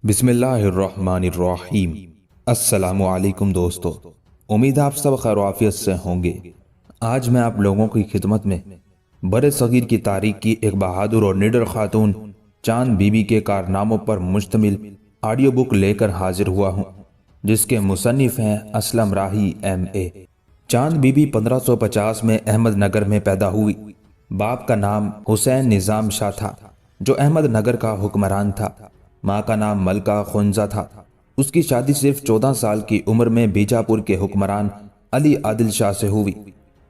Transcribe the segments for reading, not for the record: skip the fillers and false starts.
بسم اللہ الرحمن الرحیم۔ السلام علیکم دوستو، امید آپ سب خیر و عافیت سے ہوں گے۔ آج میں آپ لوگوں کی خدمت میں بر صغیر کی تاریخ کی ایک بہادر اور نڈر خاتون چاند بی بی کے کارناموں پر مشتمل آڈیو بک لے کر حاضر ہوا ہوں، جس کے مصنف ہیں اسلم راہی MA۔ چاند بی بی 1550 میں احمد نگر میں پیدا ہوئی۔ باپ کا نام حسین نظام شاہ تھا جو احمد نگر کا حکمران تھا۔ ماں کا نام ملکہ خنزہ تھا۔ اس کی شادی صرف 14 سال کی عمر میں بیجاپور کے حکمران علی عادل شاہ سے ہوئی۔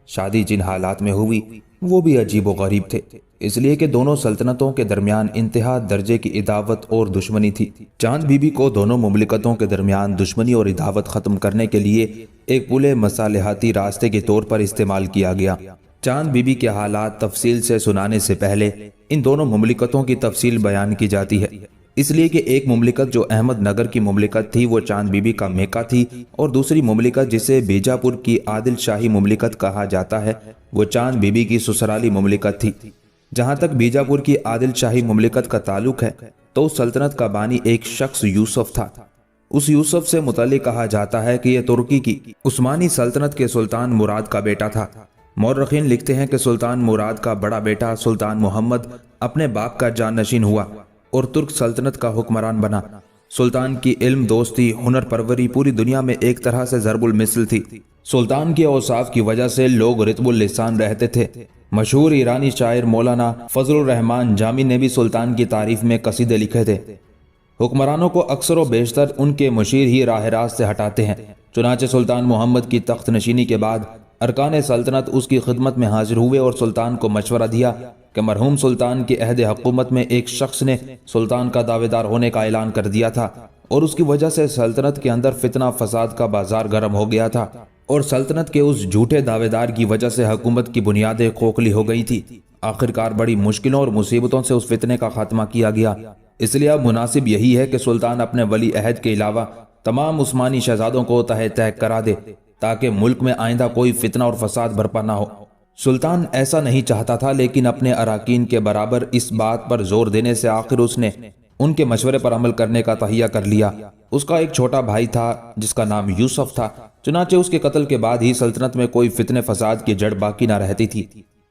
شادی جن حالات میں ہوئی وہ بھی عجیب و غریب تھے، اس لیے کہ دونوں سلطنتوں کے درمیان انتہا درجے کی عداوت اور دشمنی تھی۔ چاند بی بی کو دونوں مملکتوں کے درمیان دشمنی اور عداوت ختم کرنے کے لیے ایک پل مصالحتی راستے کے طور پر استعمال کیا گیا۔ چاند بی بی کے حالات تفصیل سے سنانے سے پہلے ان دونوں مملکتوں کی تفصیل بیان کی جاتی ہے، اس لیے کہ ایک مملکت جو احمد نگر کی مملکت تھی وہ چاند بی بی کا میکہ تھی، اور دوسری مملکت جسے بیجاپور کی عادل شاہی مملکت کہا جاتا ہے وہ چاند بی بی کی سسرالی مملکت تھی۔ جہاں تک بیجاپور کی عادل شاہی مملکت کا تعلق ہے تو اس سلطنت کا بانی ایک شخص یوسف تھا۔ اس یوسف سے متعلق کہا جاتا ہے کہ یہ ترکی کی عثمانی سلطنت کے سلطان مراد کا بیٹا تھا۔ مورخین لکھتے ہیں کہ سلطان مراد کا بڑا بیٹا سلطان محمد اپنے باپ کا جانشین ہوا اور ترک سلطنت کا حکمران بنا۔ سلطان کی علم دوستی ہنر پروری پوری دنیا میں ایک طرح سے ضرب المثل تھی۔ سلطان کے اوصاف کی وجہ سے لوگ رطب اللسان رہتے تھے۔ مشہور ایرانی شاعر مولانا فضل الرحمن جامی نے بھی سلطان کی تعریف میں قصیدے لکھے تھے۔ حکمرانوں کو اکثر و بیشتر ان کے مشیر ہی راہ راست سے ہٹاتے ہیں، چنانچہ سلطان محمد کی تخت نشینی کے بعد ارکان سلطنت اس کی خدمت میں حاضر ہوئے اور سلطان کو مشورہ دیا کہ مرحوم سلطان کے عہد حکومت میں ایک شخص نے سلطان کا دعوے دار ہونے کا اعلان کر دیا تھا، اور اس کی وجہ سے سلطنت کے اندر فتنہ فساد کا بازار گرم ہو گیا تھا، اور سلطنت کے اس جھوٹے دعوے دار کی وجہ سے حکومت کی بنیادیں کھوکھلی ہو گئی تھی۔ آخرکار بڑی مشکلوں اور مصیبتوں سے اس فتنے کا خاتمہ کیا گیا۔ اس لیے اب مناسب یہی ہے کہ سلطان اپنے ولی عہد کے علاوہ تمام عثمانی شہزادوں کو تہہ تہہ کرا دے تاکہ ملک میں آئندہ کوئی فتنہ اور فساد برپا نہ ہو۔ سلطان ایسا نہیں چاہتا تھا، لیکن اپنے اراکین کے برابر اس بات پر زور دینے سے آخر اس نے ان کے مشورے پر عمل کرنے کا تہیہ کر لیا۔ اس کا ایک چھوٹا بھائی تھا جس کا نام یوسف تھا، چنانچہ اس کے قتل کے بعد ہی سلطنت میں کوئی فتنے فساد کی جڑ باقی نہ رہتی تھی۔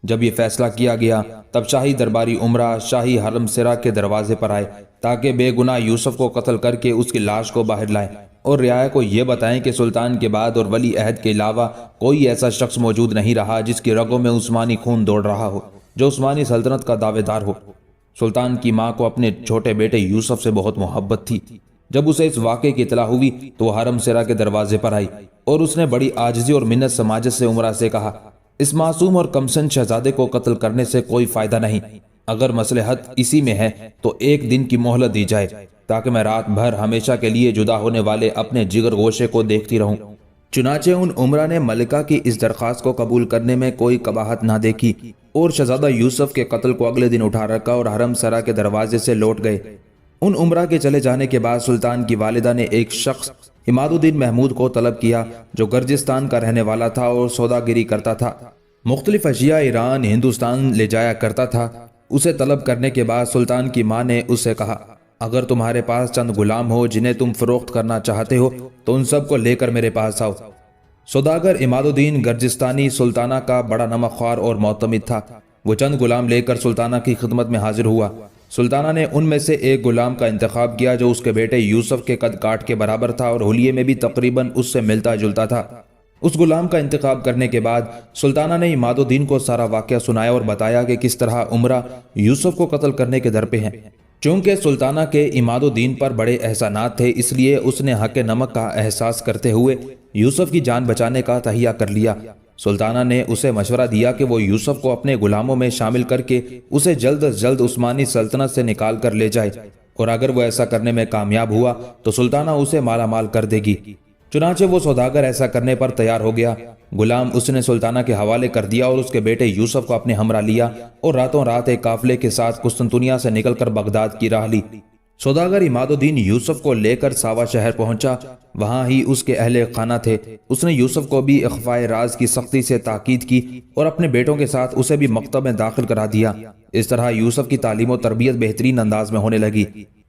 جب یہ فیصلہ کیا گیا تب شاہی درباری عمرہ شاہی حرم سرا کے دروازے پر آئے تاکہ بے گناہ یوسف کو قتل کر کے اس کی لاش کو باہر لائیں اور رعایا کو یہ بتائیں کہ سلطان کے بعد اور ولی عہد کے علاوہ کوئی ایسا شخص موجود نہیں رہا جس کی رگوں میں عثمانی خون دوڑ رہا ہو، جو عثمانی سلطنت کا دعوے دار ہو۔ سلطان کی ماں کو اپنے چھوٹے بیٹے یوسف سے بہت محبت تھی۔ جب اسے اس واقعے کی اطلاع ہوئی تو وہ حرم سرا کے دروازے پر آئی اور اس نے بڑی عاجزی اور منت سماجت سے عمرہ سے کہا، اس معصوم اور کمسن شہزادے کو قتل کرنے سے کوئی فائدہ نہیں، اگر مصلحت اسی میں ہے تو ایک دن کی مہلت دی جائے تاکہ میں رات بھر ہمیشہ کے لیے جدا ہونے والے اپنے جگر گوشے کو دیکھتی رہوں۔ چنانچہ ان عمرہ نے ملکہ کی اس درخواست کو قبول کرنے میں کوئی قباحت نہ دیکھی اور شہزادہ یوسف کے قتل کو اگلے دن اٹھا رکھا اور حرم سرا کے دروازے سے لوٹ گئے۔ ان عمرہ کے چلے جانے کے بعد سلطان کی والدہ نے ایک شخص عماد الدین محمود کو طلب کیا جو گرجستان کا رہنے والا تھا اور سوداگری کرتا تھا، مختلف اشیاء ایران ہندوستان لے جایا کرتا تھا۔ اسے طلب کرنے کے بعد سلطان کی ماں نے اس سے کہا، اگر تمہارے پاس چند غلام ہو جنہیں تم فروخت کرنا چاہتے ہو تو ان سب کو لے کر میرے پاس آؤ۔ سوداگر عماد الدین گرجستانی سلطانہ کا بڑا نمک خوار اور معتمد تھا۔ وہ چند غلام لے کر سلطانہ کی خدمت میں حاضر ہوا۔ سلطانہ نے ان میں سے ایک غلام کا انتخاب کیا جو اس کے بیٹے یوسف کے قد کاٹ کے برابر تھا اور حلیے میں بھی تقریباً اس سے ملتا جلتا تھا۔ اس غلام کا انتخاب کرنے کے بعد سلطانہ نے عماد الدین کو سارا واقعہ سنایا اور بتایا کہ کس طرح عمرہ یوسف کو قتل کرنے کے در پہ ہیں۔ چونکہ سلطانہ کے عماد الدین پر بڑے احسانات تھے، اس لیے اس نے حق نمک کا احساس کرتے ہوئے یوسف کی جان بچانے کا تہیہ کر لیا۔ سلطانہ نے اسے مشورہ دیا کہ وہ یوسف کو اپنے غلاموں میں شامل کر کے اسے جلد از جلد عثمانی سلطنت سے نکال کر لے جائے، اور اگر وہ ایسا کرنے میں کامیاب ہوا تو سلطانہ اسے مالا مال کر دے گی۔ چنانچہ وہ سوداگر ایسا کرنے پر تیار ہو گیا۔ غلام اس نے سلطانہ کے حوالے کر دیا اور اس کے بیٹے یوسف کو اپنے ہمراہ لیا اور راتوں رات ایک قافلے کے ساتھ قسطنطنیہ سے نکل کر بغداد کی راہ لی۔ سوداگر عماد الدین یوسف کو لے کر ساوا شہر پہنچا، وہاں ہی اس کے اہل خانہ تھے۔ اس نے یوسف کو بھی اخفائے راز کی سختی سے تاکید کی اور اپنے بیٹوں کے ساتھ اسے بھی مکتب میں داخل کرا دیا۔ اس طرح یوسف کی تعلیم و تربیت بہترین انداز میں ہونے لگی۔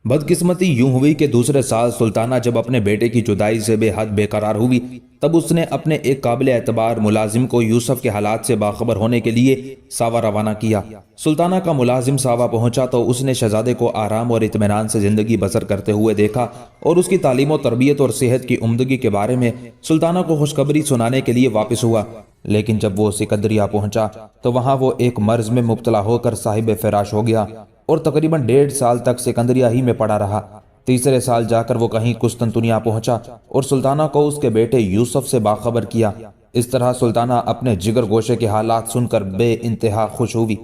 بدقسمتی یوں ہوئی کہ دوسرے سال سلطانہ جب اپنے بیٹے کی جدائی سے بے حد بے قرار ہوئی تب اس نے اپنے ایک قابل اعتبار ملازم کو یوسف کے حالات سے باخبر ہونے کے لیے ساوا روانہ کیا۔ سلطانہ کا ملازم ساوا پہنچا تو اس نے شہزادے کو آرام اور اطمینان سے زندگی بسر کرتے ہوئے دیکھا اور اس کی تعلیم و تربیت اور صحت کی عمدگی کے بارے میں سلطانہ کو خوشخبری سنانے کے لیے واپس ہوا۔ لیکن جب وہ سکندریہ پہنچا تو وہاں وہ ایک مرض میں مبتلا ہو کر صاحب فراش ہو گیا اور تقریباً 1.5 سال تک سکندریہ ہی میں پڑا رہا۔ تیسرے سال جا کر وہ کہیں قسطنطنیہ پہنچا اور سلطانہ کو اس کے بیٹے یوسف سے باخبر کیا۔ اس طرح سلطانہ اپنے جگر گوشے کے حالات سن کر بے انتہا خوش ہوئی۔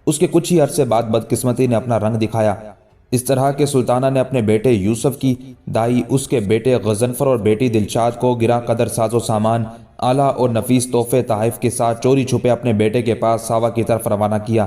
اس کے کچھ ہی عرصے بعد بدقسمتی نے اپنا رنگ دکھایا۔ اس طرح کہ سلطانہ نے اپنے بیٹے یوسف کی دائی اس کے بیٹے غضنفر اور بیٹی دلشاد کو گراں قدر ساز و سامان، اعلیٰ اور نفیس تحفے تحائف کے ساتھ چوری چھپے اپنے بیٹے کے پاس ساوا کی طرف روانہ کیا۔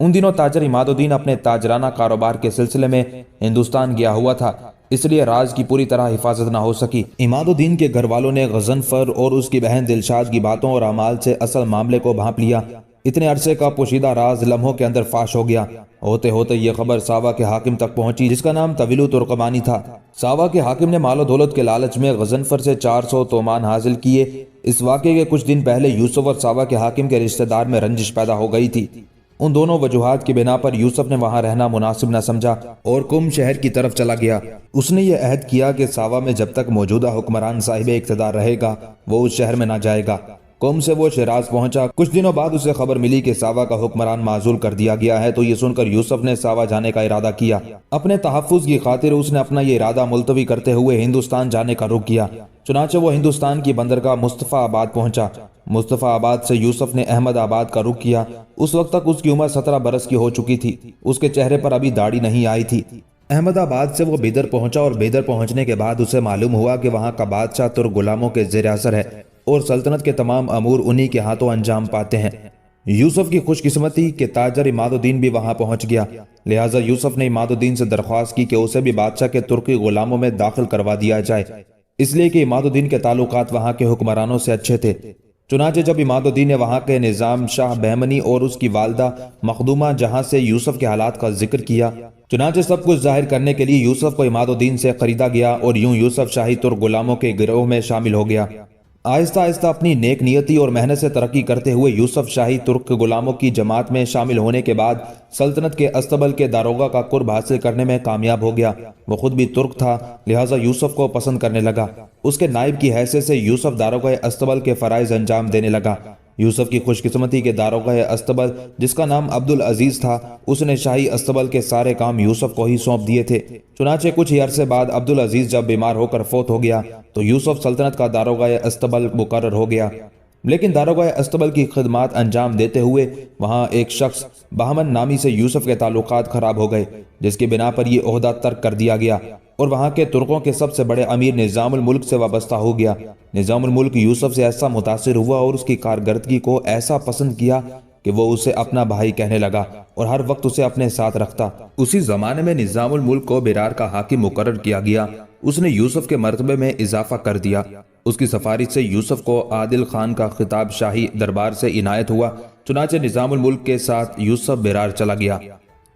ان دنوں تاجر عماد الدین اپنے تاجرانہ کاروبار کے سلسلے میں ہندوستان گیا ہوا تھا، اس لیے راز کی پوری طرح حفاظت نہ ہو سکی۔ عماد الدین کے گھر والوں نے غضنفر اور اس کی بہن دلشاد کی باتوں اور اعمال سے اصل معاملے کو بھانپ لیا۔ اتنے عرصے کا پوشیدہ راز لمحوں کے اندر فاش ہو گیا۔ ہوتے ہوتے یہ خبر ساوا کے حاکم تک پہنچی جس کا نام طویل ترکمانی تھا۔ ساوا کے حاکم نے مال و دولت کے لالچ میں غضنفر سے 400 تومان حاصل کیے۔ اس واقعے کے کچھ دن پہلے یوسف اور ساوا کے حاکم کے رشتہ دار میں رنجش پیدا ہو گئی تھی۔ ان دونوں وجوہات کی بنا پر یوسف نے وہاں رہنا مناسب نہ سمجھا اور قم شہر کی طرف چلا گیا۔ اس نے یہ عہد کیا کہ ساوا میں جب تک موجودہ حکمران صاحب اقتدار رہے گا وہ اس شہر میں نہ جائے گا۔ قم سے وہ شیراز پہنچا۔ کچھ دنوں بعد اسے خبر ملی کہ ساوا کا حکمران معزول کر دیا گیا ہے، تو یہ سن کر یوسف نے ساوا جانے کا ارادہ کیا۔ اپنے تحفظ کی خاطر اس نے اپنا یہ ارادہ ملتوی کرتے ہوئے ہندوستان جانے کا رخ کیا۔ چنانچہ وہ ہندوستان کی بندرگاہ مصطفیٰ آباد پہنچا۔ مصطفیٰ آباد سے یوسف نے احمد آباد کا رخ کیا۔ اس وقت تک اس کی عمر 17 برس کی ہو چکی تھی۔ اس کے چہرے پر ابھی داڑھی نہیں آئی تھی۔ احمد آباد سے وہ بیدر پہنچا اور بیدر پہنچنے کے بعد اسے معلوم ہوا کہ وہاں کا بادشاہ ترک غلاموں کے زیر اثر ہے اور سلطنت کے تمام امور انہی کے ہاتھوں انجام پاتے ہیں۔ یوسف کی خوش قسمتی کہ تاجر عماد الدین بھی وہاں پہنچ گیا، لہٰذا یوسف نے عماد الدین سے درخواست کی کہ اسے بھی بادشاہ کے ترکی غلاموں میں داخل کروا دیا جائے، اس لیے کہ عماد الدین کے تعلقات وہاں کے حکمرانوں سے اچھے تھے۔ چنانچہ جب عماد الدین نے وہاں کے نظام شاہ بہمنی اور اس کی والدہ مخدومہ جہاں سے یوسف کے حالات کا ذکر کیا، چنانچہ سب کچھ ظاہر کرنے کے لیے یوسف کو عماد الدین سے خریدا گیا اور یوں یوسف شاہی ترک غلاموں کے گروہ میں شامل ہو گیا۔ آہستہ آہستہ اپنی نیک نیتی اور محنت سے ترقی کرتے ہوئے یوسف شاہی ترک غلاموں کی جماعت میں شامل ہونے کے بعد سلطنت کے استبل کے داروغہ کا قرب حاصل کرنے میں کامیاب ہو گیا۔ وہ خود بھی ترک تھا، لہٰذا یوسف کو پسند کرنے لگا۔ اس کے نائب کی حیثیت سے یوسف داروغہ استبل کے فرائض انجام دینے لگا۔ یوسف کی خوش قسمتی کے داروغہ استبل جس کا نام عبدالعزیز تھا، اس نے شاہی استبل کے سارے کام یوسف کو ہی سونپ دیے تھے۔ چنانچہ کچھ ہی عرصے بعد عبدالعزیز جب بیمار ہو کر فوت ہو گیا تو یوسف سلطنت کا داروغہ استبل مقرر ہو گیا۔ لیکن داروغہ استبل کی خدمات انجام دیتے ہوئے وہاں ایک شخص بہمن نامی سے یوسف کے تعلقات خراب ہو گئے، جس کی بنا پر یہ عہدہ ترک کر دیا گیا اور وہاں کے ترکوں کے سب سے بڑے امیر نظام الملک سے وابستہ ہو گیا۔ نظام الملک یوسف سے ایسا متاثر ہوا اور اس کی کارکردگی کو ایسا پسند کیا کہ وہ اسے اپنا بھائی کہنے لگا اور ہر وقت اسے اپنے ساتھ رکھتا۔ اسی زمانے میں نظام الملک کو بیرار کا حاکم مقرر کیا گیا۔ اس نے یوسف کے مرتبے میں اضافہ کر دیا۔ اس کی سفارش سے یوسف کو عادل خان کا خطاب شاہی دربار سے عنایت ہوا۔ چنانچہ نظام الملک کے ساتھ یوسف بیرار چلا گیا۔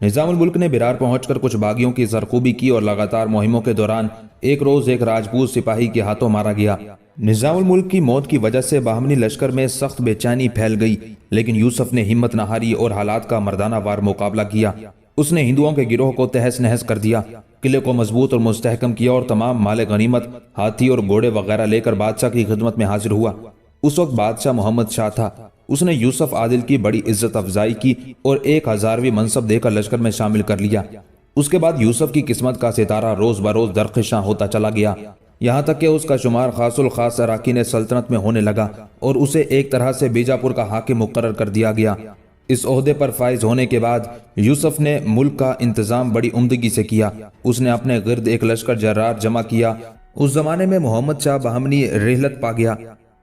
نظام الملک نے بیرار پہنچ کر کچھ باغیوں کی سرخوبی کی اور لگاتار مہموں کے دوران ایک روز ایک راجپوت سپاہی کے ہاتھوں مارا گیا۔ نظام الملک کی موت کی وجہ سے بہمنی لشکر میں سخت بے چینی پھیل گئی، لیکن یوسف نے ہمت نہ ہاری اور حالات کا مردانہ وار مقابلہ کیا۔ اس نے ہندوؤں کے گروہ کو تہس نہس کر دیا، قلعے کو مضبوط اور مستحکم کیا اور تمام مال غنیمت، ہاتھی اور گھوڑے وغیرہ لے کر بادشاہ کی خدمت میں حاضر ہوا۔ اس وقت بادشاہ محمد شاہ تھا۔ اس نے یوسف عادل کی بڑی عزت افزائی کی اور 1000ویں منصب دے کر لشکر میں شامل کر لیا۔ اس کے بعد یوسف کی قسمت کا ستارہ روز بروز درخشاں ہوتا چلا گیا، یہاں تک کہ اس کا شمار خاص الخاص اراکین سلطنت میں ہونے لگا اور اسے ایک طرح سے بیجاپور کا حاکم مقرر کر دیا گیا۔ اس عہدے پر فائز ہونے کے بعد یوسف نے ملک کا انتظام بڑی عمدگی سے کیا۔ اس نے اپنے گرد ایک لشکر جرار جمع کیا۔ اس زمانے میں محمد شاہ بہمنی رحلت پا گیا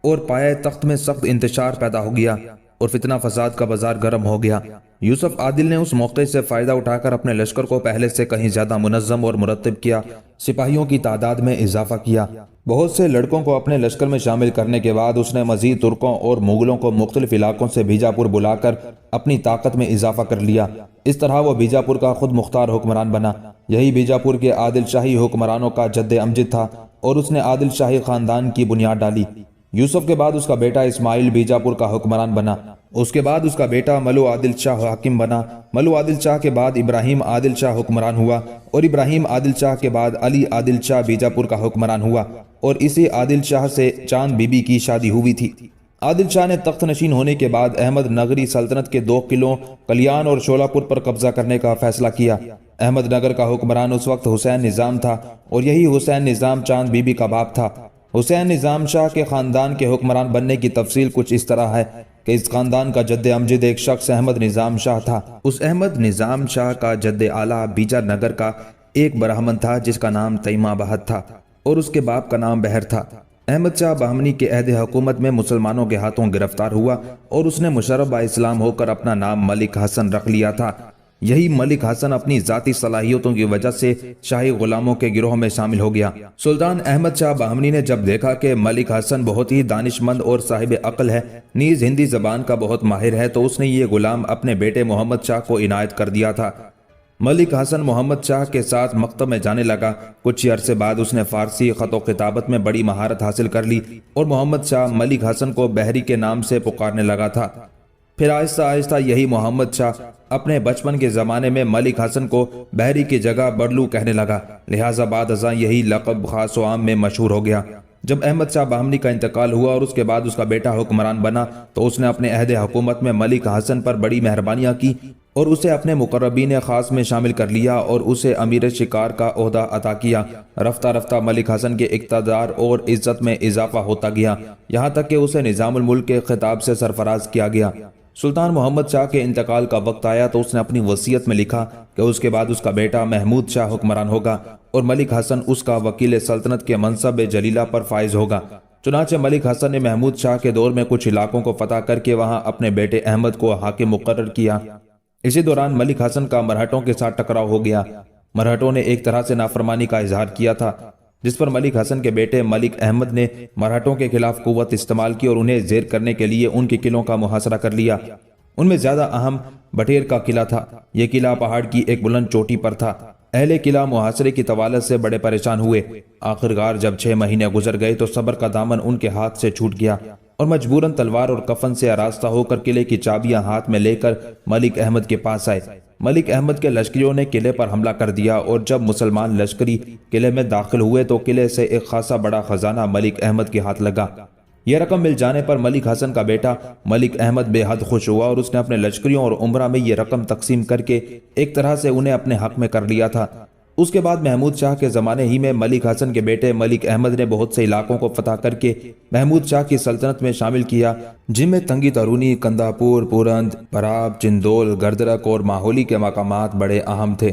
اور پائے تخت میں سخت انتشار پیدا ہو گیا اور فتنہ فساد کا بازار گرم ہو گیا۔ یوسف عادل نے اس موقع سے فائدہ اٹھا کر اپنے لشکر کو پہلے سے کہیں زیادہ منظم اور مرتب کیا، سپاہیوں کی تعداد میں اضافہ کیا۔ بہت سے لڑکوں کو اپنے لشکر میں شامل کرنے کے بعد اس نے مزید ترکوں اور مغلوں کو مختلف علاقوں سے بیجاپور بلا کر اپنی طاقت میں اضافہ کر لیا۔ اس طرح وہ بیجاپور کا خود مختار حکمران بنا۔ یہی بیجاپور کے عادل شاہی حکمرانوں کا جد امجد تھا اور اس نے عادل شاہی خاندان کی بنیاد ڈالی۔ یوسف کے بعد اس کا بیٹا اسماعیل بیجاپور کا حکمران بنا۔ اس کے بعد اس کا بیٹا ملو عادل شاہ حاکم بنا۔ ملو عادل شاہ کے بعد ابراہیم عادل شاہ حکمران ہوا اور ابراہیم عادل شاہ کے بعد علی عادل شاہ بیجاپور کا حکمران ہوا اور اسی عادل شاہ سے چاند بی بی کی شادی ہوئی تھی۔ عادل شاہ نے تخت نشین ہونے کے بعد احمد نگری سلطنت کے 2 قلعوں کلیان اور شولاپور پر قبضہ کرنے کا فیصلہ کیا۔ احمد نگر کا حکمران اس وقت حسین نظام تھا اور یہی حسین نظام چاند بی بی کا باپ تھا۔ حسین نظام شاہ کے خاندان کے حکمران بننے کی تفصیل کچھ اس طرح ہے کہ اس خاندان کا جد امجد ایک شخص احمد نظام شاہ تھا۔ اس احمد نظام شاہ کا جد اعلیٰ بیجا نگر کا ایک برہمن تھا جس کا نام تیمہ بہت تھا اور اس کے باپ کا نام بہر تھا۔ احمد شاہ بہمنی کے عہد حکومت میں مسلمانوں کے ہاتھوں گرفتار ہوا اور اس نے مشرف با اسلام ہو کر اپنا نام ملک حسن رکھ لیا تھا۔ یہی ملک حسن اپنی ذاتی صلاحیتوں کی وجہ سے شاہی غلاموں کے گروہ میں شامل ہو گیا۔ سلطان احمد شاہ بہمنی نے جب دیکھا کہ ملک حسن بہت ہی دانش مند اور صاحب عقل ہے، نیز ہندی زبان کا بہت ماہر ہے، تو اس نے یہ غلام اپنے بیٹے محمد شاہ کو عنایت کر دیا تھا۔ ملک حسن محمد شاہ کے ساتھ مکتب میں جانے لگا۔ کچھ عرصے بعد اس نے فارسی خط و کتابت میں بڑی مہارت حاصل کر لی اور محمد شاہ ملک حسن کو بحری کے نام سے پکارنے لگا تھا۔ پھر آہستہ آہستہ یہی محمد شاہ اپنے بچپن کے زمانے میں ملک حسن کو بحری کی جگہ بڑلو کہنے لگا، لہٰذا بعد ازاں یہی لقب خاص و عام میں مشہور ہو گیا۔ جب احمد شاہ بہمنی کا انتقال ہوا اور اس کے بعد اس کا بیٹا حکمران بنا تو اس نے اپنے عہد حکومت میں ملک حسن پر بڑی مہربانیاں کی اور اسے اپنے مقربین خاص میں شامل کر لیا اور اسے امیر شکار کا عہدہ عطا کیا۔ رفتہ رفتہ ملک حسن کے اقتدار اور عزت میں اضافہ ہوتا گیا، یہاں تک کہ اسے نظام الملک کے خطاب سے سرفراز کیا گیا۔ سلطان محمد شاہ کے انتقال کا وقت آیا تو اس نے اپنی وصیت میں لکھا کہ اس کے بعد اس کا بیٹا محمود شاہ حکمران ہوگا اور ملک حسن اس کا وکیل سلطنت کے منصب جلیلہ پر فائز ہوگا۔ چنانچہ ملک حسن نے محمود شاہ کے دور میں کچھ علاقوں کو فتح کر کے وہاں اپنے بیٹے احمد کو حاکم مقرر کیا۔ اسی دوران ملک حسن کا مرہٹوں کے ساتھ ٹکراؤ ہو گیا۔ مرہٹوں نے ایک طرح سے نافرمانی کا اظہار کیا تھا، جس پر ملک حسن کے بیٹے ملک احمد نے مرہٹوں کے خلاف قوت استعمال کی اور انہیں زیر کرنے کے لیے ان کے قلعوں کا محاصرہ کر لیا۔ ان میں زیادہ اہم بٹیر کا قلعہ تھا۔ یہ قلعہ پہاڑ کی ایک بلند چوٹی پر تھا۔ اہل قلعہ محاصرے کی طوالت سے بڑے پریشان ہوئے۔ آخرکار جب 6 مہینے گزر گئے تو صبر کا دامن ان کے ہاتھ سے چھوٹ گیا اور مجبوراً تلوار اور کفن سے آراستہ ہو کر قلعے کی چابیاں ہاتھ میں لے کر ملک احمد کے پاس آئے۔ ملک احمد کے لشکریوں نے قلعے پر حملہ کر دیا اور جب مسلمان لشکری قلعے میں داخل ہوئے تو قلعے سے ایک خاصا بڑا خزانہ ملک احمد کے ہاتھ لگا۔ یہ رقم مل جانے پر ملک حسن کا بیٹا ملک احمد بے حد خوش ہوا اور اس نے اپنے لشکریوں اور عمرہ میں یہ رقم تقسیم کر کے ایک طرح سے انہیں اپنے حق میں کر لیا تھا۔ اس کے بعد محمود شاہ کے زمانے ہی میں ملک حسن کے بیٹے ملک احمد نے بہت سے علاقوں کو فتح کر کے محمود شاہ کی سلطنت میں شامل کیا، جن میں تنگی ترونی، کنداپور، پورند، پراب، چندول، گردرک اور ماحولی کے مقامات بڑے اہم تھے۔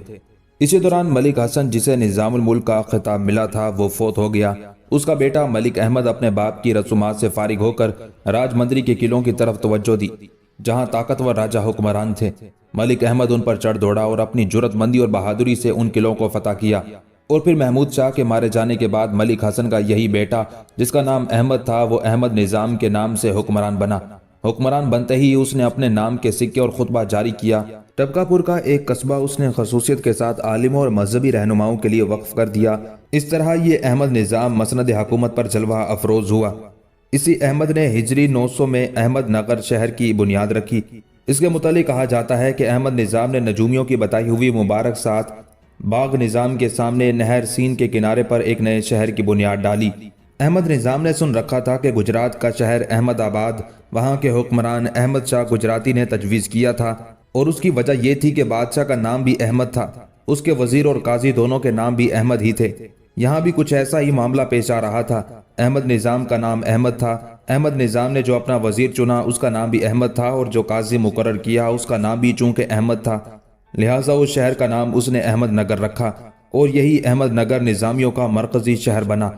اسی دوران ملک حسن جسے نظام الملک کا خطاب ملا تھا وہ فوت ہو گیا۔ اس کا بیٹا ملک احمد اپنے باپ کی رسومات سے فارغ ہو کر راج مندری کے قلعوں کی طرف توجہ دی جہاں طاقتور راجہ حکمران تھے۔ ملک احمد ان پر چڑھ دوڑا اور اپنی جرت مندی اور بہادری سے ان قلعوں کو فتح کیا اور پھر محمود شاہ کے مارے جانے کے بعد ملک حسن کا یہی بیٹا جس کا نام احمد تھا وہ احمد نظام کے نام سے حکمران بنا۔ حکمران بنتے ہی اس نے اپنے نام کے سکے اور خطبہ جاری کیا۔ ٹبکا پور کا ایک قصبہ اس نے خصوصیت کے ساتھ عالموں اور مذہبی رہنماؤں کے لیے وقف کر دیا۔ اس طرح یہ احمد نظام مسند حکومت پر جلوہ افروز ہوا۔ اسی احمد نے ہجری 900 میں احمد نگر شہر کی بنیاد رکھی۔ اس کے متعلق کہا جاتا ہے کہ احمد نظام نے نجومیوں کی بتائی ہوئی مبارک ساتھ باغ نظام کے سامنے نہر سین کے کنارے پر ایک نئے شہر کی بنیاد ڈالی۔ احمد نظام نے سن رکھا تھا کہ گجرات کا شہر احمد آباد وہاں کے حکمران احمد شاہ گجراتی نے تجویز کیا تھا اور اس کی وجہ یہ تھی کہ بادشاہ کا نام بھی احمد تھا، اس کے وزیر اور قاضی دونوں کے نام بھی احمد ہی تھے۔ یہاں بھی کچھ ایسا ہی معاملہ پیش آ رہا تھا۔ احمد نظام کا نام احمد تھا۔ احمد نظام نے جو اپنا وزیر چنا اس کا نام بھی احمد تھا اور جو قاضی مقرر کیا اس کا نام بھی چونکہ احمد تھا، لہٰذا اس شہر کا نام اس نے احمد نگر رکھا اور یہی احمد نگر نظامیوں کا مرکزی شہر بنا۔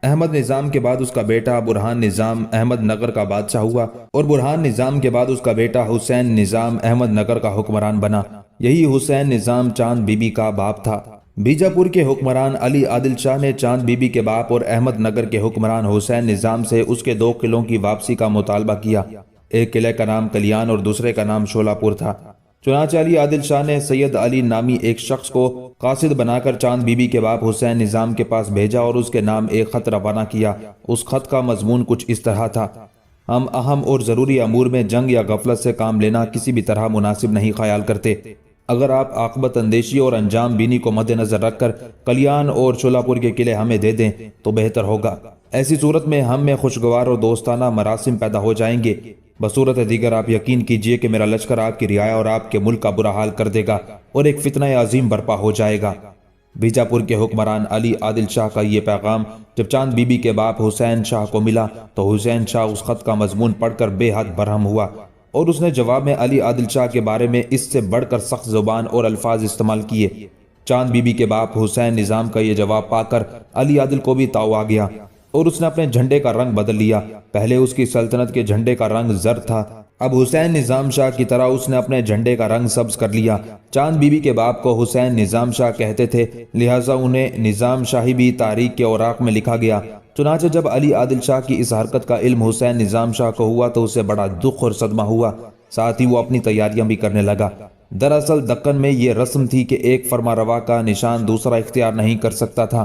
احمد نظام کے بعد اس کا بیٹا برہان نظام احمد نگر کا بادشاہ ہوا اور برہان نظام کے بعد اس کا بیٹا حسین نظام احمد نگر کا حکمران بنا۔ یہی حسین نظام چاند بی بی کا باپ تھا۔ بیجاپور کے حکمران علی عادل شاہ نے چاند بی بی کے باپ اور احمد نگر کے حکمران حسین نظام سے اس کے 2 قلعوں کی واپسی کا مطالبہ کیا۔ ایک قلعے کا نام کلیان اور دوسرے کا نام شولاپور تھا۔ چنانچہ علی عادل شاہ نے سید علی نامی ایک شخص کو قاصد بنا کر چاند بی بی کے باپ حسین نظام کے پاس بھیجا اور اس کے نام ایک خط روانہ کیا۔ اس خط کا مضمون کچھ اس طرح تھا: ہم اہم اور ضروری امور میں جنگ یا غفلت سے کام لینا کسی بھی طرح مناسب نہیں خیال کرتے۔ اگر آپ عاقبت اندیشی اور انجام بینی کو مد نظر رکھ کر کلیان اور شولہ پور کے قلعے ہمیں دے دیں تو بہتر ہوگا۔ ایسی صورت میں ہم میں خوشگوار اور دوستانہ مراسم پیدا ہو جائیں گے۔ بصورت دیگر آپ یقین کیجئے کہ میرا لشکر آپ کی رعایا اور آپ کے ملک کا برا حال کر دے گا اور ایک فتنہ عظیم برپا ہو جائے گا۔ بیجاپور کے حکمران علی عادل شاہ کا یہ پیغام جب چاند بی بی کے باپ حسین شاہ کو ملا تو حسین شاہ اس خط کا مضمون پڑھ کر بے حد برہم ہوا اور اس نے جواب میں علی عادل شاہ کے بارے میں اس سے بڑھ کر سخت زبان اور الفاظ استعمال کیے۔ چاند بی بی کے باپ حسین نظام کا یہ جواب پا کر علی عادل کو بھی تاؤ آ گیا اور اس نے اپنے جھنڈے کا رنگ بدل لیا۔ پہلے اس کی سلطنت کے جھنڈے کا رنگ زرد تھا، اب حسین نظام شاہ کی طرح اس نے اپنے جھنڈے کا رنگ سبز کر لیا۔ چاند بی بی کے باپ کو حسین نظام شاہ کہتے تھے، لہٰذا انہیں نظام شاہی بھی تاریخ کے اوراق میں لکھا گیا۔ چنانچہ جب علی عادل شاہ کی اس حرکت کا علم حسین نظام شاہ کو ہوا تو اسے بڑا دکھ اور صدمہ ہوا، ساتھ ہی وہ اپنی تیاریاں بھی کرنے لگا۔ دراصل دکن میں یہ رسم تھی کہ ایک فرما روا کا نشان دوسرا اختیار نہیں کر سکتا تھا،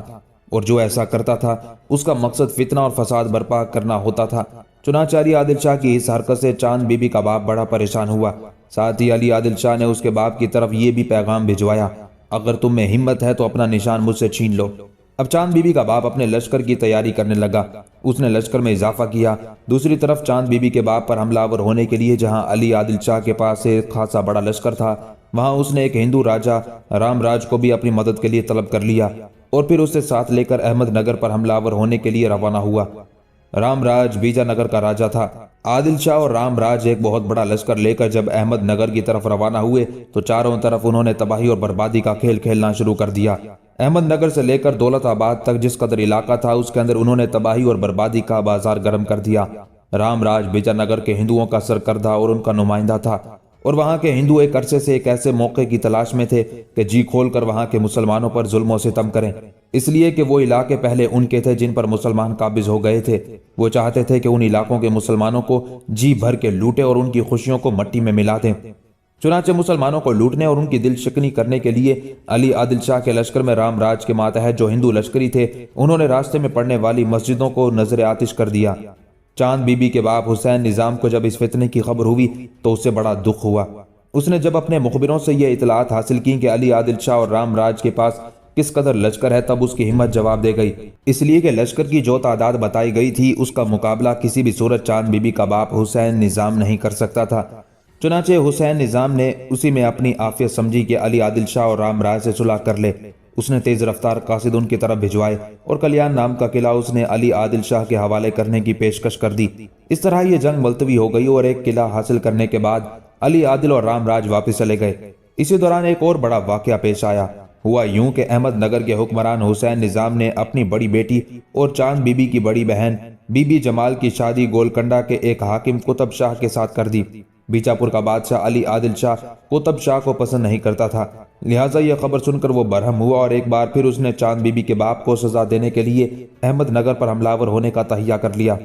اور جو ایسا کرتا تھا اس کا مقصد فتنہ اور فساد برپا کرنا ہوتا تھا۔ چنانچہ علی عادل شاہ کی اس حرکت سے چاند بی بی کا باپ بڑا پریشان ہوا۔ ساتھ ہی علی عادل شاہ نے اس کے باپ کی طرف یہ بھی پیغام بھجوایا: اگر تم میں ہمت ہے تو اپنا نشان مجھ سے چھین لو۔ اب چاند بی بی کا باپ اپنے لشکر کی تیاری کرنے لگا۔ اس نے لشکر میں اضافہ کیا۔ دوسری طرف چاند بی بی کے باپ پر حملہ آور ہونے کے لیے جہاں علی عادل شاہ کے پاس ایک خاصا بڑا لشکر تھا، وہاں اس نے ایک ہندو راجہ رام راج کو بھی اپنی مدد کے لیے طلب کر لیا اور پھر اسے ساتھ لے کر احمد نگر پر حملہ آور ہونے کے لیے روانہ ہوا۔ رام راج بیجا نگر کا راجہ تھا۔ عادل شاہ اور رام راج ایک بہت بڑا لشکر لے کر جب احمد نگر کی طرف روانہ ہوئے تو چاروں طرف انہوں نے تباہی اور بربادی کا کھیل کھیلنا شروع کر دیا۔ احمد نگر سے لے کر دولت آباد تک جس قدر علاقہ تھا اس کے اندر انہوں نے تباہی اور بربادی کا بازار گرم کر دیا۔ رام راج بیجا نگر کے ہندوؤں کا سرکردہ اور ان کا نمائندہ تھا، اور وہاں کے ہندو ایک عرصے سے ایک ایسے موقع کی تلاش میں تھے کہ جی کھول کر وہاں کے مسلمانوں پر ظلم و ستم کریں، اس لیے کہ وہ علاقے پہلے ان کے تھے جن پر مسلمان قابض ہو گئے تھے۔ وہ چاہتے تھے کہ ان علاقوں کے مسلمانوں کو جی بھر کے لوٹے اور ان کی خوشیوں کو مٹی میں ملا دیں۔ چنانچہ مسلمانوں کو لوٹنے اور ان کی دل شکنی کرنے کے لیے علی عادل شاہ کے لشکر میں رام راج کے ماتحت جو ہندو لشکری تھے انہوں نے راستے میں پڑنے والی مسجدوں کو نظر آتش کر دیا۔ چاند بی بی کے باپ حسین نظام کو جب اس فتنے کی خبر ہوئی تو اسے بڑا دکھ ہوا۔ اس نے جب اپنے مخبروں سے یہ اطلاعات حاصل کی کہ علی عادل شاہ اور رام راج کے پاس کس قدر لشکر ہے تب اس کی ہمت جواب دے گئی، اس لیے کہ لشکر کی جو تعداد بتائی گئی تھی اس کا مقابلہ کسی بھی صورت چاند بی بی کا باپ حسین نظام نہیں کر سکتا تھا۔ چنانچہ حسین نظام نے اسی میں اپنی عافیت سمجھی کہ علی عادل شاہ اور رام راج سے صلح کر لے۔ اس نے تیز رفتار قاصد ان کی طرف بھجوائے اور کلیان نام کا قلعہ اس نے علی عادل شاہ کے حوالے کرنے کی پیشکش کر دی۔ اس طرح یہ جنگ ملتوی ہو گئی اور ایک قلعہ حاصل کرنے کے بعد علی عادل اور رام راج واپس چلے گئے۔ اسی دوران ایک اور بڑا واقعہ پیش آیا۔ ہوا یوں کہ احمد نگر کے حکمران حسین نظام نے اپنی بڑی بیٹی اور چاند بی بی کی بڑی بہن بی بی جمال کی شادی گولکنڈہ کے ایک حاکم قطب شاہ کے ساتھ کر دی۔ بیجاپور کا بادشاہ علی عادل شاہ قطب شاہ کو پسند نہیں کرتا تھا، لہٰذا یہ خبر سن کر وہ برہم ہوا اور ایک بار پھر اس نے چاند بی بی کے باپ کو سزا دینے کے لیے احمد نگر پر حملہ آور ہونے کا تہیہ کر لیا۔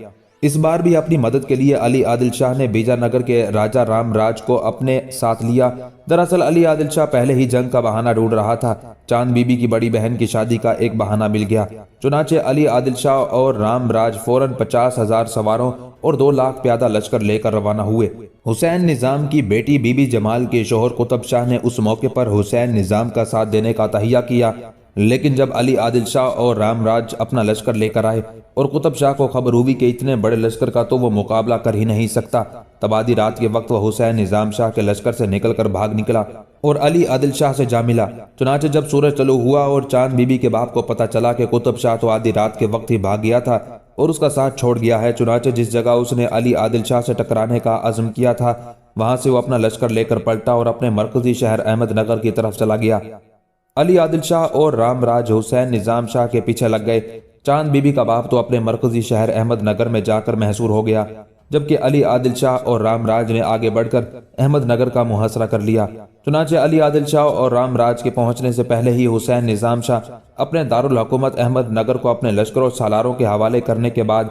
اس بار بھی اپنی مدد کے لیے علی عادل شاہ نے بیجا نگر کے راجہ رام راج کو اپنے ساتھ لیا۔ دراصل علی عادل شاہ پہلے ہی جنگ کا بہانہ ڈھونڈ رہا تھا، چاند بی بی کی بڑی بہن کی شادی کا ایک بہانہ مل گیا۔ چنانچہ علی عادل شاہ اور رام راج فوراً 50,000 سواروں اور 2 لاکھ پیادہ لشکر لے کر روانہ ہوئے۔ حسین نظام کی بیٹی بی بی جمال کے شوہر قطب شاہ نے اس موقع پر حسین نظام کا ساتھ دینے کا تہیہ کیا، لیکن جب علی عادل شاہ اور رام راج اپنا لشکر لے کر آئے اور قطب شاہ کو خبر ہوئی کہ اتنے بڑے لشکر کا تو وہ مقابلہ کر ہی نہیں سکتا، تب آدھی رات کے وقت وہ حسین نظام شاہ کے لشکر سے نکل کر بھاگ نکلا اور علی عادل شاہ سے جا ملا۔ چنانچہ جب سورج طلوع ہوا اور چاند بی بی کے باپ کو پتہ چلا کہ قطب شاہ تو آدھی رات کے وقت ہی بھاگ گیا تھا اور اس کا ساتھ چھوڑ گیا ہے، چنانچہ جس جگہ اس نے علی عادل شاہ سے ٹکرانے کا عزم کیا تھا وہاں سے وہ اپنا لشکر لے کر پلٹا اور اپنے مرکزی شہر احمد نگر کی طرف چلا گیا۔ علی عادل شاہ اور رام راج حسین نظام شاہ کے پیچھے لگ گئے۔ چاند بی بی کا باپ تو اپنے مرکزی شہر احمد نگر میں جا کر محصور ہو گیا، جبکہ علی عادل شاہ اور رام راج نے آگے بڑھ کر احمد نگر کا محاصرہ کر لیا۔ چنانچہ علی عادل شاہ اور رام راج کے پہنچنے سے پہلے ہی حسین نظام شاہ اپنے دارالحکومت احمد نگر کو اپنے لشکر اور سالاروں کے حوالے کرنے کے بعد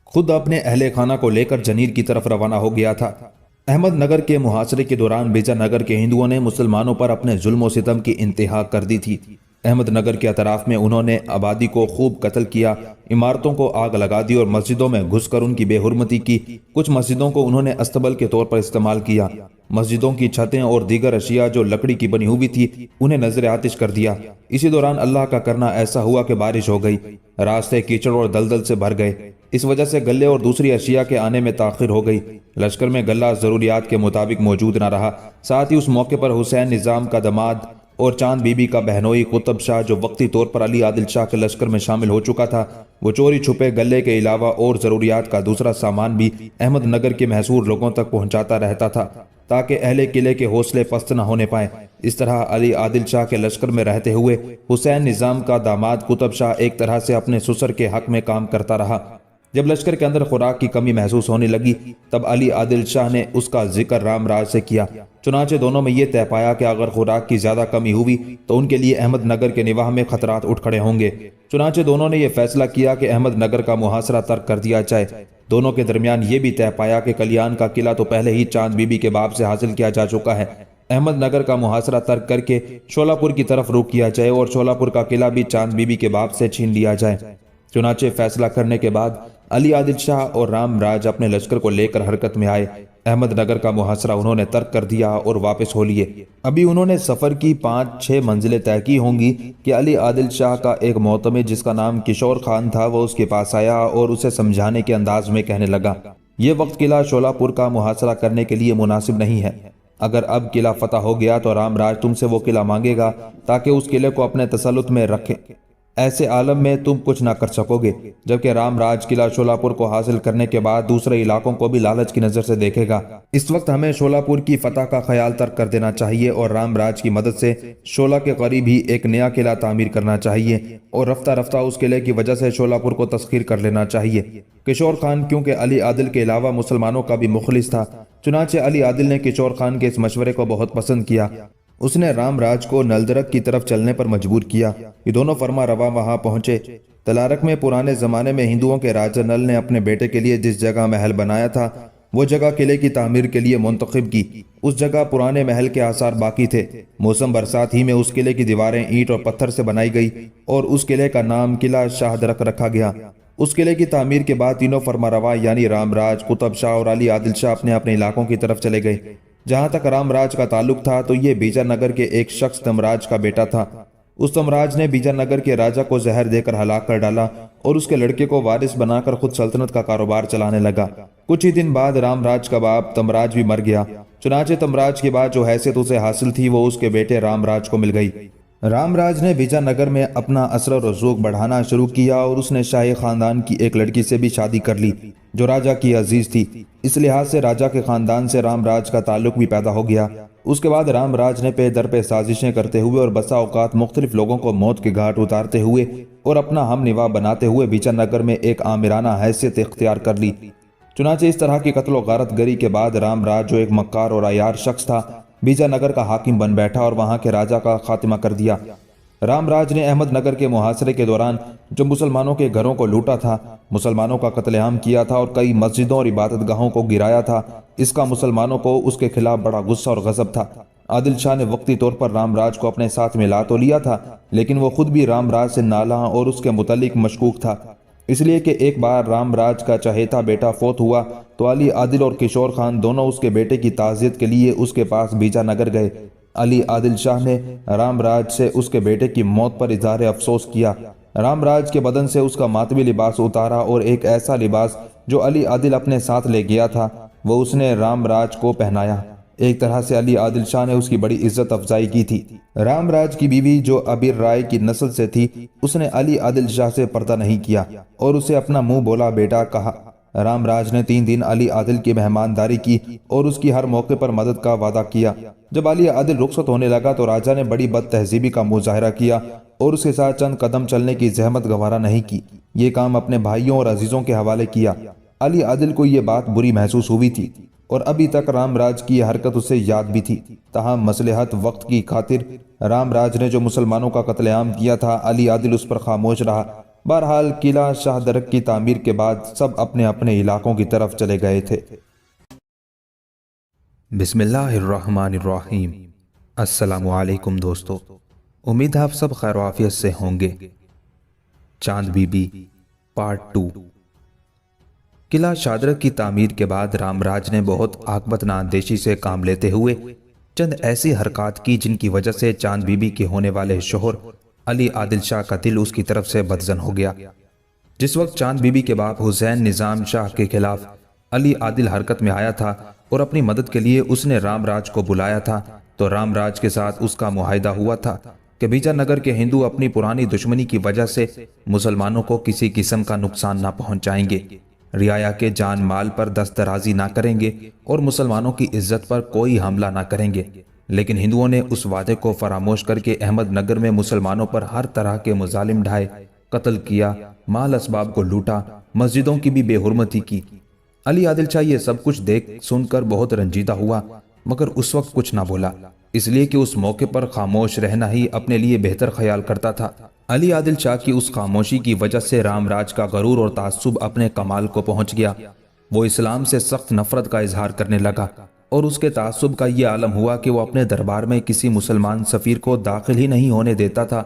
خود اپنے اہل خانہ کو لے کر جنیر کی طرف روانہ ہو گیا تھا۔ احمد نگر کے محاصرے کے دوران بیجا نگر کے ہندوؤں نے مسلمانوں پر اپنے ظلم و ستم کی انتہا کر دی تھی۔ احمد نگر کے اطراف میں انہوں نے آبادی کو خوب قتل کیا، عمارتوں کو آگ لگا دی اور مسجدوں میں گھس کر ان کی بے حرمتی کی۔ کچھ مسجدوں کو انہوں نے استبل کے طور پر استعمال کیا۔ مسجدوں کی چھتیں اور دیگر اشیاء جو لکڑی کی بنی ہوئی تھی انہیں نظر آتش کر دیا۔ اسی دوران اللہ کا کرنا ایسا ہوا کہ بارش ہو گئی، راستے کیچڑ اور دلدل سے بھر گئے۔ اس وجہ سے گلے اور دوسری اشیاء کے آنے میں تاخیر ہو گئی۔ لشکر میں غلہ ضروریات کے مطابق موجود نہ رہا۔ ساتھ ہی اس موقع پر حسین نظام کا داماد اور چاند بی بی کا بہنوئی قطب شاہ جو وقتی طور پر علی عادل شاہ کے لشکر میں شامل ہو چکا تھا، وہ چوری چھپے گلے کے علاوہ اور ضروریات کا دوسرا سامان بھی احمد نگر کے محصور لوگوں تک پہنچاتا رہتا تھا تاکہ اہل قلعے کے حوصلے پست نہ ہونے پائیں۔ اس طرح علی عادل شاہ کے لشکر میں رہتے ہوئے حسین نظام کا داماد قطب شاہ ایک طرح سے اپنے سسر کے حق میں کام کرتا رہا۔ جب لشکر کے اندر خوراک کی کمی محسوس ہونے لگی تب علی عادل شاہ نے اس کا ذکر رام راج سے کیا۔ چنانچہ دونوں میں یہ طے پایا کہ اگر خوراک کی زیادہ کمی ہوئی تو ان کے لیے احمد نگر کے نواح میں خطرات اٹھ کھڑے ہوں گے۔ چنانچہ دونوں نے یہ فیصلہ کیا کہ احمد نگر کا محاصرہ ترک کر دیا جائے۔ دونوں کے درمیان یہ بھی طے پایا کہ کلیان کا قلعہ تو پہلے ہی چاند بی بی کے باب سے حاصل کیا جا چکا ہے، احمد نگر کا محاصرہ ترک کر کے شولہ پور کی طرف رخ کیا جائے اور شولہ پور کا قلعہ بھی چاند بی بی کے باب سے چھین لیا جائے۔ چنانچہ فیصلہ کرنے کے بعد علی عادل شاہ اور رام راج اپنے لشکر کو لے کر حرکت میں آئے۔ احمد نگر کا محاصرہ انہوں نے ترک کر دیا اور واپس ہو لیے۔ ابھی انہوں نے سفر کی 5-6 منزلیں طے کی ہوں گی کہ علی عادل شاہ کا ایک معتمد جس کا نام کشور خان تھا وہ اس کے پاس آیا اور اسے سمجھانے کے انداز میں کہنے لگا، یہ وقت قلعہ شولہ پور کا محاصرہ کرنے کے لیے مناسب نہیں ہے۔ اگر اب قلعہ فتح ہو گیا تو رام راج تم سے وہ قلعہ مانگے گا تاکہ اس قلعے کو اپنے تسلط میں رکھے۔ ایسے عالم میں تم کچھ نہ کر سکو گے، جبکہ رام راج قلعہ شولہ پور کو حاصل کرنے کے بعد دوسرے علاقوں کو بھی لالچ کی نظر سے دیکھے گا۔ اس وقت ہمیں شولہ پور کی فتح کا خیال ترک کر دینا چاہیے اور رام راج کی مدد سے شولہ کے قریب ہی ایک نیا قلعہ تعمیر کرنا چاہیے اور رفتہ رفتہ اس قلعے کی وجہ سے شولہ پور کو تسخیر کر لینا چاہیے۔ کشور خان کیونکہ علی عادل کے علاوہ مسلمانوں کا بھی مخلص تھا، چنانچہ علی عادل نے کشور خان کے اس مشورے کو بہت پسند کیا۔ اس نے رام راج کو نلدرک کی طرف چلنے پر مجبور کیا۔ یہ دونوں فرما رواں وہاں پہنچے۔ تلارک میں پرانے زمانے میں ہندوؤں کے راجہ نل نے اپنے بیٹے کے لیے جس جگہ محل بنایا تھا وہ جگہ قلعے کی تعمیر کے لیے منتخب کی۔ اس جگہ پرانے محل کے آثار باقی تھے۔ موسم برسات ہی میں اس قلعے کی دیواریں اینٹ اور پتھر سے بنائی گئی اور اس قلعے کا نام قلعہ شاہدرک رکھا گیا۔ اس قلعے کی تعمیر کے بعد تینوں فرما روا یعنی رام راج، قطب شاہ اور علی عادل شاہ اپنے اپنے علاقوں کی طرف چلے گئے۔ جہاں تک رام راج کا تعلق تھا تو یہ بیجا نگر کے ایک شخص تمراج کا بیٹا تھا۔ اس تمراج نے بیجا نگر کے راجہ کو زہر دے کر ہلاک کر ڈالا اور اس کے لڑکے کو وارث بنا کر خود سلطنت کا کاروبار چلانے لگا۔ کچھ ہی دن بعد رام راج کا باپ تمراج بھی مر گیا۔ چنانچہ تمراج کے بعد جو حیثیت اسے حاصل تھی وہ اس کے بیٹے رام راج کو مل گئی۔ رام راج نے بیجا نگر میں اپنا اثر و رسوخ بڑھانا شروع کیا اور اس نے شاہی خاندان کی ایک لڑکی سے بھی شادی کر لی جو راجہ کی عزیز تھی۔ اس لحاظ سے راجہ کے خاندان سے رام راج کا تعلق بھی پیدا ہو گیا۔ اس کے بعد رام راج نے پے در پہ سازشیں کرتے ہوئے اور بسا اوقات مختلف لوگوں کو موت کے گھاٹ اتارتے ہوئے اور اپنا ہم نوا بناتے ہوئے بیجا نگر میں ایک آمرانہ حیثیت اختیار کر لی۔ چنانچہ اس طرح کی قتل و غارت گری کے بعد رام راج جو ایک مکار اور عیار شخص تھا بیجا نگر کا حاکم بن بیٹھا اور وہاں کے راجہ کا خاتمہ کر دیا۔ رام راج نے احمد نگر کے محاصرے کے دوران جو مسلمانوں کے گھروں کو لوٹا تھا، مسلمانوں کا قتل عام کیا تھا اور کئی مسجدوں اور عبادت گاہوں کو گرایا تھا، اس کا مسلمانوں کو اس کے خلاف بڑا غصہ اور غضب تھا۔ عادل شاہ نے وقتی طور پر رام راج کو اپنے ساتھ ملا تو لیا تھا لیکن وہ خود بھی رام راج سے نالاں اور اس کے متعلق مشکوک تھا، اس لیے کہ ایک بار رام راج کا چہیتا بیٹا فوت ہوا تو علی عادل اور کشور خان دونوں اس کے بیٹے کی تعزیت کے لیے اس کے پاس بیجا نگر گئے۔ علی عادل شاہ نے رام راج سے اس کے بیٹے کی موت پر اظہار افسوس کیا۔ رام راج کے بدن سے اس کا ماتمی لباس اتارا اور ایک ایسا لباس جو علی عادل اپنے ساتھ لے گیا تھا وہ اس نے رام راج کو پہنایا۔ ایک طرح سے علی عادل شاہ نے اس کی بڑی عزت افزائی کی تھی۔ رام راج کی بیوی جو ابیر رائے کی نسل سے تھی اس نے علی عادل شاہ سے پردہ نہیں کیا اور اسے اپنا منہ بولا بیٹا کہا۔ رام راج نے 3 دن علی عادل کی مہمانداری کی اور اس کی ہر موقع پر مدد کا وعدہ کیا۔ جب علی عادل رخصت ہونے لگا تو راجہ نے بڑی بد تہذیبی کا مظاہرہ کیا اور اس کے ساتھ چند قدم چلنے کی زحمت گوارا نہیں کی۔ یہ کام اپنے بھائیوں اور عزیزوں کے حوالے کیا۔ علی عادل کو یہ بات بری محسوس ہوئی تھی اور ابھی تک رام راج کی یہ حرکت اسے یاد بھی تھی۔ تاہم مصلحت وقت کی خاطر رام راج نے جو مسلمانوں کا قتل عام کیا تھا علی عادل اس پر خاموش رہا۔ بہرحال قلعہ شاہدرک کی تعمیر کے بعد سب اپنے اپنے علاقوں کی طرف چلے گئے تھے۔ بسم اللہ الرحمن الرحیم۔ السلام علیکم دوستو، امید ہے آپ سب خیر و عافیت سے ہوں گے۔ چاند بی بی پارٹ 2۔ قلعہ شادرک کی تعمیر کے بعد رام راج نے بہت عاقبت نااندیشی سے کام لیتے ہوئے چند ایسی حرکات کی جن کی وجہ سے چاند بی بی کے ہونے والے شوہر علی عادل شاہ کا دل اس کی طرف سے بدظن ہو گیا۔ جس وقت چاند بی بی کے باپ حسین نظام شاہ کے خلاف علی عادل حرکت میں آیا تھا اور اپنی مدد کے لیے اس نے رام راج کو بلایا تھا، تو رام راج کے ساتھ اس کا معاہدہ ہوا تھا کہ بیجا نگر کے ہندو اپنی پرانی دشمنی کی وجہ سے مسلمانوں کو کسی قسم کا نقصان نہ پہنچائیں گے، رعایا کے جان مال پر دست درازی نہ کریں گے اور مسلمانوں کی عزت پر کوئی حملہ نہ کریں گے۔ لیکن ہندوؤں نے اس وعدے کو فراموش کر کے احمد نگر میں مسلمانوں پر ہر طرح کے مظالم ڈھائے، قتل کیا، مال اسباب کو لوٹا، مسجدوں کی بھی بے حرمتی کی۔ علی عادل شاہ یہ سب کچھ دیکھ سن کر بہت رنجیدہ ہوا، مگر اس وقت کچھ نہ بولا، اس لیے کہ اس موقع پر خاموش رہنا ہی اپنے لیے بہتر خیال کرتا تھا۔ علی عادل شاہ کی اس خاموشی کی وجہ سے رام راج کا غرور اور تعصب اپنے کمال کو پہنچ گیا۔ وہ اسلام سے سخت نفرت کا اظہار کرنے لگا اور اس کے تعصب کا یہ عالم ہوا کہ وہ اپنے دربار میں کسی مسلمان سفیر کو داخل ہی نہیں ہونے دیتا تھا،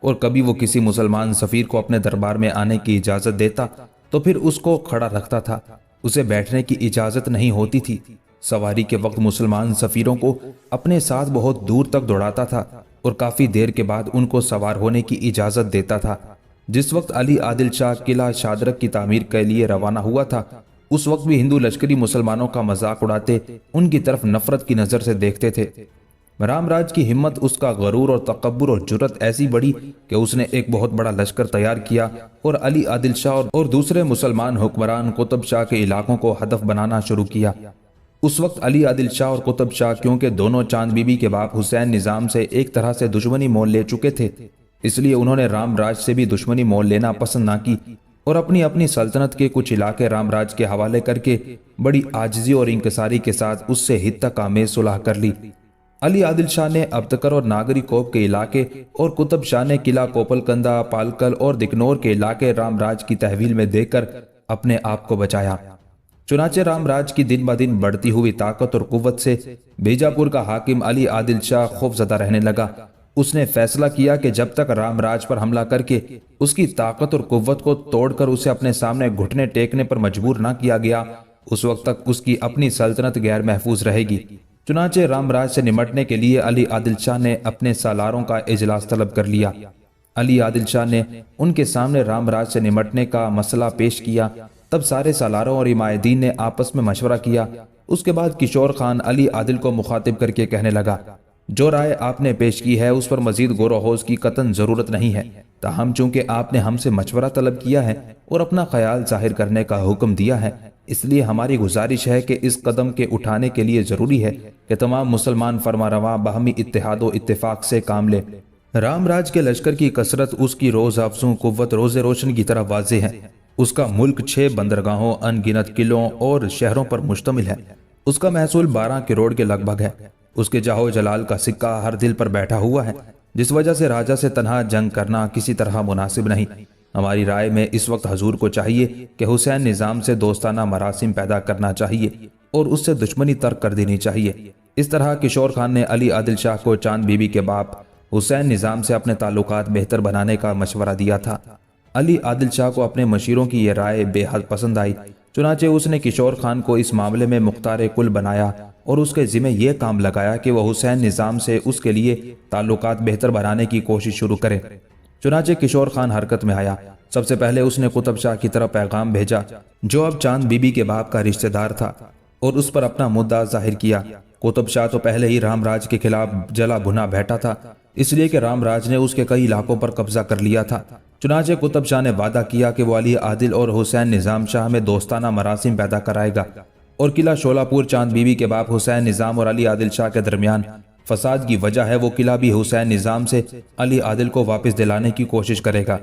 اور کبھی وہ کسی مسلمان سفیر کو اپنے دربار میں آنے کی اجازت دیتا تو پھر اس کو کھڑا رکھتا تھا، اسے بیٹھنے کی اجازت نہیں ہوتی تھی۔ سواری کے وقت مسلمان سفیروں کو اپنے ساتھ بہت دور تک دوڑاتا تھا اور کافی دیر کے بعد ان کو سوار ہونے کی اجازت دیتا تھا۔ جس وقت علی عادل شاہ قلعہ شادرک کی تعمیر کے لیے روانہ ہوا تھا، اس وقت بھی ہندو لشکری مسلمانوں کا مذاق اڑاتے ان کی طرف نفرت کی نظر سے دیکھتے تھے۔ رام راج کی ہمت، اس کا غرور اور تکبر اور جرت ایسی بڑی کہ اس نے ایک بہت بڑا لشکر تیار کیا اور علی عادل شاہ اور دوسرے مسلمان حکمران قطب شاہ کے علاقوں کو ہدف بنانا شروع کیا۔ اس وقت علی عادل شاہ اور قطب شاہ کیونکہ دونوں چاند بی بی کے باپ حسین نظام سے ایک طرح سے دشمنی مول لے چکے تھے، اس لیے انہوں نے رام راج سے بھی دشمنی مول لینا پسند نہ کی اور اپنی اپنی سلطنت کے کچھ علاقے رام راج کے حوالے کر کے بڑی عاجزی اور انکساری کے ساتھ اس سے ہت تک آمیز صلح کر لی۔ علی عادل شاہ نے ابتکر اور ناگری کوپ کے علاقے اور قطب شاہ نے قلعہ کوپل کندہ، پالکل اور دکنور کے علاقے رام راج کی تحویل میں دے کر اپنے آپ کو بچایا۔ چنانچہ رام راج کی دن بدن بڑھتی ہوئی طاقت اور قوت سے بیجاپور کا حاکم علی عادل شاہ خوف زدہ رہنے لگا۔ اس نے فیصلہ کیا کہ جب تک رام راج پر حملہ کر کے اس کی طاقت اور قوت کو توڑ کر اسے اپنے سامنے گھٹنے ٹیکنے پر مجبور نہ کیا گیا، اس وقت تک اس کی اپنی سلطنت غیر محفوظ رہے گی۔ چنانچہ رام راج سے نمٹنے کے لیے علی عادل شاہ نے اپنے سالاروں کا اجلاس طلب کر لیا۔ علی عادل شاہ نے ان کے سامنے رام راج سے نمٹنے کا مسئلہ پیش کیا۔ تب سارے سالاروں اور عمائدین نے آپس میں مشورہ کیا۔ اس کے بعد کشور خان علی عادل کو مخاطب کر کے کہنے لگا، جو رائے آپ نے پیش کی ہے اس پر مزید غور و خوض کی قطعاً ضرورت نہیں ہے، تاہم چونکہ آپ نے ہم سے مشورہ طلب کیا ہے اور اپنا خیال ظاہر کرنے کا حکم دیا ہے، اس لیے ہماری گزارش ہے کہ اس قدم کے اٹھانے کے لیے ضروری ہے کہ تمام مسلمان فرمانروا باہمی اتحاد و اتفاق سے کام لے۔ رام راج کے لشکر کی کثرت، اس کی روز افزوں قوت روز روشن کی طرح واضح ہے۔ اس کا ملک 6 بندرگاہوں، ان گنت قلعوں اور شہروں پر مشتمل ہے۔ اس کا محصول 12 کروڑ کے لگ بھگ ہے۔ اس کے جاہ و جلال کا سکہ ہر دل پر بیٹھا ہوا ہے، جس وجہ سے راجہ سے تنہا جنگ کرنا کسی طرح مناسب نہیں۔ ہماری رائے میں اس وقت حضور کو چاہیے کہ حسین نظام سے دوستانہ مراسم پیدا کرنا چاہیے اور اس سے دشمنی ترک کر دینی چاہیے۔ اس طرح کشور خان نے علی عادل شاہ کو چاند بی بی کے باپ حسین نظام سے اپنے تعلقات بہتر بنانے کا مشورہ دیا تھا۔ علی عادل شاہ کو اپنے مشیروں کی یہ رائے بے حد پسند آئی، چنانچہ اس نے کشور خان کو اس معاملے میں مختار کل بنایا اور اس کے ذمہ یہ کام لگایا کہ وہ حسین نظام سے اس کے لیے تعلقات بہتر بنانے کی کوشش شروع کرے۔ چنانچہ کشور خان حرکت میں آیا۔ سب سے پہلے اس نے قطب شاہ کی طرف پیغام بھیجا، جو اب چاند بی بی کے باپ کا رشتہ دار تھا، اور اس پر اپنا مدعا ظاہر کیا۔ قطب شاہ تو پہلے ہی رام راج کے خلاف جلا بھنا بیٹھا تھا، اس لیے کہ رام راج نے اس کے کئی علاقوں پر قبضہ کر لیا تھا۔ چنانچہ قطب شاہ نے وعدہ کیا کہ وہ علی عادل اور حسین نظام شاہ میں دوستانہ مراسم پیدا کرائے گا اور قلعہ شولہ پور چاند بی بی کے باپ حسین نظام اور علی عادل شاہ کے درمیان فساد کی وجہ ہے، وہ قلعہ بھی حسین نظام سے علی عادل کو واپس دلانے کی کوشش کرے گا۔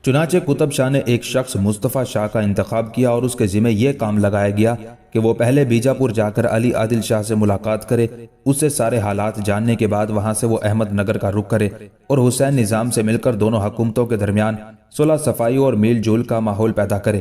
چنانچہ قطب شاہ نے ایک شخص مصطفیٰ شاہ کا انتخاب کیا اور اس کے ذمہ یہ کام لگایا گیا کہ وہ پہلے بیجاپور جا کر علی عادل شاہ سے ملاقات کرے، اس سے سارے حالات جاننے کے بعد وہاں سے وہ احمد نگر کا رخ کرے اور حسین نظام سے مل کر دونوں حکومتوں کے درمیان صلح صفائی اور میل جول کا ماحول پیدا کرے۔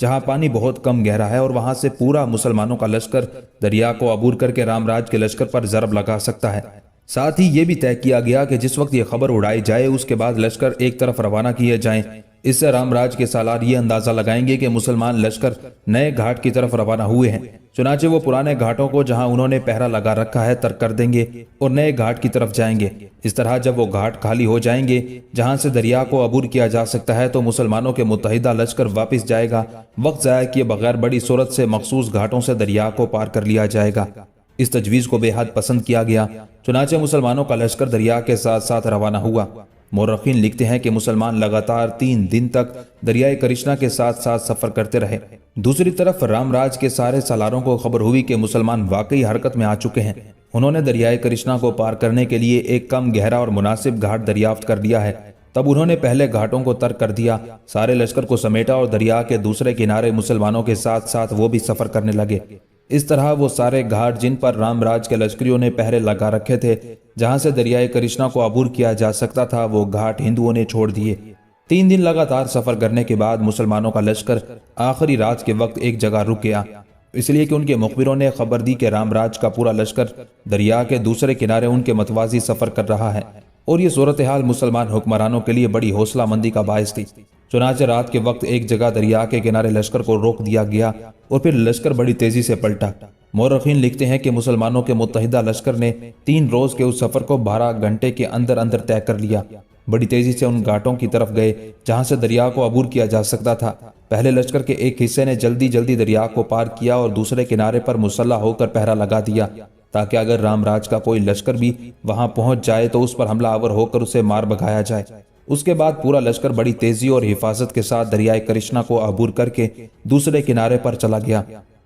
جہاں پانی بہت کم گہرا ہے اور وہاں سے پورا مسلمانوں کا لشکر دریا کو عبور کر کے رام راج کے لشکر پر ضرب لگا سکتا ہے۔ ساتھ ہی یہ بھی طے کیا گیا کہ جس وقت یہ خبر اڑائی جائے اس کے بعد لشکر ایک طرف روانہ کیے جائیں۔ اس سے رام راج کے سالار یہ اندازہ لگائیں گے کہ مسلمان لشکر نئے گھاٹ کی طرف روانہ ہوئے ہیں، چنانچہ وہ پرانے گھاٹوں کو جہاں انہوں نے پہرا لگا رکھا ہے ترک کر دیں گے اور نئے گھاٹ کی طرف جائیں گے۔ اس طرح جب وہ گھاٹ خالی ہو جائیں گے جہاں سے دریا کو عبور کیا جا سکتا ہے تو مسلمانوں کے متحدہ لشکر واپس جائے گا۔ وقت ضائع کیے بغیر بڑی صورت سے مخصوص گھاٹوں سے دریا کو پار کر لیا جائے گا۔ اس تجویز کو بے حد پسند کیا گیا، چنانچہ مسلمانوں کا لشکر دریا کے ساتھ ساتھ روانہ ہوا۔ مورخین لکھتے ہیں کہ مسلمان لگاتار 3 دن تک دریائے کرشنا کے ساتھ ساتھ سفر کرتے رہے۔ دوسری طرف رام راج کے سارے سالاروں کو خبر ہوئی کہ مسلمان واقعی حرکت میں آ چکے ہیں۔ انہوں نے دریائے کرشنا کو پار کرنے کے لیے ایک کم گہرا اور مناسب گھاٹ دریافت کر لیا ہے۔ تب انہوں نے پہلے گھاٹوں کو ترک کر دیا، سارے لشکر کو سمیٹا اور دریا کے دوسرے کنارے مسلمانوں کے ساتھ ساتھ وہ بھی سفر کرنے لگے۔ اس طرح وہ سارے گھاٹ جن پر رام راج کے لشکریوں نے پہرے لگا رکھے تھے، جہاں سے دریائے کرشنا کو عبور کیا جا سکتا تھا، وہ گھاٹ ہندوؤں نے چھوڑ دیے۔ 3 دن لگاتار سفر کرنے کے بعد مسلمانوں کا لشکر آخری رات کے وقت ایک جگہ رک گیا، اس لیے کہ ان کے مخبروں نے خبر دی کہ رام راج کا پورا لشکر دریا کے دوسرے کنارے ان کے متوازی سفر کر رہا ہے، اور یہ صورتحال مسلمان حکمرانوں کے لیے بڑی حوصلہ مندی کا باعث تھی۔ چنانچہ رات کے وقت ایک جگہ دریا کے کنارے لشکر کو روک دیا گیا اور پھر لشکر بڑی تیزی سے پلٹا۔ مورخین لکھتے ہیں کہ مسلمانوں کے متحدہ لشکر نے 3 روز کے اس سفر کو 12 گھنٹے کے اندر اندر طے کر لیا۔ بڑی تیزی سے ان گھاٹوں کی طرف گئے جہاں سے دریا کو عبور کیا جا سکتا تھا۔ پہلے لشکر کے ایک حصے نے جلدی جلدی دریا کو پار کیا اور دوسرے کنارے پر مسلح ہو کر پہرا لگا دیا، تاکہ اگر رام راج کا کوئی لشکر بھی وہاں پہنچ جائے تو اس پر حملہ آور ہو کر اسے مار بھگایا جائے۔ اس کے بعد پورا لشکر بڑی تیزی اور حفاظت کے ساتھ دریائے کرشنا کو عبور کر کے دوسرے کنارے پر چلا گیا۔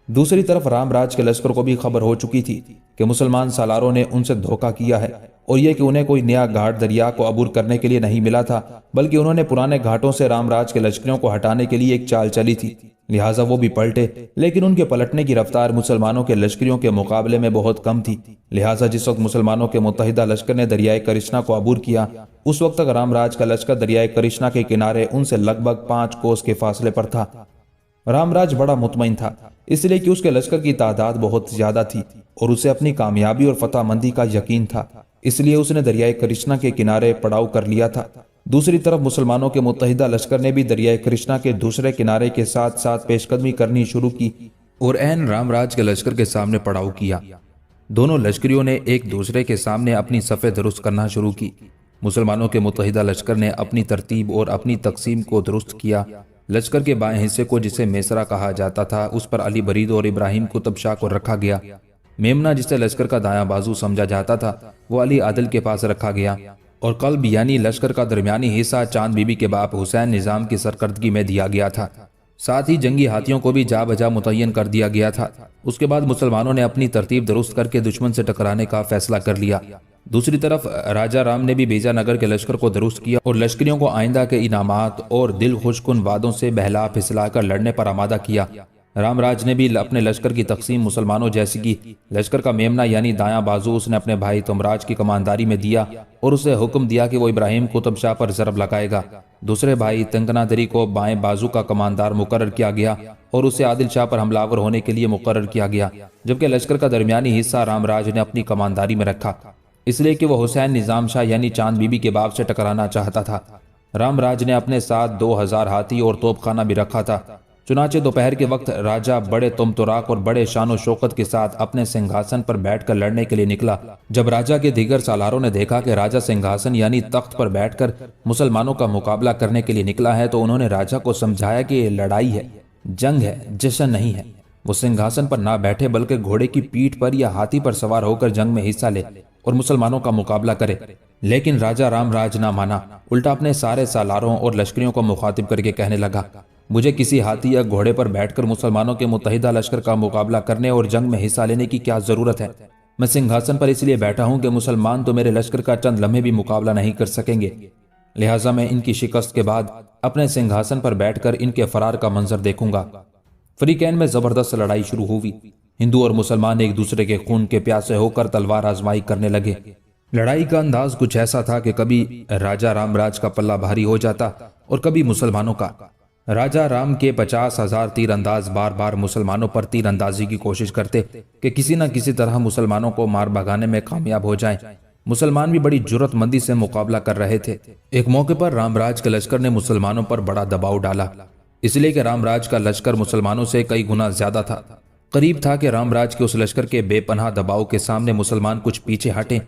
دوسری طرف رام راج کے لشکر کو بھی خبر ہو چکی تھی کہ مسلمان سالاروں نے ان سے دھوکہ کیا ہے، اور یہ کہ انہیں کوئی نیا گھاٹ دریا کو عبور کرنے کے لیے نہیں ملا تھا، بلکہ انہوں نے پرانے گھاٹوں سے رام راج کے لشکریوں کو ہٹانے کے لیے ایک چال چلی تھی، لہٰذا وہ بھی پلٹے۔ لیکن ان کے پلٹنے کی رفتار مسلمانوں کے لشکریوں کے مقابلے میں بہت کم تھی، لہٰذا جس وقت مسلمانوں کے متحدہ لشکر نے دریائے کرشنا کو عبور کیا، اس وقت تک رام راج کا لشکر دریائے کرشنا کے کنارے ان سے لگ بھگ 5 کوس کے فاصلے پر تھا۔ رام راج بڑا مطمئن تھا، اس لیے کہ اس کے لشکر کی تعداد بہت زیادہ تھی اور اسے اپنی کامیابی اور فتح مندی کا یقین تھا، اس لیے اس نے دریائے کرشنا کے کنارے پڑاؤ کر لیا تھا۔ دوسری طرف مسلمانوں کے متحدہ لشکر نے بھی دریائے کرشنا کے دوسرے کنارے کے ساتھ ساتھ پیش قدمی کرنی شروع کی اور عین رام راج کے لشکر کے سامنے پڑاؤ کیا۔ دونوں لشکریوں نے ایک دوسرے کے سامنے اپنی صفیں درست کرنا شروع کی۔ مسلمانوں کے متحدہ لشکر نے اپنی ترتیب اور اپنی تقسیم کو درست کیا۔ لشکر کے بائیں حصے کو جسے میسرا کہا جاتا تھا، اس پر علی برید اور ابراہیم قطب شاہ کو رکھا گیا۔ میمنا جسے لشکر کا دایاں بازو سمجھا جاتا تھا، وہ علی عادل کے پاس رکھا گیا، اور قلب یعنی لشکر کا درمیانی حصہ چاند بی بی کے باپ حسین نظام کی سرکردگی میں دیا گیا تھا۔ ساتھ ہی جنگی ہاتھیوں کو بھی جا بجا متعین کر دیا گیا تھا۔ اس کے بعد مسلمانوں نے اپنی ترتیب درست کر کے دشمن سے ٹکرانے کا فیصلہ کر لیا۔ دوسری طرف راجہ رام نے بھی بیجا نگر کے لشکر کو درست کیا اور لشکریوں کو آئندہ کے انعامات اور دل خوش کن وعدوں سے بہلا پھسلا کر لڑنے پر آمادہ کیا۔ رام راج نے بھی اپنے لشکر کی تقسیم مسلمانوں جیسی کی۔ لشکر کا میمنا یعنی دایاں بازو اس نے اپنے بھائی تمراج کی کمانداری میں دیا اور اسے حکم دیا کہ وہ ابراہیم قطب شاہ پر ضرب لگائے گا۔ دوسرے بھائی تنگنا دری کو بائیں بازو کا کماندار مقرر کیا گیا اور اسے عادل شاہ پر حملہ آور ہونے کے لیے مقرر کیا گیا، جبکہ لشکر کا درمیانی حصہ رام راج نے اپنی کمانداری میں رکھا، اس لیے کہ وہ حسین نظام شاہ یعنی چاند بی بی کے باپ سے ٹکرانا چاہتا تھا۔ رام راج نے اپنے ساتھ 2000 ہاتھی اور توپ خانہ بھی رکھا تھا۔ چنانچہ دوپہر کے وقت راجہ بڑے تمتراک اور بڑے شان و شوکت کے ساتھ اپنے سنگھاسن پر بیٹھ کر لڑنے کے لیے نکلا۔ جب راجہ کے دیگر سالاروں نے دیکھا کہ راجہ سنگھاسن یعنی تخت پر بیٹھ کر مسلمانوں کا مقابلہ کرنے کے لیے نکلا ہے، تو انہوں نے راجہ کو سمجھایا کہ یہ لڑائی ہے، جنگ ہے، جشن نہیں ہے۔ وہ سنگھاسن پر نہ بیٹھے بلکہ گھوڑے کی پیٹھ پر یا ہاتھی پر سوار ہو کر جنگ میں حصہ لے اور مسلمانوں کا مقابلہ کرے۔ لیکن راجہ رام راج نہ مانا، الٹا اپنے سارے سالاروں اور لشکریوں کو مخاطب کر کے کہنے لگا، مجھے کسی ہاتھی یا گھوڑے پر بیٹھ کر مسلمانوں کے متحدہ لشکر کا مقابلہ کرنے اور جنگ میں حصہ لینے کی کیا ضرورت ہے؟ میں سنگھاسن پر اس لیے بیٹھا ہوں کہ مسلمان تو میرے لشکر کا چند لمحے بھی مقابلہ نہیں کر سکیں گے، لہٰذا میں ان کی شکست کے بعد اپنے سنگھاسن پر بیٹھ کر ان کے فرار کا منظر دیکھوں گا۔ فریقین میں زبردست لڑائی شروع ہوئی۔ ہندو اور مسلمان ایک دوسرے کے خون کے پیاسے ہو کر تلوار آزمائی کرنے لگے۔ لڑائی کا انداز کچھ ایسا تھا کہ کبھی راجہ رام راج کا پلہ بھاری ہو جاتا اور کبھی مسلمانوں کا۔ راجہ رام کے 50,000 تیر انداز بار بار مسلمانوں پر تیر اندازی کی کوشش کرتے کہ کسی نہ کسی طرح مسلمانوں کو مار بھگانے میں کامیاب ہو جائیں۔ مسلمان بھی بڑی جرأت مندی سے مقابلہ کر رہے تھے۔ ایک موقع پر رام راج کے لشکر نے مسلمانوں پر بڑا دباؤ ڈالا، اس لیے کہ رام راج کا لشکر مسلمانوں سے کئی گنا زیادہ تھا۔ قریب تھا کہ رام راج کے اس لشکر کے بے پناہ دباؤ کے سامنے مسلمان کچھ پیچھے ہٹیں۔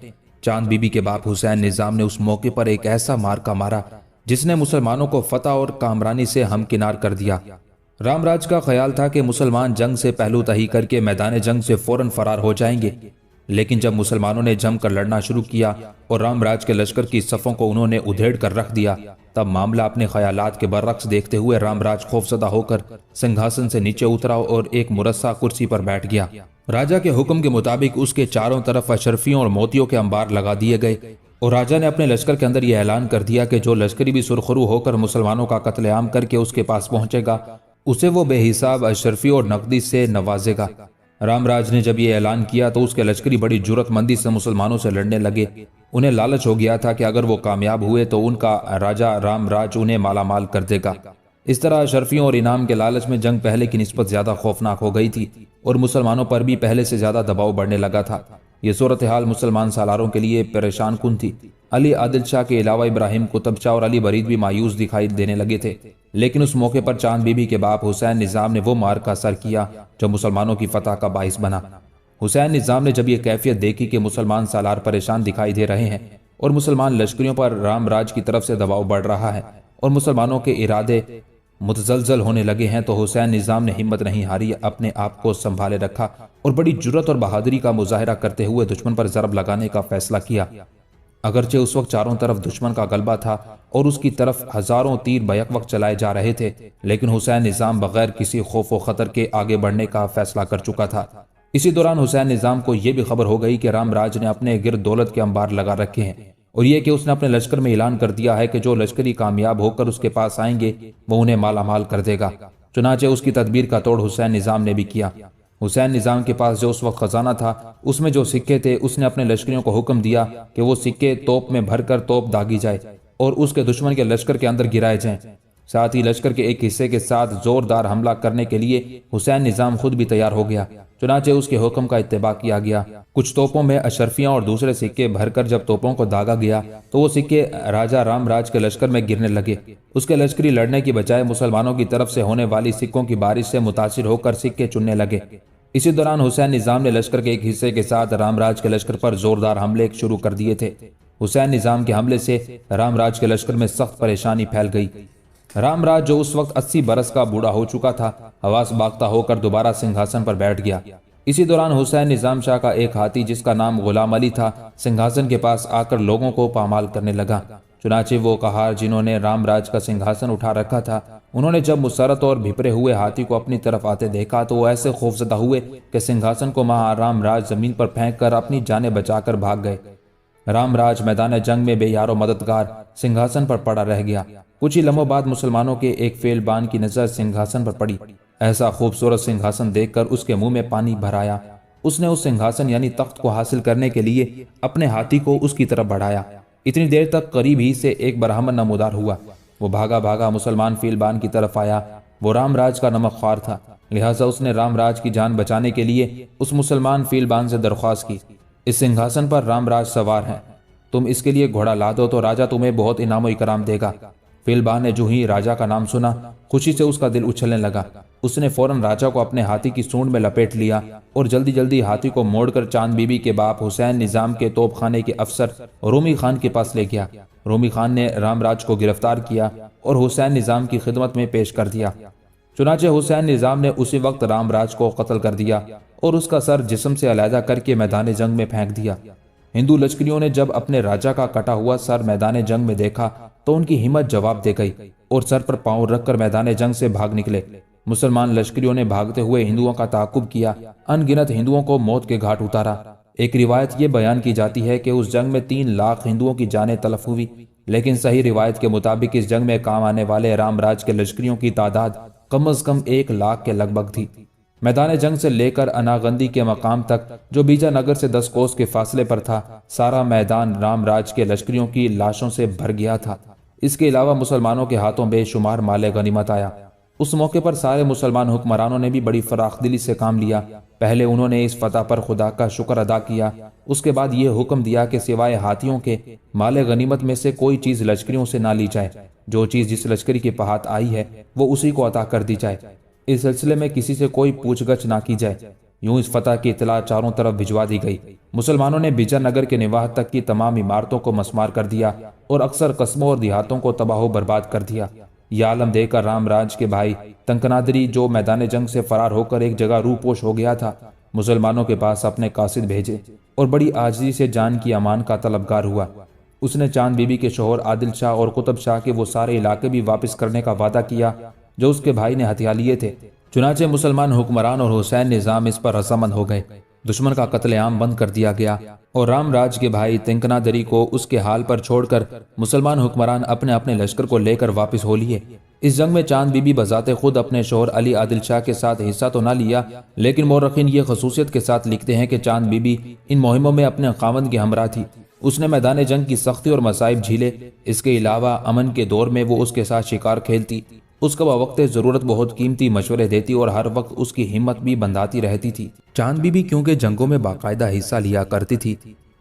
چاند بی بی کے باپ حسین نظام نے اس موقع پر ایک ایسا مارکا مارا جس نے مسلمانوں کو فتح اور کامرانی سے ہمکنار کر دیا۔ رام راج کا خیال تھا کہ مسلمان جنگ سے پہلو تہی کر کے میدان جنگ سے فوراً فرار ہو جائیں گے، لیکن جب مسلمانوں نے جم کر لڑنا شروع کیا اور رام راج کے لشکر کی صفوں کو انہوں نے ادھیڑ کر رکھ دیا، تب معاملہ اپنے خیالات کے برعکس دیکھتے ہوئے رام راج خوفزدہ ہو کر سنگھاسن سے نیچے اترا اور ایک مرصع کرسی پر بیٹھ گیا۔ راجہ کے حکم کے مطابق اس کے چاروں طرف اشرفیوں اور موتیوں کے انبار لگا دیے گئے، اور راجہ نے اپنے لشکر کے اندر یہ اعلان کر دیا کہ جو لشکری بھی سرخرو ہو کر مسلمانوں کا قتل عام کر کے اس کے پاس پہنچے گا، اسے وہ بے حساب اشرفی اور نقدی سے نوازے گا۔ رام راج نے جب یہ اعلان کیا تو اس کے لشکری بڑی جرأت مندی سے مسلمانوں سے لڑنے لگے۔ انہیں لالچ ہو گیا تھا کہ اگر وہ کامیاب ہوئے تو ان کا راجہ رام راج انہیں مالا مال کر دے گا۔ اس طرح اشرفیوں اور انعام کے لالچ میں جنگ پہلے کی نسبت زیادہ خوفناک ہو گئی تھی اور مسلمانوں پر بھی پہلے سے زیادہ دباؤ بڑھنے لگا تھا۔ یہ صورتحال مسلمان سالاروں کے لیے پریشان کن تھی۔ علی عادل شاہ کے علاوہ ابراہیم قطب شاہ اور علی برید بھی مایوس دکھائی دینے لگے تھے، لیکن اس موقع پر چاند بی بی کے باپ حسین نظام نے وہ مارکا سر کیا جو مسلمانوں کی فتح کا باعث بنا۔ حسین نظام نے جب یہ کیفیت دیکھی کہ مسلمان سالار پریشان دکھائی دے رہے ہیں اور مسلمان لشکریوں پر رام راج کی طرف سے دباؤ بڑھ رہا ہے اور مسلمانوں کے ارادے متزلزل ہونے لگے ہیں، تو حسین نظام نے ہمت نہیں ہاری، اپنے آپ کو سنبھالے رکھا اور بڑی جرأت اور بہادری کا مظاہرہ کرتے ہوئے دشمن پر ضرب لگانے کا فیصلہ کیا۔ اگرچہ اس وقت چاروں طرف دشمن کا غلبہ تھا اور اس کی طرف ہزاروں تیر بیک وقت چلائے جا رہے تھے، لیکن حسین نظام بغیر کسی خوف و خطر کے آگے بڑھنے کا فیصلہ کر چکا تھا۔ اسی دوران حسین نظام کو یہ بھی خبر ہو گئی کہ رام راج نے اپنے گرد دولت کے انبار لگا رکھے ہیں، اور یہ کہ اس نے اپنے لشکر میں اعلان کر دیا ہے کہ جو لشکری کامیاب ہو کر اس کے پاس آئیں گے وہ انہیں مالا مال کر دے گا۔ چنانچہ اس کی تدبیر کا توڑ حسین نظام نے بھی کیا۔ حسین نظام کے پاس جو اس وقت خزانہ تھا اس میں جو سکے تھے، اس نے اپنے لشکریوں کو حکم دیا کہ وہ سکے توپ میں بھر کر توپ داغی جائے اور اس کے دشمن کے لشکر کے اندر گرائے جائیں۔ ساتھ ہی لشکر کے ایک حصے کے ساتھ زوردار حملہ کرنے کے لیے حسین نظام خود بھی تیار ہو گیا۔ چنانچہ اس کے حکم کا اتباع کیا گیا۔ کچھ توپوں میں اشرفیاں اور دوسرے سکے بھر کر جب توپوں کو داغا گیا تو وہ سکے راجہ رام راج کے لشکر میں گرنے لگے۔ اس کے لشکری لڑنے کی بجائے مسلمانوں کی طرف سے ہونے والی سکوں کی بارش سے متاثر ہو کر سکے چننے لگے۔ اسی دوران حسین نظام نے لشکر کے ایک حصے کے ساتھ رام راج کے لشکر پر زوردار حملے شروع کر دیے تھے۔ حسین نظام کے حملے سے رام راج کے لشکر میں سخت پریشانی پھیل گئی۔ رام راج جو اس وقت 80 برس کا بوڑھا ہو چکا تھا، حواس باختہ ہو کر دوبارہ سنگھاسن پر بیٹھ گیا۔ اسی دوران حسین نظام شاہ کا ایک ہاتھی جس کا نام غلام علی تھا، سنگھاسن کے پاس آ کر لوگوں کو پامال کرنے لگا۔ چنانچہ وہ کہار جنہوں نے رام راج کا سنگھاسن اٹھا رکھا تھا، انہوں نے جب مسرت اور بھپرے ہوئے ہاتھی کو اپنی طرف آتے دیکھا تو وہ ایسے خوفزدہ ہوئے کہ سنگھاسن کو مہا رام راج زمین پر پھینک کر اپنی جانیں بچا کر بھاگ گئے۔ رام راج میدان جنگ میں بے یار و مددگار سنگھاسن پر پڑا رہ گیا۔ کچھ ہی لمحوں بعد مسلمانوں کے ایک فیل بان کی نظر سنگھاسن پر پڑی۔ ایسا خوبصورت سنگھاسن دیکھ کر اس کے منہ میں پانی بھر آیا۔ اس نے اس سنگھاسن یعنی تخت کو حاصل کرنے کے لیے اپنے ہاتھی کو اس کی طرف بڑھایا۔ اتنی دیر تک قریب ہی سے ایک برہمن نمودار ہوا۔ وہ بھاگا بھاگا مسلمان فیل بان کی طرف آیا۔ وہ رام راج کا نمک خوار تھا، لہٰذا اس نے رام راج کی جان بچانے کے لیے اس مسلمان فیل بان سے درخواست کی، اس سنگھاسن پر رام راج سوار ہیں، تم اس کے لیے گھوڑا لا دو تو راجہ تمہیں بہت انعام و اکرام دے گا۔ فیل بان نے جو ہی راجہ کا نام سنا، خوشی سے اس کا دل اچھلنے لگا۔ اس نے فوراً راجہ کو اپنے ہاتھی کی سونڈ میں لپیٹ لیا اور جلدی جلدی ہاتھی کو موڑ کر چاند بی بی کے باپ حسین نظام کے توپ خانے کے افسر رومی خان کے پاس لے گیا۔ رومی خان نے رام راج کو گرفتار کیا اور حسین نظام کی خدمت میں پیش کر دیا۔ چنانچہ حسین نظام نے اسی وقت رام راج کو قتل کر دیا اور اس کا سر جسم سے علیحدہ کر کے میدان جنگ میں پھینک دیا۔ ہندو لشکریوں نے جب اپنے راجہ کا کٹا ہوا سر میدان جنگ میں دیکھا تو ان کی ہمت جواب دے گئی اور سر پر پاؤں رکھ کر میدان جنگ سے بھاگ نکلے۔ مسلمان لشکریوں نے بھاگتے ہوئے ہندوؤں کا تعاقب کیا، ان گنت ہندوؤں کو موت کے گھاٹ اتارا۔ ایک روایت یہ بیان کی جاتی ہے کہ اس جنگ میں 3 لاکھ ہندوؤں کی جانیں تلف ہوئی، لیکن صحیح روایت کے مطابق اس جنگ میں کام آنے والے رام راج کے لشکریوں کی تعداد کم از کم 1 لاکھ کے لگ بھگ تھی۔ میدان جنگ سے لے کر اناگندی کے مقام تک جو بیجا نگر سے 10 کوس کے فاصلے پر تھا، سارا میدان رام راج کے لشکریوں کی لاشوں سے بھر گیا تھا۔ اس کے علاوہ مسلمانوں کے ہاتھوں بے شمار مال غنیمت آیا۔ اس موقع پر سارے مسلمان حکمرانوں نے بھی بڑی فراخ دلی سے کام لیا۔ پہلے انہوں نے اس فتح پر خدا کا شکر ادا کیا، اس کے بعد یہ حکم دیا کہ سوائے ہاتھیوں کے مال غنیمت میں سے کوئی چیز لشکریوں سے نہ لی جائے، جو چیز جس لشکری کے پہات آئی ہے وہ اسی کو عطا کر دی جائے، اس سلسلے میں کسی سے کوئی پوچھ گچھ نہ کی جائے۔ یوں اس فتح کی اطلاع چاروں طرف بھجوا دی گئی۔ مسلمانوں نے بیجا نگر کے نواح تک کی تمام عمارتوں کو مسمار کر دیا اور اکثر قصبوں اور دیہاتوں کو تباہ و برباد کر دیا۔ یہ عالم دیکھ کر رام راج کے بھائی تنکنادری، جو میدان جنگ سے فرار ہو کر ایک جگہ روپوش ہو گیا تھا، مسلمانوں کے پاس اپنے قاصد بھیجے اور بڑی عاجزی سے جان کی امان کا طلبگار ہوا۔ اس نے چاند بی بی کے شوہر عادل شاہ اور قطب شاہ کے وہ سارے علاقے بھی واپس کرنے کا وعدہ کیا جو اس کے بھائی نے ہتھیا لیے تھے۔ چنانچہ مسلمان حکمران اور حسین نظام اس پر رضامند ہو گئے۔ دشمن کا قتل عام بند کر دیا گیا اور رام راج کے بھائی تنکنادری کو اس کے حال پر چھوڑ کر مسلمان حکمران اپنے اپنے لشکر کو لے کر واپس ہو لیے۔ اس جنگ میں چاند بی بی بذات خود اپنے شوہر علی عادل شاہ کے ساتھ حصہ تو نہ لیا، لیکن مورخین یہ خصوصیت کے ساتھ لکھتے ہیں کہ چاند بی بی ان مہموں میں اپنے خاوند کے ہمراہ تھی۔ اس نے میدان جنگ کی سختی اور مصائب جھیلے۔ اس کے علاوہ امن کے دور میں وہ اس کے ساتھ شکار کھیلتی، اس کو بوقت ضرورت بہت قیمتی مشورے دیتی اور ہر وقت اس کی ہمت بھی بندھاتی رہتی تھی۔ چاند بی بی کیونکہ جنگوں میں باقاعدہ حصہ لیا کرتی تھی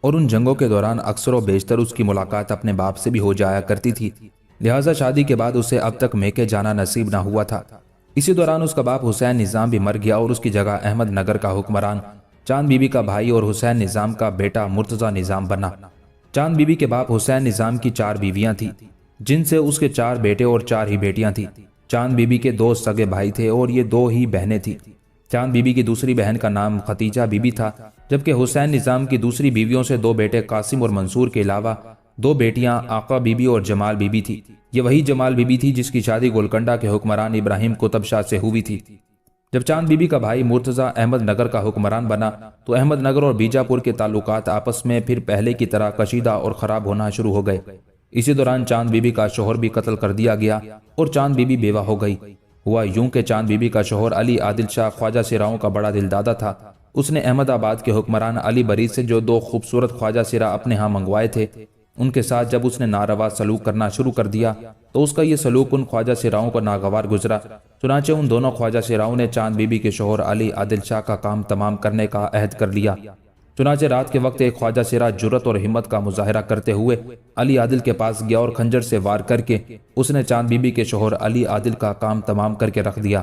اور ان جنگوں کے دوران اکثر و بیشتر اس کی ملاقات اپنے باپ سے بھی ہو جایا کرتی تھی، لہٰذا شادی کے بعد اسے اب تک میکے جانا نصیب نہ ہوا تھا۔ اسی دوران اس کا باپ حسین نظام بھی مر گیا اور اس کی جگہ احمد نگر کا حکمران چاند بی بی کا بھائی اور حسین نظام کا بیٹا مرتضی نظام بنا۔ چاند بی بی کے باپ حسین نظام کی 4 بیویاں تھیں، جن سے اس کے 4 بیٹے اور 4 ہی بیٹیاں تھیں۔ چاند بی بی کے 2 سگے بھائی تھے اور یہ 2 ہی بہنیں تھیں۔ چاند بی بی کی دوسری بہن کا نام ختیجہ بی بی تھا، جبکہ حسین نظام کی دوسری بیویوں سے 2 بیٹے قاسم اور منصور کے علاوہ 2 بیٹیاں آقا بی بی اور جمال بی بی تھی۔ یہ وہی جمال بی بی تھی جس کی شادی گولکنڈہ کے حکمران ابراہیم قطب شاہ سے ہوئی تھی۔ جب چاند بی بی کا بھائی مرتضی احمد نگر کا حکمران بنا تو احمد نگر اور بیجاپور کے تعلقات آپس میں پھر پہلے کی طرح کشیدہ اور خراب ہونا شروع ہو گئے۔ اسی دوران چاند بی بی کا شوہر بھی قتل کر دیا گیا اور چاند بی بی بیوہ ہو گئی۔ ہوا یوں کہ چاند بی بی کا شوہر علی عادل شاہ خواجہ سراؤں کا بڑا دلدادہ تھا۔ اس نے احمد آباد کے حکمران علی بری سے جو 2 خوبصورت خواجہ سرا اپنے ہاں منگوائے تھے، ان کے ساتھ جب اس نے ناروا سلوک کرنا شروع کر دیا تو اس کا یہ سلوک ان خواجہ سراؤں کو ناگوار گزرا۔ چنانچہ ان دونوں خواجہ سراؤں نے چاند بی بی کے شوہر علی عادل شاہ کا کام تمام کرنے کا عہد کر لیا۔ چنانچہ رات کے وقت ایک خواجہ سرا جرت اور ہمت کا مظاہرہ کرتے ہوئے علی عادل کے پاس گیا اور خنجر سے وار کر کے اس نے چاند بی بی کے شوہر علی عادل کا کام تمام کر کے رکھ دیا۔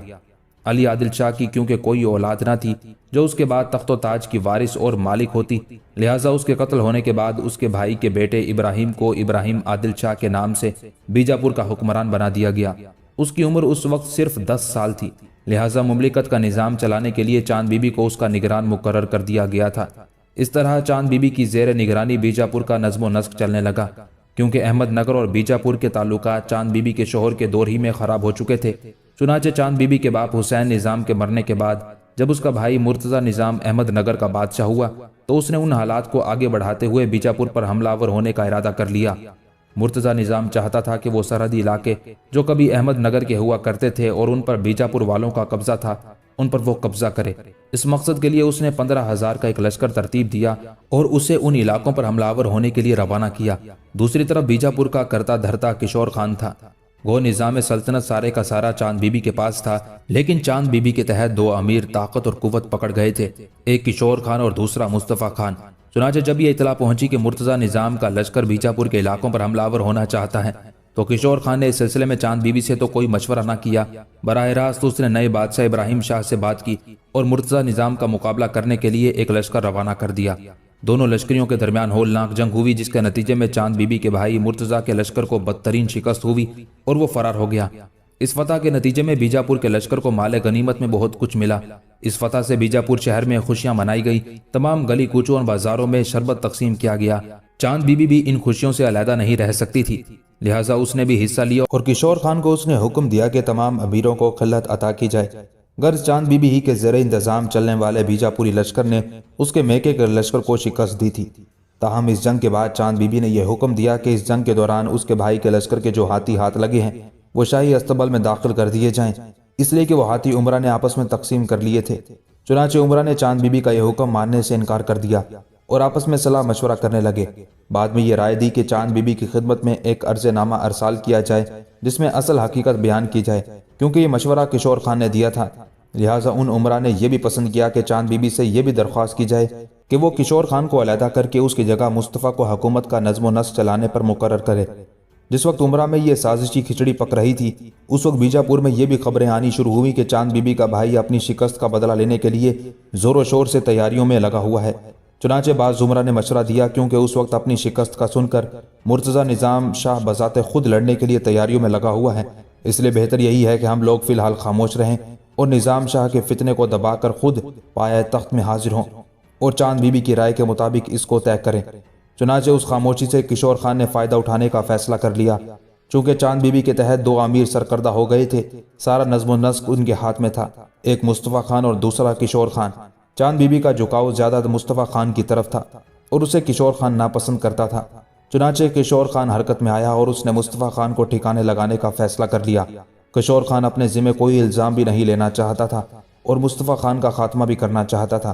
علی عادل شاہ کی کیونکہ کوئی اولاد نہ تھی جو اس کے بعد تخت و تاج کی وارث اور مالک ہوتی، لہٰذا اس کے قتل ہونے کے بعد اس کے بھائی کے بیٹے ابراہیم کو ابراہیم عادل شاہ کے نام سے بیجاپور کا حکمران بنا دیا گیا۔ اس کی عمر اس وقت صرف 10 سال تھی، لہٰذا مملکت کا نظام چلانے کے لیے چاند بی بی کو اس کا نگران مقرر کر دیا گیا تھا۔ اس طرح چاند بی بی کی زیر نگرانی بیجاپور کا نظم و نسق چلنے لگا۔ کیونکہ احمد نگر اور بیجاپور کے تعلقات چاند بی بی کے شوہر کے دور ہی میں خراب ہو چکے تھے، چنانچہ چاند بی بی کے باپ حسین نظام کے مرنے کے بعد جب اس کا بھائی مرتضی نظام احمد نگر کا بادشاہ ہوا تو اس نے ان حالات کو آگے بڑھاتے ہوئے بیجاپور پر حملہ آور ہونے کا ارادہ کر لیا۔ مرتضی نظام چاہتا تھا کہ وہ سرحدی علاقے جو کبھی احمد نگر کے ہوا کرتے تھے اور ان پر بیجاپور والوں کا قبضہ تھا، ان پر وہ قبضہ کرے۔ اس مقصد کے لیے اس نے 15,000 کا ایک لشکر ترتیب دیا اور اسے ان علاقوں پر حملہ آور ہونے کے لیے روانہ کیا۔ دوسری طرف بیجاپور کا کرتا دھرتا کشور خان تھا۔ وہ نظام سلطنت سارے کا سارا چاند بی بی کے پاس تھا، لیکن چاند بی بی کے تحت 2 امیر طاقت اور قوت پکڑ گئے تھے، ایک کشور خان اور دوسرا مصطفیٰ خان۔ چنانچہ جب یہ اطلاع پہنچی کہ مرتضی نظام کا لشکر بیجاپور کے علاقوں پر حملہ آور ہونا چاہتا ہے تو کشور خان نے اس سلسلے میں چاند بی بی سے تو کوئی مشورہ نہ کیا، براہ راست اس نے نئے بادشاہ ابراہیم شاہ سے بات کی اور مرتضی نظام کا مقابلہ کرنے کے لیے ایک لشکر روانہ کر دیا۔ دونوں لشکریوں کے درمیان ہولناک جنگ ہوئی، جس کے نتیجے میں چاند بی بی کے بھائی مرتضی کے لشکر کو بدترین شکست ہوئی اور وہ فرار ہو گیا۔ اس فتح کے نتیجے میں بیجاپور کے لشکر کو مال غنیمت میں بہت کچھ ملا۔ اس فتح سے بیجاپور شہر میں خوشیاں منائی گئی، تمام گلی کوچوں اور بازاروں میں شربت تقسیم کیا گیا۔ چاند بی بی بھی ان خوشیوں سے علیحدہ نہیں رہ سکتی تھی، لہٰذا اس نے بھی حصہ لیا اور کشور خان کو اس نے حکم دیا کہ تمام امیروں کو خلعت عطا کی جائے۔ غرض چاند بی بی ہی کے زیر انتظام چلنے والے بیجاپوری لشکر نے اس کے میکے کے لشکر کو شکست دی تھی۔ تاہم اس جنگ کے بعد چاند بی بی نے یہ حکم دیا کہ اس جنگ کے دوران اس کے بھائی کے لشکر کے جو ہاتھی ہاتھ لگے ہیں وہ شاہی استبل میں داخل کر دیے جائیں، اس لیے کہ وہ ہاتھی عمرہ نے آپس میں تقسیم کر لیے تھے۔ چنانچہ عمرہ نے چاند بی بی کا یہ حکم ماننے سے انکار کر دیا۔ اور آپس میں صلاح مشورہ کرنے لگے۔ بعد میں یہ رائے دی کہ چاند بی بی کی خدمت میں ایک عرض نامہ ارسال کیا جائے جس میں اصل حقیقت بیان کی جائے، کیونکہ یہ مشورہ کشور خان نے دیا تھا۔ لہٰذا ان عمرا نے یہ بھی پسند کیا کہ چاند بی بی سے یہ بھی درخواست کی جائے کہ وہ کشور خان کو علیحدہ کر کے اس کی جگہ مصطفیٰ کو حکومت کا نظم و نسق چلانے پر مقرر کرے۔ جس وقت عمرہ میں یہ سازشی کھچڑی پک رہی تھی، اس وقت بیجاپور میں یہ بھی خبریں آنی شروع ہوئی کہ چاند بی بی کا بھائی اپنی شکست کا بدلہ لینے کے لیے زور و شور سے تیاریوں میں لگا ہوا ہے۔ چنانچہ بعض زمرہ نے مشورہ دیا، کیونکہ اس وقت اپنی شکست کا سن کر مرتضیٰ نظام شاہ بذات خود لڑنے کے لیے تیاریوں میں لگا ہوا ہے، اس لیے بہتر یہی ہے کہ ہم لوگ فی الحال خاموش رہیں اور نظام شاہ کے فتنے کو دبا کر خود پایہ تخت میں حاضر ہوں اور چاند بی بی کی رائے کے مطابق اس کو طے کریں۔ چنانچہ اس خاموشی سے کشور خان نے فائدہ اٹھانے کا فیصلہ کر لیا۔ چونکہ چاند بی بی کے تحت دو امیر سرکردہ ہو گئے تھے، سارا نظم و نسق ان کے ہاتھ میں تھا، ایک مصطفیٰ خان اور دوسرا کشور خان۔ چاند بی بی کا جھکاؤ زیادہ مصطفیٰ خان کی طرف تھا اور اسے کشور خان ناپسند کرتا تھا۔ چنانچہ کشور خان حرکت میں آیا اور اس نے مصطفیٰ خان کو ٹھکانے لگانے کا فیصلہ کر لیا۔ کشور خان اپنے ذمہ کوئی الزام بھی نہیں لینا چاہتا تھا اور مصطفیٰ خان کا خاتمہ بھی کرنا چاہتا تھا۔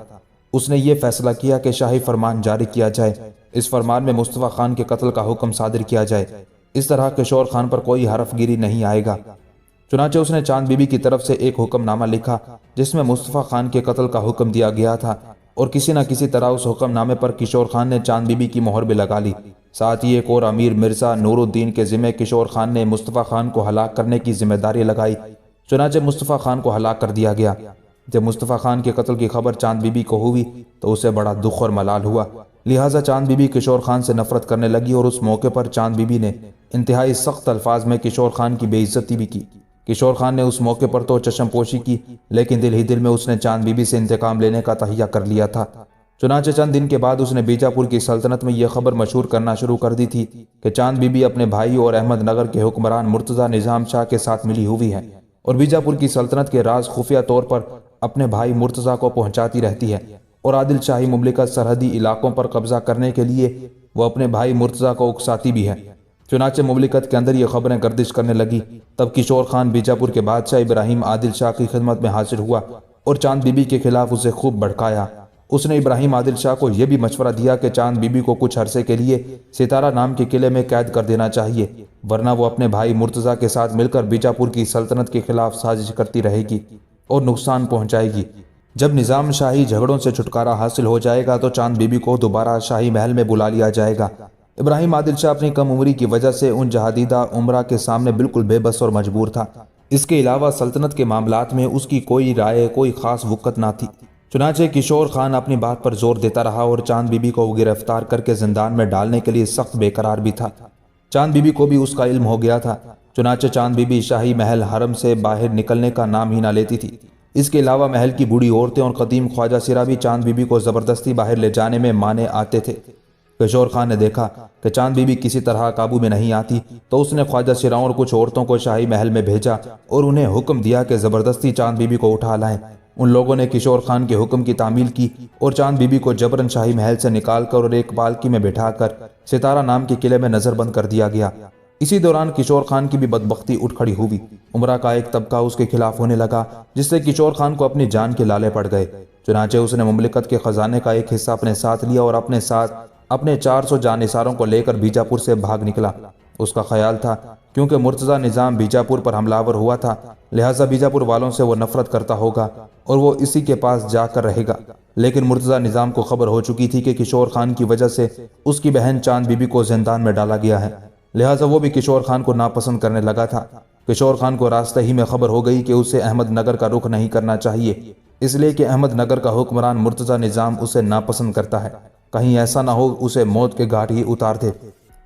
اس نے یہ فیصلہ کیا کہ شاہی فرمان جاری کیا جائے، اس فرمان میں مصطفیٰ خان کے قتل کا حکم صادر کیا جائے، اس طرح کشور خان پر کوئی حرف گیری نہیں آئے گا۔ چنانچہ اس نے چاند بی بی کی طرف سے ایک حکم نامہ لکھا جس میں مصطفیٰ خان کے قتل کا حکم دیا گیا تھا، اور کسی نہ کسی طرح اس حکم نامے پر کشور خان نے چاند بی بی کی مہر بھی لگا لی۔ ساتھ ہی ایک اور امیر مرزا نور الدین کے ذمہ کشور خان نے مصطفیٰ خان کو ہلاک کرنے کی ذمہ داری لگائی۔ چنانچہ مصطفیٰ خان کو ہلاک کر دیا گیا۔ جب مصطفیٰ خان کے قتل کی خبر چاند بی بی کو ہوئی تو اسے بڑا دکھ اور ملال ہوا، لہٰذا چاند بی بی کشور خان سے نفرت کرنے لگی، اور اس موقع پر چاند بی بی نے انتہائی سخت الفاظ میں کشور خان کی بے عزتی بھی کی۔ کشور خان نے اس موقع پر تو چشم پوشی کی، لیکن دل ہی دل میں اس نے چاند بی بی سے انتقام لینے کا تہیہ کر لیا تھا۔ چنانچہ چند دن کے بعد اس نے بیجاپور کی سلطنت میں یہ خبر مشہور کرنا شروع کر دی تھی کہ چاند بی بی اپنے بھائی اور احمد نگر کے حکمران مرتضیٰ نظام شاہ کے ساتھ ملی ہوئی ہے اور بیجاپور کی سلطنت کے راز خفیہ طور پر اپنے بھائی مرتضیٰ کو پہنچاتی رہتی ہے، اور عادل شاہی مملکت سرحدی علاقوں پر قبضہ کرنے کے لیے وہ اپنے بھائی مرتضیٰ کو اکساتی بھی ہے۔ چنانچہ مملکت کے اندر یہ خبریں گردش کرنے لگی۔ تب کشور خان بیجاپور کے بادشاہ ابراہیم عادل شاہ کی خدمت میں حاضر ہوا اور چاند بی بی کے خلاف اسے خوب بھڑکایا۔ اس نے ابراہیم عادل شاہ کو یہ بھی مشورہ دیا کہ چاند بی بی کو کچھ عرصے کے لیے ستارہ نام کے قلعے میں قید کر دینا چاہیے، ورنہ وہ اپنے بھائی مرتضیٰ کے ساتھ مل کر بیجاپور کی سلطنت کے خلاف سازش کرتی رہے گی اور نقصان پہنچائے گی۔ جب نظام شاہی جھگڑوں سے چھٹکارا حاصل ہو جائے گا تو چاند بی بی کو دوبارہ شاہی محل میں بلا لیا جائے گا۔ ابراہیم عادل شاہ اپنی کم عمری کی وجہ سے ان جہادیدہ عمرا کے سامنے بالکل بے بس اور مجبور تھا۔ اس کے علاوہ سلطنت کے معاملات میں اس کی کوئی رائے، کوئی خاص وقت نہ تھی۔ چنانچہ کشور خان اپنی بات پر زور دیتا رہا اور چاند بی بی کو گرفتار کر کے زندان میں ڈالنے کے لیے سخت بے قرار بھی تھا۔ چاند بی بی کو بھی اس کا علم ہو گیا تھا، چنانچہ چاند بی بی شاہی محل حرم سے باہر نکلنے کا نام ہی نہ لیتی تھی۔ اس کے علاوہ محل کی بوڑھی عورتیں اور قدیم خواجہ سرا بھی چاند بی بی کو زبردستی باہر لے جانے میں مانے آتے تھے۔ کشور خان نے دیکھا کہ چاند بی بی کسی طرح قابو میں نہیں آتی تو اس نے خواجہ سراؤں اور کچھ عورتوں کو شاہی محل میں بھیجا اور انہیں حکم دیا کہ زبردستی چاند بی بی کو اٹھا لائیں۔ ان لوگوں نے کشور خان کے حکم کی تعمیل کی اور چاند بی بی کو جبرن شاہی محل سے نکال کر اور ایک پالکی میں بٹھا کر ستارہ نام کے قلعے میں نظر بند کر دیا گیا۔ اسی دوران کشور خان کی بھی بدبختی اٹھ کھڑی ہوئی۔ عمرہ کا ایک طبقہ اس کے خلاف ہونے لگا، جس سے کشور خان کو اپنی جان کے لالے پڑ گئے۔ چنانچہ اس نے مملکت کے خزانے کا ایک حصہ اپنے ساتھ لیا اور اپنے ساتھ اپنے 400 جانثاروں کو لے کر بیجاپور سے بھاگ نکلا۔ اس کا خیال تھا کیونکہ مرتضیٰ نظام بیجاپور پر حملہ آور ہوا تھا، لہٰذا بیجاپور والوں سے وہ نفرت کرتا ہوگا اور وہ اسی کے پاس جا کر رہے گا۔ لیکن مرتضیٰ نظام کو خبر ہو چکی تھی کہ کشور خان کی وجہ سے اس کی بہن چاند بی بی کو زندان میں ڈالا گیا ہے، لہٰذا وہ بھی کشور خان کو ناپسند کرنے لگا تھا۔ کشور خان کو راستے ہی میں خبر ہو گئی کہ اسے احمد نگر کا رخ نہیں کرنا چاہیے، اس لیے کہ احمد نگر کا حکمران مرتضیٰ نظام اسے ناپسند کرتا ہے، کہیں ایسا نہ ہو اسے موت کے گھاٹ ہی اتار دے۔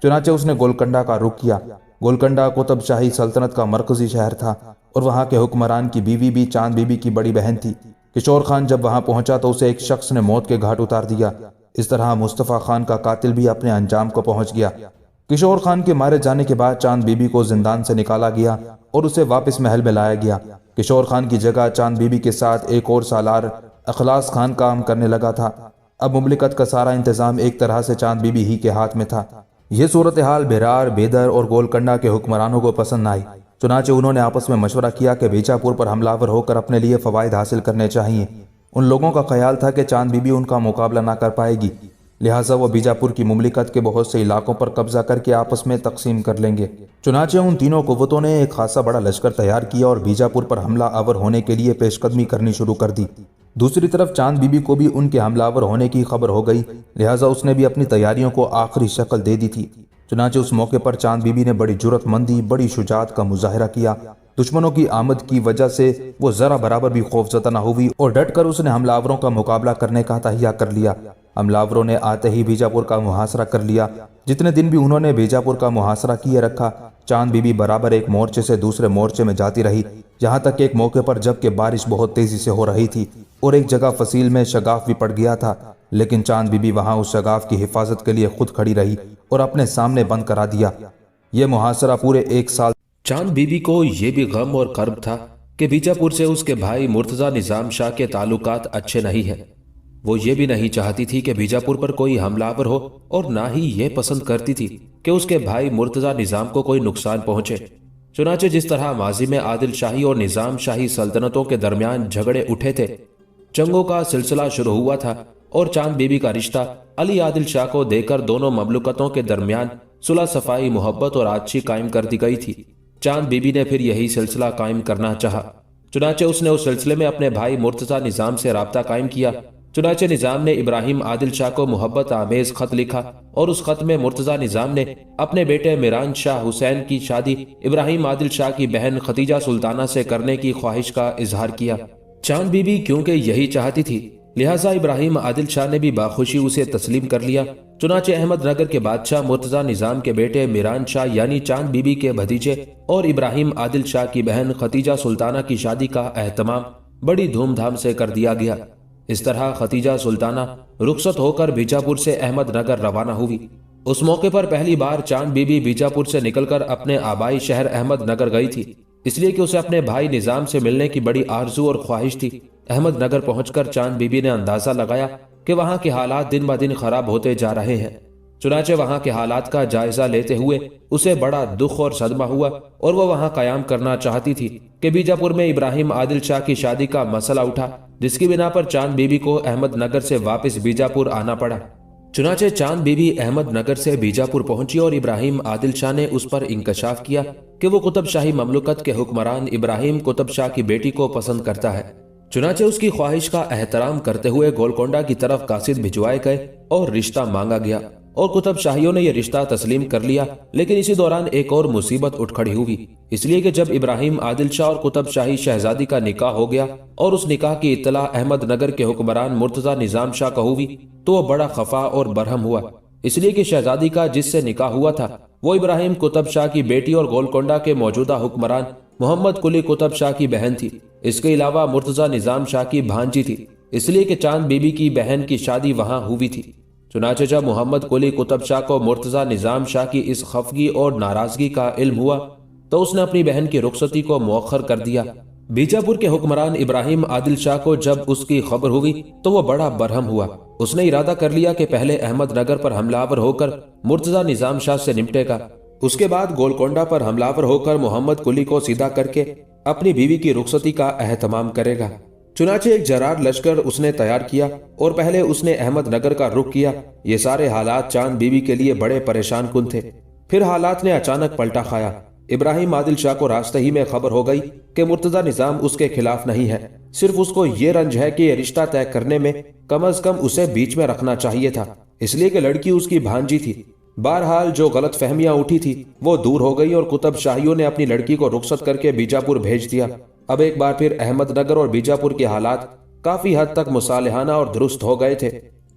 چنانچہ اس نے گولکنڈہ کا رخ کیا۔ گولکنڈہ قطب شاہی سلطنت کا مرکزی شہر تھا اور وہاں کے حکمران کی بیوی بھی چاند بی بی کی بڑی بہن تھی۔ کشور خان جب وہاں پہنچا تو اسے ایک شخص نے موت کے گھاٹ اتار دیا۔ اس طرح مصطفیٰ خان کا قاتل بھی اپنے انجام کو پہنچ گیا۔ کشور خان کے مارے جانے کے بعد چاند بی بی کو زندان سے نکالا گیا اور اسے واپس محل میں لایا گیا۔ کشور خان کی جگہ چاند بی بی کے ساتھ ایک اور سالار اخلاص خان کام کرنے لگا تھا۔ اب مملکت کا سارا انتظام ایک طرح سے چاند بی بی ہی کے ہاتھ میں تھا۔ یہ صورتحال بیرار، بیدر اور گولکنڈہ کے حکمرانوں کو پسند نہ آئی، چنانچہ انہوں نے آپس میں مشورہ کیا کہ بیجاپور پر حملہ آور ہو کر اپنے لیے فوائد حاصل کرنے چاہیے۔ ان لوگوں کا خیال تھا کہ چاند بی بی ان کا مقابلہ نہ کر پائے گی، لہٰذا وہ بیجاپور کی مملکت کے بہت سے علاقوں پر قبضہ کر کے آپس میں تقسیم کر لیں گے۔ چنانچہ ان تینوں قوتوں نے ایک خاصا بڑا لشکر تیار کیا اور بیجاپور پر حملہ آور ہونے کے لیے پیش قدمی کرنی شروع کر دی۔ دوسری طرف چاند بی بی کو بھی ان کے حملہ آور ہونے کی خبر ہو گئی، لہٰذا اس نے بھی اپنی تیاریوں کو آخری شکل دے دی تھی۔ چنانچہ اس موقع پر چاند بی بی نے بڑی جرأت مندی، بڑی شجاعت کا مظاہرہ کیا۔ دشمنوں کی آمد کی وجہ سے وہ ذرا برابر بھی خوفزدہ نہ ہوئی اور ڈٹ کر اس نے حملہ آوروں کا مقابلہ کرنے کا تہیہ کر لیا۔ حملہ آوروں نے آتے ہی بیجاپور کا محاصرہ کر لیا۔ جتنے دن بھی انہوں نے بیجاپور کا محاصرہ کیے رکھا، چاند بی بی برابر ایک مورچے سے دوسرے مورچے میں جاتی رہی، یہاں تک ایک موقع پر جب کہ بارش بہت تیزی سے ہو رہی تھی اور ایک جگہ فصیل میں شگاف بھی پڑ گیا تھا، لیکن چاند بی بی وہاں اس شگاف کی حفاظت کے لیے خود کھڑی رہی اور اپنے سامنے بند کرا دیا۔ یہ محاصرہ پورے ایک سال۔ چاند بی بی کو یہ بھی غم اور کرب تھا کہ بیجاپور سے اس کے بھائی مرتضیٰ نظام شاہ کے تعلقات اچھے نہیں ہیں۔ وہ یہ بھی نہیں چاہتی تھی کہ بیجاپور پر کوئی حملہ آور ہو اور نہ ہی یہ پسند کرتی تھی کہ اس کے بھائی مرتضیٰ نظام کو کوئی نقصان پہنچے۔ چنانچہ جس طرح ماضی میں عادل شاہی اور نظام شاہی سلطنتوں کے درمیان جھگڑے اٹھے تھے، جنگوں کا سلسلہ شروع ہوا تھا اور چاند بی بی کا رشتہ علی عادل شاہ کو دے کر دونوں مملکتوں کے درمیان صلح صفائی، محبت اور آچھی قائم کر دی گئی تھی، چاند بی بی نے پھر یہی سلسلہ قائم کرنا چاہا۔ چنانچہ اس نے اس سلسلے میں اپنے بھائی مرتضیٰ نظام سے رابطہ قائم کیا۔ چنانچہ نظام نے ابراہیم عادل شاہ کو محبت آمیز خط لکھا اور اس خط میں مرتضیٰ نظام نے اپنے بیٹے میران شاہ حسین کی شادی ابراہیم عادل شاہ کی بہن ختیجہ سلطانہ سے کرنے کی خواہش کا اظہار کیا۔ چاند بی بی کیونکہ یہی چاہتی تھی، لہٰذا ابراہیم عادل شاہ نے بھی باخوشی اسے تسلیم کر لیا۔ چنانچہ احمد نگر کے بادشاہ مرتضیٰ نظام کے بیٹے میران شاہ یعنی چاند بی بی کے بھتیجے اور ابراہیم عادل شاہ کی بہن ختیجہ سلطانہ کی شادی کا اہتمام بڑی دھوم دھام سے کر دیا گیا۔ اس طرح ختیجہ سلطانہ رخصت ہو کر بیجاپور سے احمد نگر روانہ ہوئی۔ اس موقع پر پہلی بار چاند بی بی بیجاپور سے نکل کر اپنے آبائی شہر احمد نگر گئی تھی، اس لیے کہ اسے اپنے بھائی نظام سے ملنے کی بڑی آرزو اور خواہش تھی۔ احمد نگر پہنچ کر چاند بی بی نے اندازہ لگایا کہ وہاں کے حالات دن بہ دن خراب ہوتے جا رہے ہیں۔ چنانچہ وہاں کے حالات کا جائزہ لیتے ہوئے اسے بڑا دکھ اور صدمہ ہوا اور وہ وہاں قیام کرنا چاہتی تھی کہ بیجاپور میں ابراہیم عادل شاہ کی شادی کا مسئلہ اٹھا، جس کی بنا پر چاند بی بی کو احمد نگر سے واپس بیجاپور آنا پڑا۔ چنانچہ چاند بی بی احمد نگر سے بیجاپور پہنچی اور ابراہیم عادل شاہ نے اس پر انکشاف کیا کہ وہ قطب شاہی مملکت کے حکمران ابراہیم قطب شاہ کی بیٹی کو پسند کرتا ہے۔ چنانچہ اس کی خواہش کا احترام کرتے ہوئے گولکنڈہ کی طرف قاصد بھجوائے گئے اور رشتہ مانگا گیا اور قطب شاہیوں نے یہ رشتہ تسلیم کر لیا۔ لیکن اسی دوران ایک اور مصیبت اٹھ کھڑی ہوئی، اس لیے کہ جب ابراہیم عادل شاہ اور قطب شاہی شہزادی کا نکاح ہو گیا اور اس نکاح کی اطلاع احمد نگر کے حکمران مرتضیٰ نظام شاہ کو ہوئی تو وہ بڑا خفا اور برہم ہوا، اس لیے کہ شہزادی کا جس سے نکاح ہوا تھا وہ ابراہیم قطب شاہ کی بیٹی اور گولکنڈہ کے موجودہ حکمران محمد قلی قطب شاہ کی بہن تھی۔ اس کے علاوہ مرتضیٰ نظام شاہ کی بھانجی تھی، اس لیے کہ چاند بی بی کی بہن کی شادی وہاں ہوئی تھی۔ چنانچہ جب محمد قلی قطب شاہ کو مرتضیٰ نظام شاہ کی اس خفگی اور ناراضگی کا علم ہوا تو اس نے اپنی بہن کی رخصتی کو مؤخر کر دیا۔ بیجاپور کے حکمران ابراہیم عادل شاہ کو جب اس کی خبر ہوئی تو وہ بڑا برہم ہوا۔ اس نے ارادہ کر لیا کہ پہلے احمد نگر پر حملہ آور ہو کر مرتضیٰ نظام شاہ سے نمٹے گا، اس کے بعد گولکنڈہ پر حملہ آور ہو کر محمد قلی کو سیدھا کر کے اپنی بیوی کی رخصتی کا اہتمام کرے گا۔ چنانچہ ایک جرار لشکر اس نے تیار کیا اور پہلے اس نے احمد نگر کا رخ کیا۔ یہ سارے حالات چاند بی بی کے لیے بڑے پریشان کن تھے۔ پھر حالات نے اچانک پلٹا کھایا۔ ابراہیم عادل شاہ کو راستے ہی میں خبر ہو گئی کہ مرتضیٰ نظام اس کے خلاف نہیں ہے، صرف اس کو یہ رنج ہے کہ یہ رشتہ طے کرنے میں کم از کم اسے بیچ میں رکھنا چاہیے تھا، اس لیے کہ لڑکی اس کی بھانجی تھی۔ بہرحال جو غلط فہمیاں اٹھی تھی وہ دور ہو گئی اور قطب شاہیوں نے اپنی لڑکی کو رخصت کر کے بیجاپور بھیج دیا۔ اب ایک بار پھر احمد نگر اور بیجاپور کے حالات کافی حد تک مصالحانہ اور درست ہو گئے تھے۔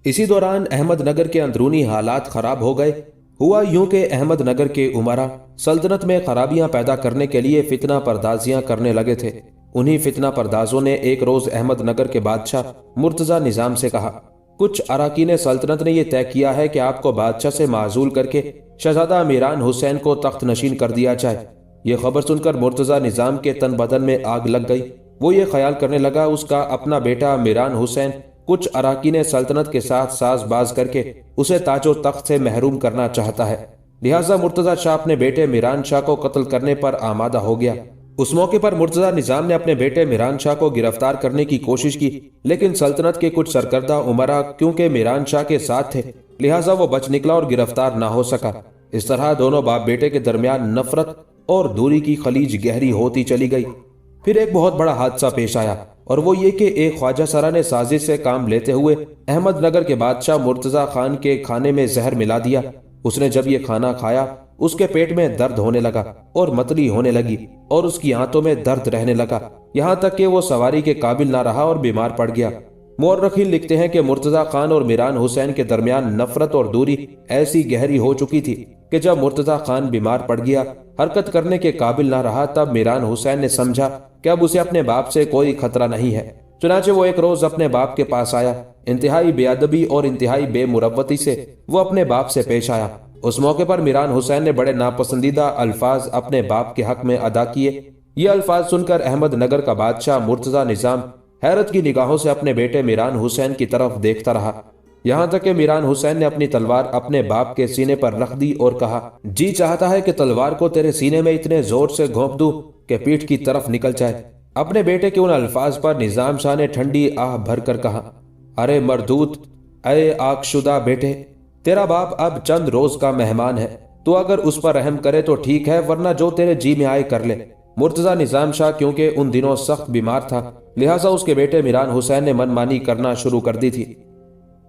اسی دوران احمد نگر کے اندرونی حالات خراب ہو گئے۔ ہوا یوں کہ احمد نگر کے امراء سلطنت میں خرابیاں پیدا کرنے کے لیے فتنہ پردازیاں کرنے لگے تھے۔ انہی فتنہ پردازوں نے ایک روز احمد نگر کے بادشاہ مرتضیٰ نظام سے کہا، کچھ اراکین سلطنت نے یہ طے کیا ہے کہ آپ کو بادشاہ سے معزول کر کے شہزادہ میران حسین کو تخت نشین کر دیا جائے۔ یہ خبر سن کر مرتضیٰ نظام کے تن بدن میں آگ لگ گئی۔ وہ یہ خیال کرنے لگا اس کا اپنا بیٹا میران حسین کچھ اراکین سلطنت کے ساتھ ساز باز کر کے اسے تاج و تخت سے محروم کرنا چاہتا ہے، لہٰذا مرتضیٰ شاہ اپنے بیٹے میران شاہ کو قتل کرنے پر آمادہ ہو گیا۔ اس موقع پر مرتضی نظام نے اپنے بیٹے میران شاہ کو گرفتار کرنے کی کوشش کی، لیکن سلطنت کے کچھ سرکردہ امراء کیونکہ میران شاہ کے ساتھ تھے لہٰذا وہ بچ نکلا اور گرفتار نہ ہو سکا۔ اس طرح دونوں باپ بیٹے کے درمیان نفرت اور دوری کی خلیج گہری ہوتی چلی گئی۔ پھر ایک بہت بڑا حادثہ پیش آیا، اور وہ یہ کہ ایک خواجہ سرا نے سازش سے کام لیتے ہوئے احمد نگر کے بادشاہ مرتضی خان کے کھانے میں زہر ملا دیا۔ اس نے جب یہ کھانا کھایا اس کے پیٹ میں درد ہونے لگا اور متلی ہونے لگی اور اس کی آنتوں میں درد رہنے لگا، یہاں تک کہ وہ سواری کے قابل نہ رہا اور بیمار پڑ گیا۔ مورخین لکھتے ہیں کہ مرتضی خان اور میران حسین کے درمیان نفرت اور دوری ایسی گہری ہو چکی تھی کہ جب مرتضی خان بیمار پڑ گیا، حرکت کرنے کے قابل نہ رہا، تب میران حسین نے سمجھا کہ اب اسے اپنے باپ سے کوئی خطرہ نہیں ہے۔ چنانچہ وہ ایک روز اپنے باپ کے پاس آیا۔ انتہائی بے ادبی اور انتہائی بے مروتی سے وہ اپنے باپ سے پیش آیا۔ اس موقع پر میران حسین نے بڑے ناپسندیدہ الفاظ اپنے باپ کے حق میں ادا کیے۔ یہ الفاظ سن کر احمد نگر کا بادشاہ مرتضی نظام حیرت کی نگاہوں سے اپنے بیٹے میران حسین کی طرف دیکھتا رہا، یہاں تک کہ میران حسین نے اپنی تلوار اپنے باپ کے سینے پر رکھ دی اور کہا، جی چاہتا ہے کہ تلوار کو تیرے سینے میں اتنے زور سے گھونپ دوں کہ پیٹھ کی طرف نکل جائے۔ اپنے بیٹے کے ان الفاظ پر نظام شاہ نے ٹھنڈی آہ بھر کر کہا، ارے مردود، اے آگ شدہ بیٹے، تیرا باپ اب چند روز کا مہمان ہے، تو اگر اس پر رحم کرے تو ٹھیک ہے، ورنہ جو تیرے جی میں آئے کر لے۔ مرتضی نظام شاہ کیونکہ ان دنوں سخت بیمار تھا لہٰذا اس کے بیٹے میران حسین نے من مانی کرنا شروع کر دی تھی۔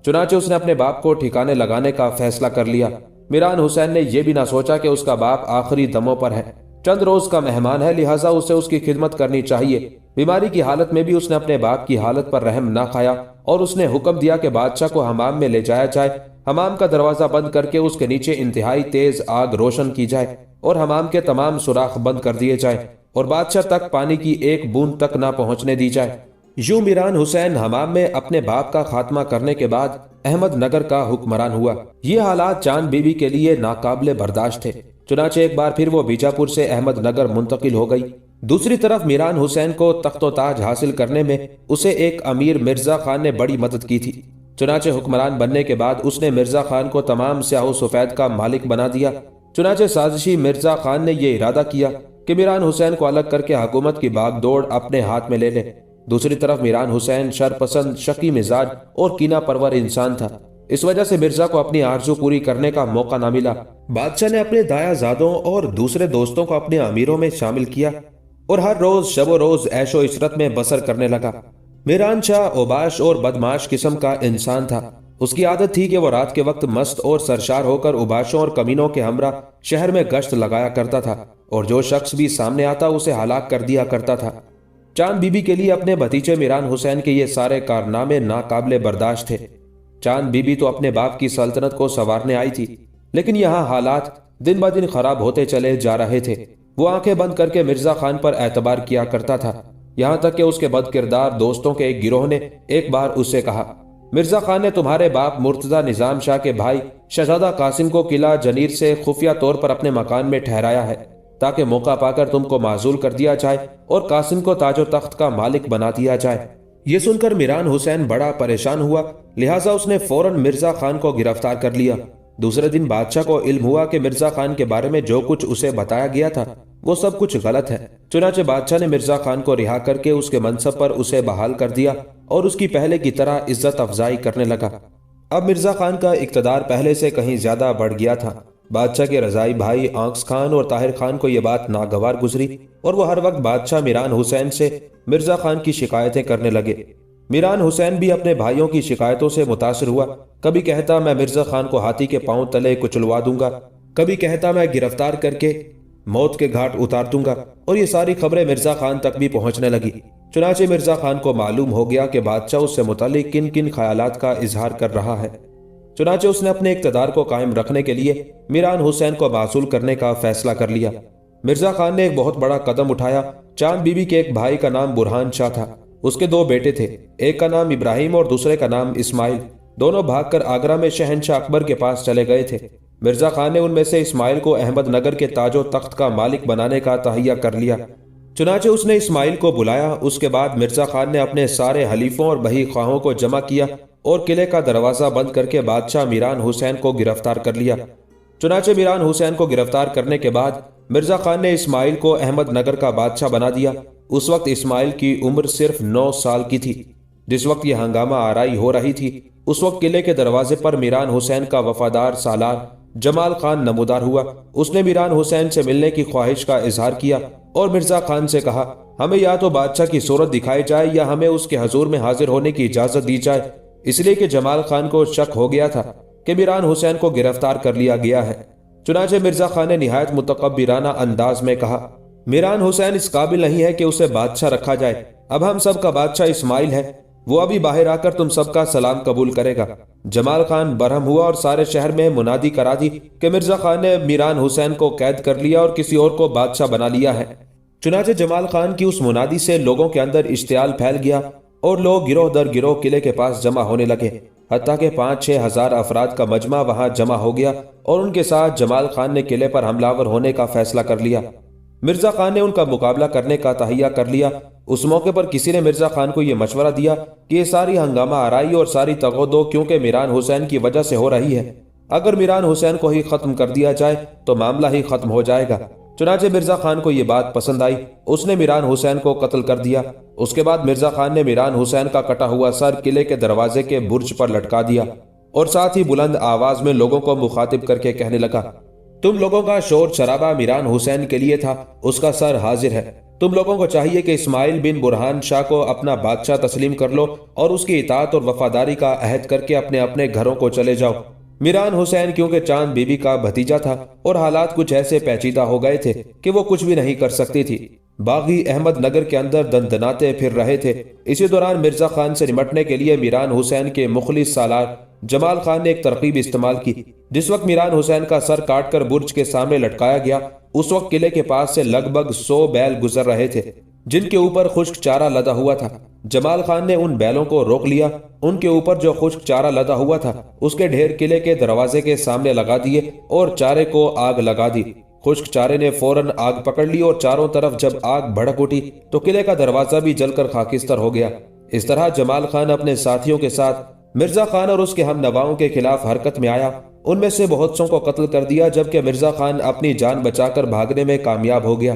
چنانچہ اس نے اپنے باپ کو ٹھکانے لگانے کا فیصلہ کر لیا۔ میران حسین نے یہ بھی نہ سوچا کہ اس کا باپ آخری دموں پر ہے، چند روز کا مہمان ہے، لہٰذا اسے اس کی خدمت کرنی چاہیے۔ بیماری کی حالت میں بھی اس نے اپنے باپ کی حالت پر رحم نہ کھایا اور اس نے حکم دیا کہ بادشاہ کو حمام میں لے جایا جائے، حمام کا دروازہ بند کر کے اس کے نیچے انتہائی تیز آگ روشن کی جائے اور حمام کے تمام سوراخ بند کر دیے جائیں اور بادشاہ تک پانی کی ایک بوند تک نہ پہنچنے دی جائے۔ یوں میران حسین حمام میں اپنے باپ کا خاتمہ کرنے کے بعد احمد نگر کا حکمران ہوا۔ یہ حالات چاند بی بی کے لیے ناقابل برداشت تھے، چنانچہ ایک بار پھر وہ بیجاپور سے احمد نگر منتقل ہو گئی۔ دوسری طرف میران حسین کو تخت و تاج حاصل کرنے میں اسے ایک امیر مرزا خان نے بڑی مدد کی تھی۔ چنانچہ حکمران بننے کے بعد اس نے مرزا خان کو تمام سیاہ و سفید کا مالک بنا دیا۔ چنانچہ سازشی مرزا خان نے یہ ارادہ کیا کہ میران حسین کو الگ کر کے حکومت کی باغ دوڑ اپنے ہاتھ میں لے لے۔ دوسری طرف میران حسین شرپسند، شکی مزاج اور کینہ پرور انسان تھا، اس وجہ سے مرزا کو اپنی آرزو پوری کرنے کا موقع نہ ملا۔ بادشاہ نے اپنے دایا زادوں اور دوسرے دوستوں کو اپنے امیروں میں شامل کیا اور ہر روز شب و روز عیش و عشرت میں بسر کرنے لگا۔ میران شاہ اوباش اور بدمعاش قسم کا انسان تھا۔ اس کی عادت تھی کہ وہ رات کے وقت مست اور سرشار ہو کر اوباشوں اور کمینوں کے ہمراہ شہر میں گشت لگایا کرتا تھا اور جو شخص بھی سامنے آتا اسے ہلاک کر دیا کرتا تھا۔ چاند بی بی کے لیے اپنے بھتیجے میران حسین کے یہ سارے کارنامے ناقابل برداشت تھے۔ چاند بی بی تو اپنے باپ کی سلطنت کو سنوارنے آئی تھی، لیکن یہاں حالات دن بہ دن خراب ہوتے چلے جا رہے تھے۔ وہ آنکھیں بند کر کے مرزا خان پر اعتبار کیا کرتا تھا، یہاں تک کہ اس کے بد کردار دوستوں کے ایک گروہ نے ایک بار اس سے کہا، مرزا خان نے تمہارے باپ مرتضی نظام شاہ کے بھائی شہزادہ قاسم کو قلعہ جنیر سے خفیہ طور پر اپنے مکان میں ٹھہرایا ہے تاکہ موقع پا کر تم کو معزول کر دیا جائے اور قاسم کو تاج و تخت کا مالک بنا دیا جائے۔ یہ سن کر میران حسین بڑا پریشان ہوا، لہٰذا اس نے فوراً مرزا خان کو گرفتار کر لیا۔ دوسرے دن بادشاہ کو علم ہوا کہ مرزا خان کے بارے میں جو کچھ اسے بتایا گیا تھا وہ سب کچھ غلط ہے۔ چنانچہ بادشاہ نے مرزا خان کو رہا کر کے اس کے منصب پر اسے بحال کر دیا اور اس کی پہلے کی طرح عزت افزائی کرنے لگا۔ اب مرزا خان کا اقتدار پہلے سے کہیں زیادہ بڑھ گیا تھا۔ بادشاہ کے رضائی بھائی آنکس خان اور طاہر خان کو یہ بات ناگوار گزری اور وہ ہر وقت بادشاہ میران حسین سے مرزا خان کی شکایتیں کرنے لگے۔ میران حسین بھی اپنے بھائیوں کی شکایتوں سے متاثر ہوا، کبھی کہتا میں مرزا خان کو ہاتھی کے پاؤں تلے کچلوا دوں گا، کبھی کہتا میں گرفتار کر کے موت کے گھاٹ اتار دوں گا، اور یہ ساری خبریں مرزا خان تک بھی پہنچنے لگی۔ چنانچہ مرزا خان کو معلوم ہو گیا کہ بادشاہ اس سے متعلق کن کن خیالات کا اظہار کر رہا ہے۔ چنانچہ اس نے اپنے اقتدار کو قائم رکھنے کے لیے میران حسین کو معزول کرنے کا فیصلہ کر لیا۔ مرزا خان نے ایک بہت بڑا قدم اٹھایا۔ چاند بی بی کے ایک بھائی کا نام برہان شاہ تھا، اس کے دو بیٹے تھے، ایک کا نام ابراہیم اور دوسرے کا نام اسماعیل۔ دونوں بھاگ کر آگرہ میں شہنشاہ اکبر کے پاس چلے گئے تھے۔ مرزا خان نے ان میں سے اسماعیل کو احمد نگر کے تاج و تخت کا مالک بنانے کا تہیہ کر لیا۔ چنانچہ اس نے اسماعیل کو بلایا۔ اس کے بعد مرزا خان نے اپنے سارے حلیفوں اور بہی خواہوں کو جمع کیا اور قلعے کا دروازہ بند کر کے بادشاہ میران حسین کو گرفتار کر لیا۔ چنانچہ میران حسین کو گرفتار کرنے کے بعد مرزا خان نے اسماعیل کو احمد نگر کا بادشاہ بنا دیا۔ اس وقت اسماعیل کی عمر صرف 9 سال کی تھی۔ جس وقت یہ ہنگامہ آرائی ہو رہی تھی، اس وقت قلعے کے دروازے پر میران حسین کا وفادار سالار جمال خان نمودار ہوا۔ اس نے میران حسین سے ملنے کی خواہش کا اظہار کیا اور مرزا خان سے کہا، ہمیں یا تو بادشاہ کی صورت دکھائی جائے یا ہمیں اس کے حضور میں حاضر ہونے کی اجازت دی جائے، اس لیے کہ جمال خان کو شک ہو گیا تھا کہ میران حسین کو گرفتار کر لیا گیا ہے۔ چنانچہ مرزا خان نے نہایت متکبرانہ انداز میں کہا، میران حسین اس قابل نہیں ہے کہ اسے بادشاہ رکھا جائے۔ اب ہم سب کا بادشاہ اسماعیل ہے، وہ ابھی باہر آ کر تم سب کا سلام قبول کرے گا۔ جمال خان برہم ہوا اور سارے شہر میں منادی کرا دی کہ مرزا خان نے میران حسین کو قید کر لیا اور کسی اور کو بادشاہ بنا لیا ہے۔ چنانچہ جمال خان کی اس منادی سے لوگوں کے اندر اشتعال پھیل گیا اور لوگ گروہ در گروہ قلعے کے پاس جمع ہونے لگے، حتیٰ کہ 5-6 ہزار افراد کا مجمع وہاں جمع ہو گیا اور ان کے ساتھ جمال خان نے قلعے پر حملہ آور ہونے کا فیصلہ کر لیا۔ مرزا خان نے ان کا مقابلہ کرنے کا تہیہ کر لیا۔ اس موقع پر کسی نے مرزا خان کو یہ مشورہ دیا کہ یہ ساری ہنگامہ آرائی اور ساری تغودو کیونکہ میران حسین کی وجہ سے ہو رہی ہے، اگر میران حسین کو ہی ختم کر دیا جائے تو معاملہ ہی ختم ہو جائے گا۔ چنانچہ مرزا خان کو یہ بات پسند آئی، اس نے میران حسین کو قتل کر دیا۔ اس کے بعد مرزا خان نے میران حسین کا کٹا ہوا سر قلعے کے دروازے کے برج پر لٹکا دیا اور ساتھ ہی بلند آواز میں لوگوں کو مخاطب کر کے کہنے لگا، تم لوگوں کا شور شرابہ میران حسین کے لیے تھا، اس کا سر حاضر ہے۔ تم لوگوں کو چاہیے کہ اسماعیل بن برہان شاہ کو اپنا بادشاہ تسلیم کر لو اور اس کی اطاعت اور وفاداری کا عہد کر کے اپنے اپنے گھروں کو چلے جاؤ۔ میران حسین کیونکہ چاند بی بی کا بھتیجا تھا اور حالات کچھ ایسے پیچیدہ ہو گئے تھے کہ وہ کچھ بھی نہیں کر سکتی تھی۔ باغی احمد نگر کے اندر دندناتے پھر رہے تھے۔ اسی دوران مرزا خان سے نمٹنے کے لیے میران حسین کے مخلص سالار جمال خان نے ایک ترکیب استعمال کی۔ جس وقت میران حسین کا سر کاٹ کر برج کے سامنے لٹکایا گیا، اس وقت قلعے کے پاس سے لگ بھگ 100 بیل گزر رہے تھے جن کے اوپر خشک چارہ لدا ہوا تھا۔ جمال خان نے ان بیلوں کو روک لیا، ان کے اوپر جو خشک چارہ لدا ہوا تھا اس کے ڈھیر قلعے کے دروازے کے سامنے لگا دیے اور چارے کو آگ لگا دی۔ خشک چارے نے فوراً آگ پکڑ لی اور چاروں طرف جب آگ بھڑک اٹھی تو قلعے کا دروازہ بھی جل کر خاکستر ہو گیا۔ اس طرح جمال خان اپنے ساتھیوں کے ساتھ مرزا خان اور اس کے ہم نواؤں کے خلاف حرکت میں آیا۔ ان میں سے بہت سوں کو قتل کر دیا جبکہ مرزا خان اپنی جان بچا کر بھاگنے میں کامیاب ہو گیا۔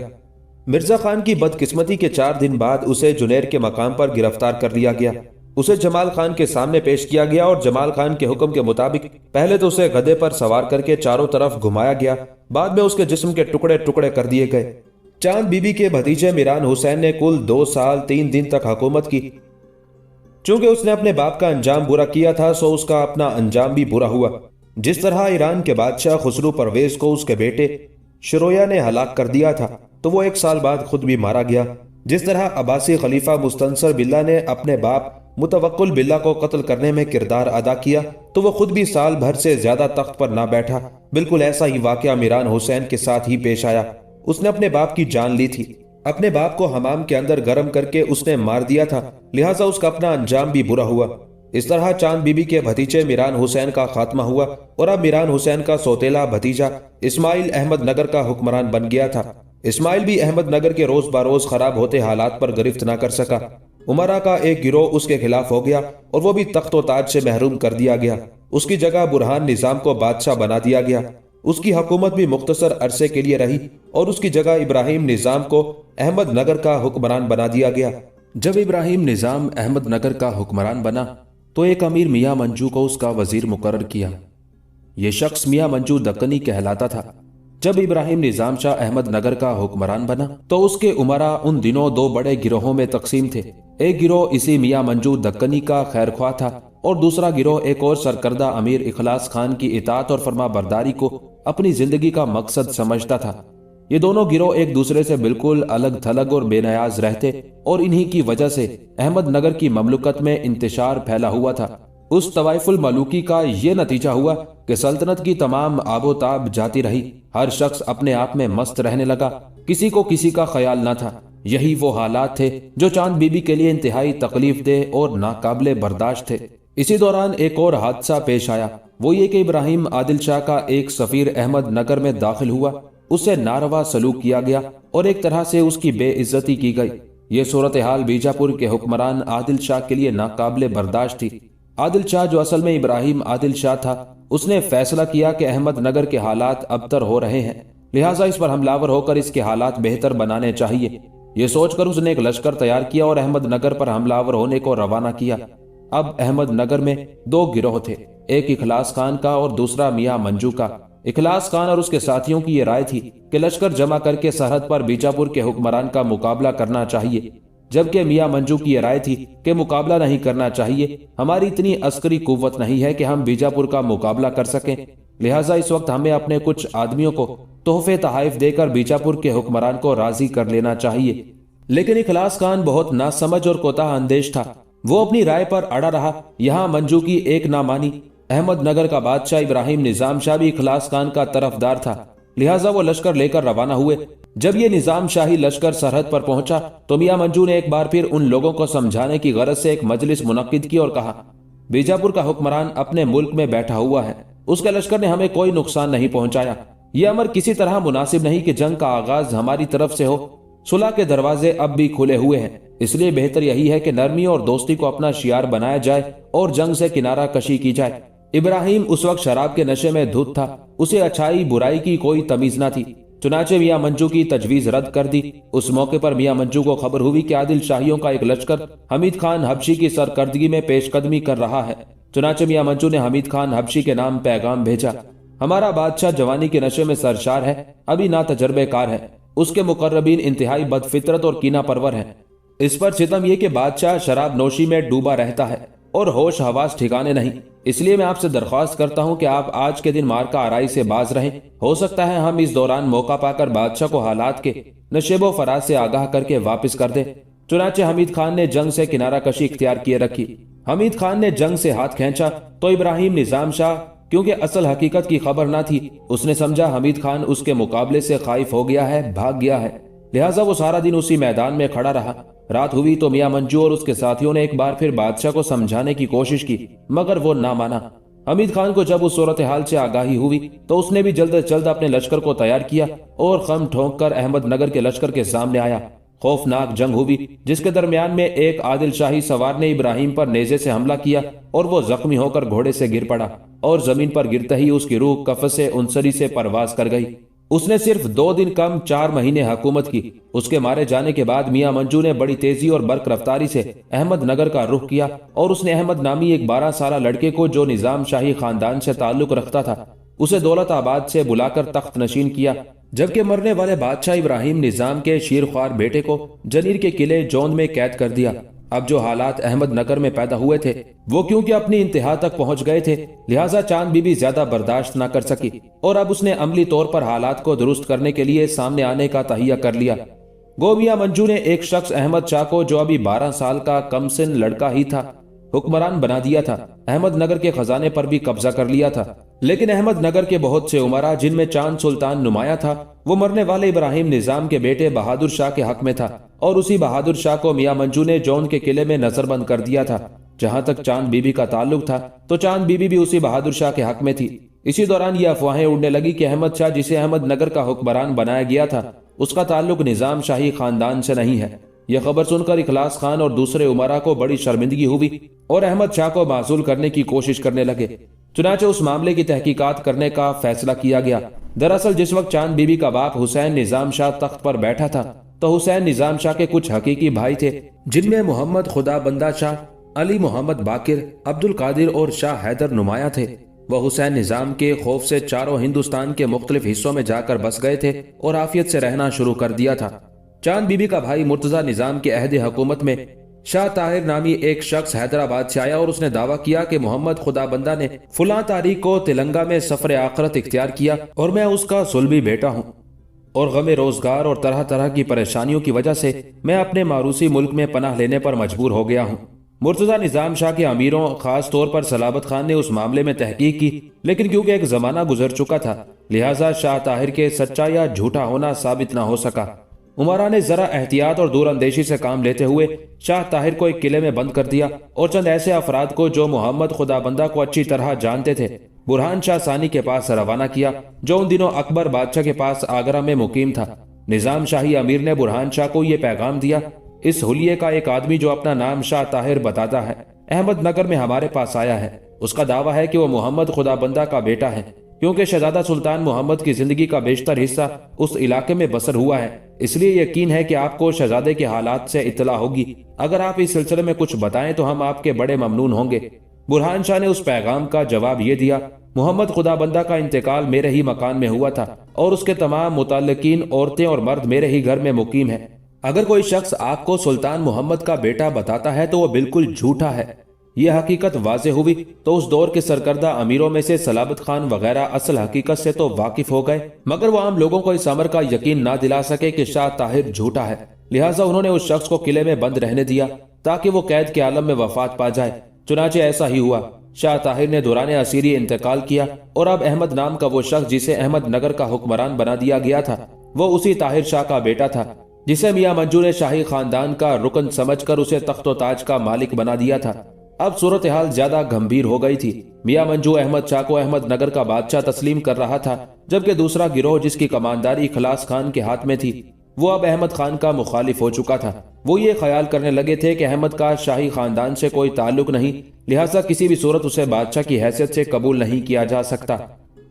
مرزا خان کی بدقسمتی کے 4 دن بعد اسے جنیر کے مقام پر گرفتار کر لیا گیا۔ اسے جمال خان کے سامنے پیش کیا گیا اور جمال خان کے حکم کے مطابق پہلے تو اسے گدھے پر سوار کر کے چاروں طرف گھمایا گیا، بعد میں اس کے جسم کے ٹکڑے ٹکڑے کر دیے گئے۔ چاند بی بی کے بھتیجے میران حسین نے کل 2 سال 3 دن تک حکومت کی۔ چونکہ اس نے اپنے باپ کا انجام برا کیا تھا سو اس کا اپنا انجام بھی برا ہوا۔ جس طرح ایران کے بادشاہ خسرو پرویز کو اس کے بیٹے شرویا نے ہلاک کر دیا تھا تو وہ 1 سال بعد خود بھی مارا گیا۔ جس طرح عباسی خلیفہ مستنصر باللہ نے اپنے باپ متوکل باللہ کو قتل کرنے میں کردار ادا کیا تو وہ خود بھی سال بھر سے زیادہ تخت پر نہ بیٹھا۔ بالکل ایسا ہی واقعہ میران حسین کے ساتھ ہی پیش آیا۔ اس نے اپنے باپ کی جان لی تھی، اپنے باپ کو حمام کے اندر گرم کر کے اس نے مار دیا تھا، لہٰذا اس کا اپنا انجام بھی برا ہوا۔ اس طرح چاند بی بی کے بھتیجے میران حسین کا خاتمہ ہوا اور اب میران حسین کا سوتیلا بھتیجا اسماعیل احمد نگر کا حکمران بن گیا تھا۔ اسماعیل بھی احمد نگر کے روز بروز خراب ہوتے حالات پر گرفت نہ کر سکا۔ عمرا کا ایک گروہ اس کے خلاف ہو گیا اور وہ بھی تخت و تاج سے محروم کر دیا گیا۔ اس کی جگہ برہان نظام کو بادشاہ بنا دیا گیا۔ اس کی حکومت بھی مختصر عرصے کے لیے رہی اور اس کی جگہ ابراہیم نظام کو احمد نگر کا حکمران بنا دیا گیا۔ جب ابراہیم نظام احمد نگر کا حکمران بنا تو ایک امیر میاں منجو کو اس کا وزیر مقرر کیا۔ یہ شخص میاں منجو دکنی کہلاتا تھا۔ جب ابراہیم نظام شاہ احمد نگر کا حکمران بنا تو اس کے امرا ان دنوں 2 بڑے گروہوں میں تقسیم تھے۔ ایک گروہ اسی میاں منجو دکنی کا خیر خواہ تھا اور دوسرا گروہ ایک اور سرکردہ امیر اخلاص خان کی اطاعت اور فرما برداری کو اپنی زندگی کا مقصد سمجھتا تھا۔ یہ دونوں گروہ ایک دوسرے سے بالکل الگ تھلگ اور بے نیاز رہتے اور انہی کی وجہ سے احمد نگر کی مملکت میں انتشار پھیلا ہوا تھا۔ اس طوائف الملوکی کا یہ نتیجہ ہوا کہ سلطنت کی تمام آب و تاب جاتی رہی، ہر شخص اپنے آپ میں مست رہنے لگا، کسی کو کسی کا خیال نہ تھا۔ یہی وہ حالات تھے جو چاند بی بی کے لیے انتہائی تکلیف دہ اور ناقابل برداشت تھے۔ اسی دوران ایک اور حادثہ پیش آیا، وہ یہ کہ ابراہیم عادل شاہ کا ایک سفیر احمد نگر میں داخل ہوا، اس سے ناروا سلوک کیا گیا اور ایک طرح سے اس کی بے عزتی کی گئی۔ یہ صورتحال بیجاپور کے حکمران عادل شاہ کے لیے ناقابل برداشت تھی۔ عادل شاہ جو اصل میں ابراہیم عادل شاہ تھا، اس نے فیصلہ کیا کہ احمد نگر کے حالات ابتر ہو رہے ہیں، لہٰذا اس پر حملہ ور ہو کر اس کے حالات بہتر بنانے چاہیے۔ یہ سوچ کر اس نے ایک لشکر تیار کیا اور احمد نگر پر حملہ ور ہونے کو روانہ کیا۔ اب احمد نگر میں دو گروہ تھے، ایک اخلاص خان کا اور دوسرا میاں منجو کا۔ اخلاص خان اور اس کے ساتھیوں کی یہ رائے تھی کہ لشکر جمع کر کے سرحد پر بیجاپور کے حکمران کا مقابلہ کرنا چاہیے، جبکہ میاں منجو کی یہ رائے تھی کہ مقابلہ نہیں کرنا چاہیے، ہماری اتنی عسکری قوت نہیں ہے کہ ہم بیجاپور کا مقابلہ کر سکیں، لہٰذا اس وقت ہمیں اپنے کچھ آدمیوں کو تحفے تحائف دے کر بیجاپور کے حکمران کو راضی کر لینا چاہیے۔ لیکن اخلاص خان بہت ناسمجھ اور کوتاہ اندیش تھا، وہ اپنی رائے پر اڑا رہا۔ یہاں منجو کی ایک نہ مانی۔ احمد نگر کا بادشاہ ابراہیم نظام شاہ بھی اخلاص خان کا طرفدار تھا، لہٰذا وہ لشکر لے کر روانہ ہوئے۔ جب یہ نظام شاہی لشکر سرحد پر پہنچا تو میاں منجو نے ایک بار پھر ان لوگوں کو سمجھانے کی غرض سے ایک مجلس منعقد کی اور کہا، بیجاپور کا حکمران اپنے ملک میں بیٹھا ہوا ہے، اس کے لشکر نے ہمیں کوئی نقصان نہیں پہنچایا، یہ امر کسی طرح مناسب نہیں کہ جنگ کا آغاز ہماری طرف سے ہو، صلح کے دروازے اب بھی کھلے ہوئے ہیں، اس لیے بہتر یہی ہے کہ نرمی اور دوستی کو اپنا شعار بنایا جائے اور جنگ سے کنارہ کشی کی جائے۔ ابراہیم اس وقت شراب کے نشے میں دھت تھا، اسے اچھائی برائی کی کوئی تمیز نہ تھی، چنانچہ میاں منجو کی تجویز رد کر دی۔ اس موقع پر میاں منجو کو خبر ہوئی کہ عادل شاہیوں کا ایک لشکر حمید خان حبشی کی سرکردگی میں پیش قدمی کر رہا ہے۔ چنانچہ میاں منجو نے حمید خان حبشی کے نام پیغام بھیجا، ہمارا بادشاہ جوانی کے نشے میں سرشار ہے، ابھی نا تجربے کار ہے، اس کے مقربین انتہائی بد فطرت اور کینہ پرور ہیں، اس پر ستم یہ کہ بادشاہ شراب نوشی میں ڈوبا رہتا ہے اور ہوش حواس ٹھکانے نہیں، اس لیے میں آپ سے درخواست کرتا ہوں کہ آپ آج کے دن مارکا آرائی سے باز رہیں، ہو سکتا ہے ہم اس دوران موقع پا کر بادشاہ کو حالات کے نشیب و فراز سے آگاہ کر کے واپس کر دیں۔ چنانچہ حمید خان نے جنگ سے کنارہ کشی اختیار کیے رکھی۔ حمید خان نے جنگ سے ہاتھ کھینچا تو ابراہیم نظام شاہ، کیونکہ اصل حقیقت کی خبر نہ تھی، اس نے سمجھا حمید خان اس کے مقابلے سے خائف ہو گیا ہے، بھاگ گیا ہے، لہٰذا وہ سارا دن اسی میدان میں کھڑا رہا۔ رات ہوئی تو میاں منجو اور اس کے ساتھیوں نے ایک بار پھر بادشاہ کو سمجھانے کی کوشش کی، مگر وہ نہ مانا۔ حمید خان کو جب اس صورتحال سے آگاہی ہوئی تو اس نے بھی جلد از جلد اپنے لشکر کو تیار کیا اور خم ٹھونک کر احمد نگر کے لشکر کے سامنے آیا۔ خوفناک جنگ ہوئی جس کے درمیان میں ایک عادل شاہی سوار نے ابراہیم پر نیزے سے حملہ کیا اور وہ زخمی ہو کر گھوڑے سے گر پڑا اور زمین پر گرتے ہی اس کی روح قفس انصری سے پرواز کر گئی۔ اس نے صرف 2 دن کم 4 مہینے حکومت کی۔ اس کے مارے جانے کے بعد میاں منجو نے بڑی تیزی اور برق رفتاری سے احمد نگر کا رخ کیا اور اس نے احمد نامی ایک 12 سالہ لڑکے کو جو نظام شاہی خاندان سے تعلق رکھتا تھا اسے دولت آباد سے بلا کر تخت نشین کیا، جبکہ مرنے والے بادشاہ ابراہیم نظام کے شیرخوار بیٹے کو جنیر کے قلعے جوند میں قید کر دیا۔ اب جو حالات احمد نگر میں پیدا ہوئے تھے وہ کیونکہ اپنی انتہا تک پہنچ گئے تھے، لہٰذا چاند بی بی زیادہ برداشت نہ کر سکی اور اب اس نے عملی طور پر حالات کو درست کرنے کے لیے سامنے آنے کا تہیہ کر لیا۔ گو میاں منجو نے ایک شخص احمد شاہ کو جو ابھی 12 سال کا کم سن لڑکا ہی تھا حکمران بنا دیا تھا، احمد نگر کے خزانے پر بھی قبضہ کر لیا تھا، لیکن احمد نگر کے بہت سے عمرا جن میں چاند سلطان نمایاں تھا وہ مرنے والے ابراہیم نظام کے بیٹے بہادر شاہ کے حق میں تھا اور اسی بہادر شاہ کو میاں منجو نے جون کے قلعے میں نظر بند کر دیا تھا۔ جہاں تک چاند بی بی کا تعلق تھا تو چاند بی بی بھی اسی بہادر شاہ کے حق میں تھی۔ اسی دوران یہ افواہیں اڑنے لگی کہ احمد شاہ جسے احمد نگر کا حکمران بنایا گیا تھا اس کا تعلق نظام شاہی خاندان سے نہیں ہے۔ یہ خبر سن کر اخلاص خان اور دوسرے عمرا کو بڑی شرمندگی ہوئی اور احمد شاہ کو معزول کرنے کی کوشش کرنے لگے۔ چنانچہ اس معاملے کی تحقیقات کرنے کا فیصلہ کیا گیا۔ دراصل جس وقت چاند بی بی کا باپ حسین نظام شاہ تخت پر بیٹھا تھا تو حسین نظام شاہ کے کچھ حقیقی بھائی تھے جن میں محمد خدا بندہ شاہ، علی محمد باقر، عبد القادر اور شاہ حیدر نمایاں تھے۔ وہ حسین نظام کے خوف سے چاروں ہندوستان کے مختلف حصوں میں جا کر بس گئے تھے اور عافیت سے رہنا شروع کر دیا تھا۔ چاند بی بی کا بھائی مرتضی نظام کے عہد حکومت میں شاہ طاہر نامی ایک شخص حیدرآباد سے آیا اور اس نے دعویٰ کیا کہ محمد خدا بندہ نے فلاں تاریخ کو تلنگا میں سفر آخرت اختیار کیا اور میں اس کا صلبی بیٹا ہوں اور غم روزگار اور طرح طرح کی پریشانیوں کی وجہ سے میں اپنے موروثی ملک میں پناہ لینے پر مجبور ہو گیا ہوں۔ مرتضی نظام شاہ کے امیروں خاص طور پر سلابت خان نے اس معاملے میں تحقیق کی، لیکن کیونکہ ایک زمانہ گزر چکا تھا لہٰذا شاہ طاہر کے سچا یا جھوٹا ہونا ثابت نہ ہو سکا۔ عمرا نے ذرا احتیاط اور دور اندیشی سے کام لیتے ہوئے شاہ طاہر کو ایک قلعے میں بند کر دیا اور چند ایسے افراد کو جو محمد خدا بندہ کو اچھی طرح جانتے تھے برہان شاہ ثانی کے پاس روانہ کیا، جو ان دنوں اکبر بادشاہ کے پاس آگرہ میں مقیم تھا۔ نظام شاہی امیر نے برہان شاہ کو یہ پیغام دیا، اس حلیے کا ایک آدمی جو اپنا نام شاہ طاہر بتاتا ہے احمد نگر میں ہمارے پاس آیا ہے، اس کا دعویٰ ہے کہ وہ محمد خدا بندہ کا بیٹا ہے، کیونکہ شہزادہ سلطان محمد کی زندگی کا بیشتر حصہ اس علاقے میں بسر ہوا ہے، اس لیے یقین ہے کہ آپ کو شہزادے کے حالات سے اطلاع ہوگی۔ اگر آپ اس سلسلے میں کچھ بتائیں تو ہم آپ کے بڑے ممنون ہوں گے۔ برہان شاہ نے اس پیغام کا جواب یہ دیا، محمد خدا بندہ کا انتقال میرے ہی مکان میں ہوا تھا اور اس کے تمام متعلقین عورتیں اور مرد میرے ہی گھر میں مقیم ہیں۔ اگر کوئی شخص آپ کو سلطان محمد کا بیٹا بتاتا ہے تو وہ بالکل جھوٹا ہے۔ یہ حقیقت واضح ہوئی تو اس دور کے سرکردہ امیروں میں سے سلابت خان وغیرہ اصل حقیقت سے تو واقف ہو گئے، مگر وہ عام لوگوں کو اس امر کا یقین نہ دلا سکے کہ شاہ طاہر جھوٹا ہے، لہٰذا انہوں نے اس شخص کو قلعے میں بند رہنے دیا تاکہ وہ قید کے عالم میں وفات پا جائے۔ چنانچہ ایسا ہی ہوا۔ شاہ طاہر نے دوران اسیری انتقال کیا اور اب احمد نام کا وہ شخص جسے احمد نگر کا حکمران بنا دیا گیا تھا وہ اسی طاہر شاہ کا بیٹا تھا جسے میاں منجو نے شاہی خاندان کا رکن سمجھ کر اسے تخت و تاج کا مالک بنا دیا تھا۔ اب صورتحال زیادہ گھمبیر ہو گئی تھی۔ میاں منجو احمد شاہ کو احمد نگر کا بادشاہ تسلیم کر رہا تھا، جبکہ دوسرا گروہ جس کی کمانداری اخلاص خان کے ہاتھ میں تھی وہ اب احمد خان کا مخالف ہو چکا تھا۔ وہ یہ خیال کرنے لگے تھے کہ احمد کا شاہی خاندان سے کوئی تعلق نہیں، لہٰذا کسی بھی صورت اسے بادشاہ کی حیثیت سے قبول نہیں کیا جا سکتا۔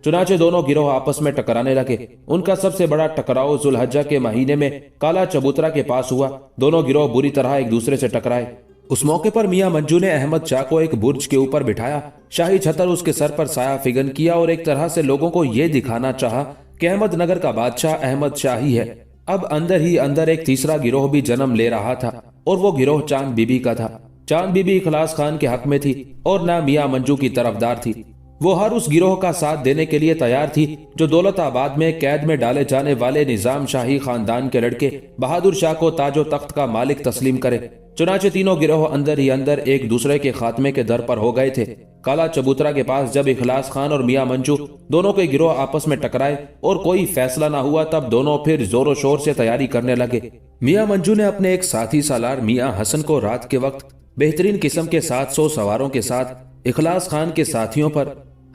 چنانچہ دونوں گروہ آپس میں ٹکرانے لگے۔ ان کا سب سے بڑا ٹکراؤ ذوالحجہ کے مہینے میں کالا چبوترا کے پاس ہوا۔ دونوں گروہ بری طرح ایک دوسرے سے ٹکرائے۔ اس موقع پر میاں منجو نے احمد شاہ کو ایک برج کے اوپر بٹھایا، شاہی چھتر اس کے سر پر سایہ فگن کیا اور ایک طرح سے لوگوں کو یہ دکھانا چاہا کہ احمد نگر کا بادشاہ احمد شاہ ہی ہے۔ اب اندر ہی اندر ایک تیسرا گروہ بھی جنم لے رہا تھا اور وہ گروہ چاند بی بی کا تھا۔ چاند بی بی اخلاص خان کے حق میں تھی اور نہ میاں منجو کی طرفدار تھی۔ وہ ہر اس گروہ کا ساتھ دینے کے لیے تیار تھی جو دولت آباد میں قید میں ڈالے جانے والے نظام شاہی خاندان کے لڑکے بہادر شاہ کو تاج و تخت کا مالک تسلیم کرے۔ چنانچہ تینوں گروہ اندر ہی اندر ایک دوسرے کے خاتمے کے در پر ہو گئے تھے۔ کالا چبوترا کے پاس جب اخلاص خان اور میاں منجو دونوں کے گروہ آپس میں ٹکرائے اور کوئی فیصلہ نہ ہوا تب دونوں پھر زور و شور سے تیاری کرنے لگے۔ میاں منجو نے اپنے ایک ساتھی سالار میاں حسن کو رات کے وقت بہترین قسم کے 700 سواروں کے ساتھ اخلاص خان کے ساتھیوں پر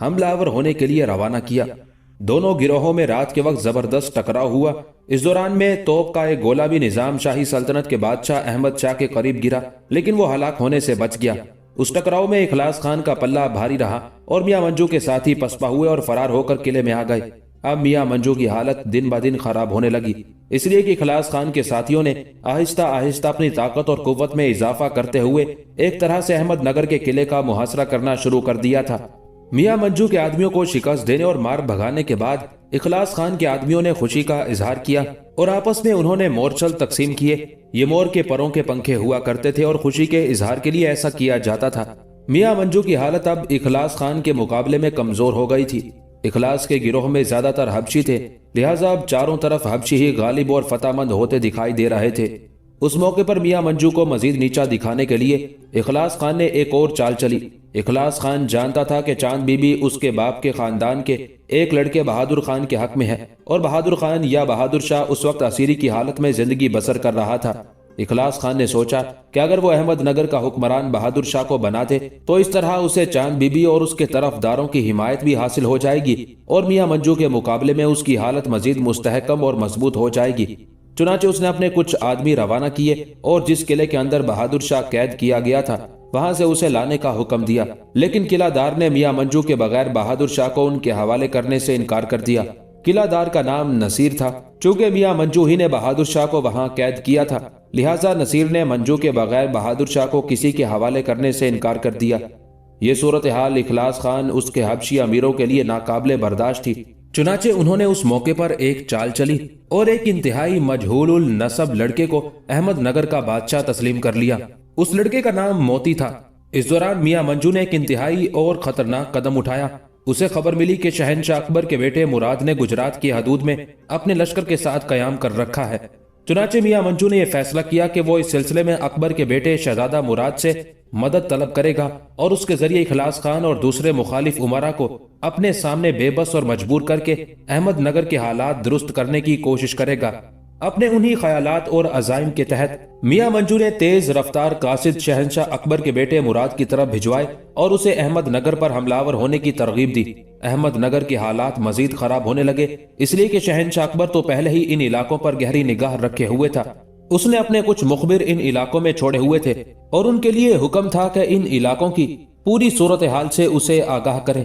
حملہ آور ہونے کے لیے روانہ کیا۔ دونوں گروہوں میں رات کے وقت زبردست ٹکراؤ ہوا۔ اس دوران میں توپ کا ایک گولہ بھی نظام شاہی سلطنت کے بادشاہ احمد شاہ کے قریب گرا، لیکن وہ ہلاک ہونے سے بچ گیا۔ اس ٹکراؤ میں اخلاص خان کا پلہ بھاری رہا اور میاں منجو کے ساتھی پسپا ہوئے اور فرار ہو کر قلعے میں آ گئے۔ اب میاں منجو کی حالت دن بہ دن خراب ہونے لگی، اس لیے کہ اخلاص خان کے ساتھیوں نے آہستہ آہستہ اپنی طاقت اور قوت میں اضافہ کرتے ہوئے ایک طرح سے احمد نگر کے قلعے کا محاصرہ کرنا شروع کر دیا تھا۔ میاں منجو کے آدمیوں کو شکست دینے اور مار بھگانے کے بعد اخلاص خان کے آدمیوں نے خوشی کا اظہار کیا اور آپس میں انہوں نے مورچل تقسیم کیے۔ یہ مور کے پروں کے پنکھے ہوا کرتے تھے اور خوشی کے اظہار کے لیے ایسا کیا جاتا تھا۔ میاں منجو کی حالت اب اخلاص خان کے مقابلے میں کمزور ہو گئی تھی۔ اخلاص کے گروہ میں زیادہ تر حبشی تھے، لہٰذا اب چاروں طرف حبشی ہی غالب اور فتح مند ہوتے دکھائی دے رہے تھے۔ اس موقع پر میاں منجو کو مزید نیچا دکھانے کے لیے اخلاص خان نے ایک اور چال چلی۔ اخلاص خان جانتا تھا کہ چاند بی بی اس کے باپ کے خاندان کے ایک لڑکے بہادر خان کے حق میں ہے اور بہادر خان یا بہادر شاہ اس وقت اسیری کی حالت میں زندگی بسر کر رہا تھا۔ اخلاص خان نے سوچا کہ اگر وہ احمد نگر کا حکمران بہادر شاہ کو بنا دے تو اس طرح اسے چاند بی بی اور اس کے طرفداروں کی حمایت بھی حاصل ہو جائے گی اور میاں منجو کے مقابلے میں اس کی حالت مزید مستحکم اور مضبوط ہو جائے گی۔ چنانچہ اس نے اپنے کچھ آدمی روانہ کیے اور جس قلعے کے اندر بہادر شاہ قید کیا گیا تھا وہاں سے اسے لانے کا حکم دیا، لیکن قلعہ دار نے میاں منجو کے بغیر بہادر شاہ کو ان کے حوالے کرنے سے انکار کر دیا۔ قلعہ دار کا نام نصیر تھا، چونکہ میاں منجو ہی نے بہادر شاہ کو وہاں قید کیا تھا، لہٰذا نصیر نے منجو کے بغیر بہادر شاہ کو کسی کے حوالے کرنے سے انکار کر دیا۔ یہ صورتحال اخلاص خان اس کے حبشی امیروں کے لیے ناقابل برداشت تھی، چنانچہ انہوں نے اس موقع پر ایک چال چلی اور ایک انتہائی مجہول النسب لڑکے کو احمد نگر کا بادشاہ تسلیم کر لیا۔ اس لڑکے کا نام موتی تھا۔ اس دوران میاں منجو نے ایک انتہائی اور خطرناک قدم اٹھایا۔ اسے خبر ملی کہ شہنشاہ اکبر کے بیٹے مراد نے گجرات کی حدود میں اپنے لشکر کے ساتھ قیام کر رکھا ہے۔ چنانچہ میاں منجو نے یہ فیصلہ کیا کہ وہ اس سلسلے میں اکبر کے بیٹے شہزادہ مراد سے مدد طلب کرے گا اور اس کے ذریعے اخلاص خان اور دوسرے مخالف امراء کو اپنے سامنے بے بس اور مجبور کر کے احمد نگر کے حالات درست کرنے کی کوشش کرے گا۔ اپنے انہی خیالات اور عزائم کے تحت میاں منجو نے تیز رفتار قاصد شہنشاہ اکبر کے بیٹے مراد کی طرف بھجوائے اور اسے احمد نگر پر حملہ آور ہونے کی ترغیب دی۔ احمد نگر کے حالات مزید خراب ہونے لگے، اس لیے کہ شہنشاہ اکبر تو پہلے ہی ان علاقوں پر گہری نگاہ رکھے ہوئے تھا۔ اس نے اپنے کچھ مخبر ان علاقوں میں چھوڑے ہوئے تھے اور ان کے لیے حکم تھا کہ ان علاقوں کی پوری صورتحال سے اسے آگاہ کرے۔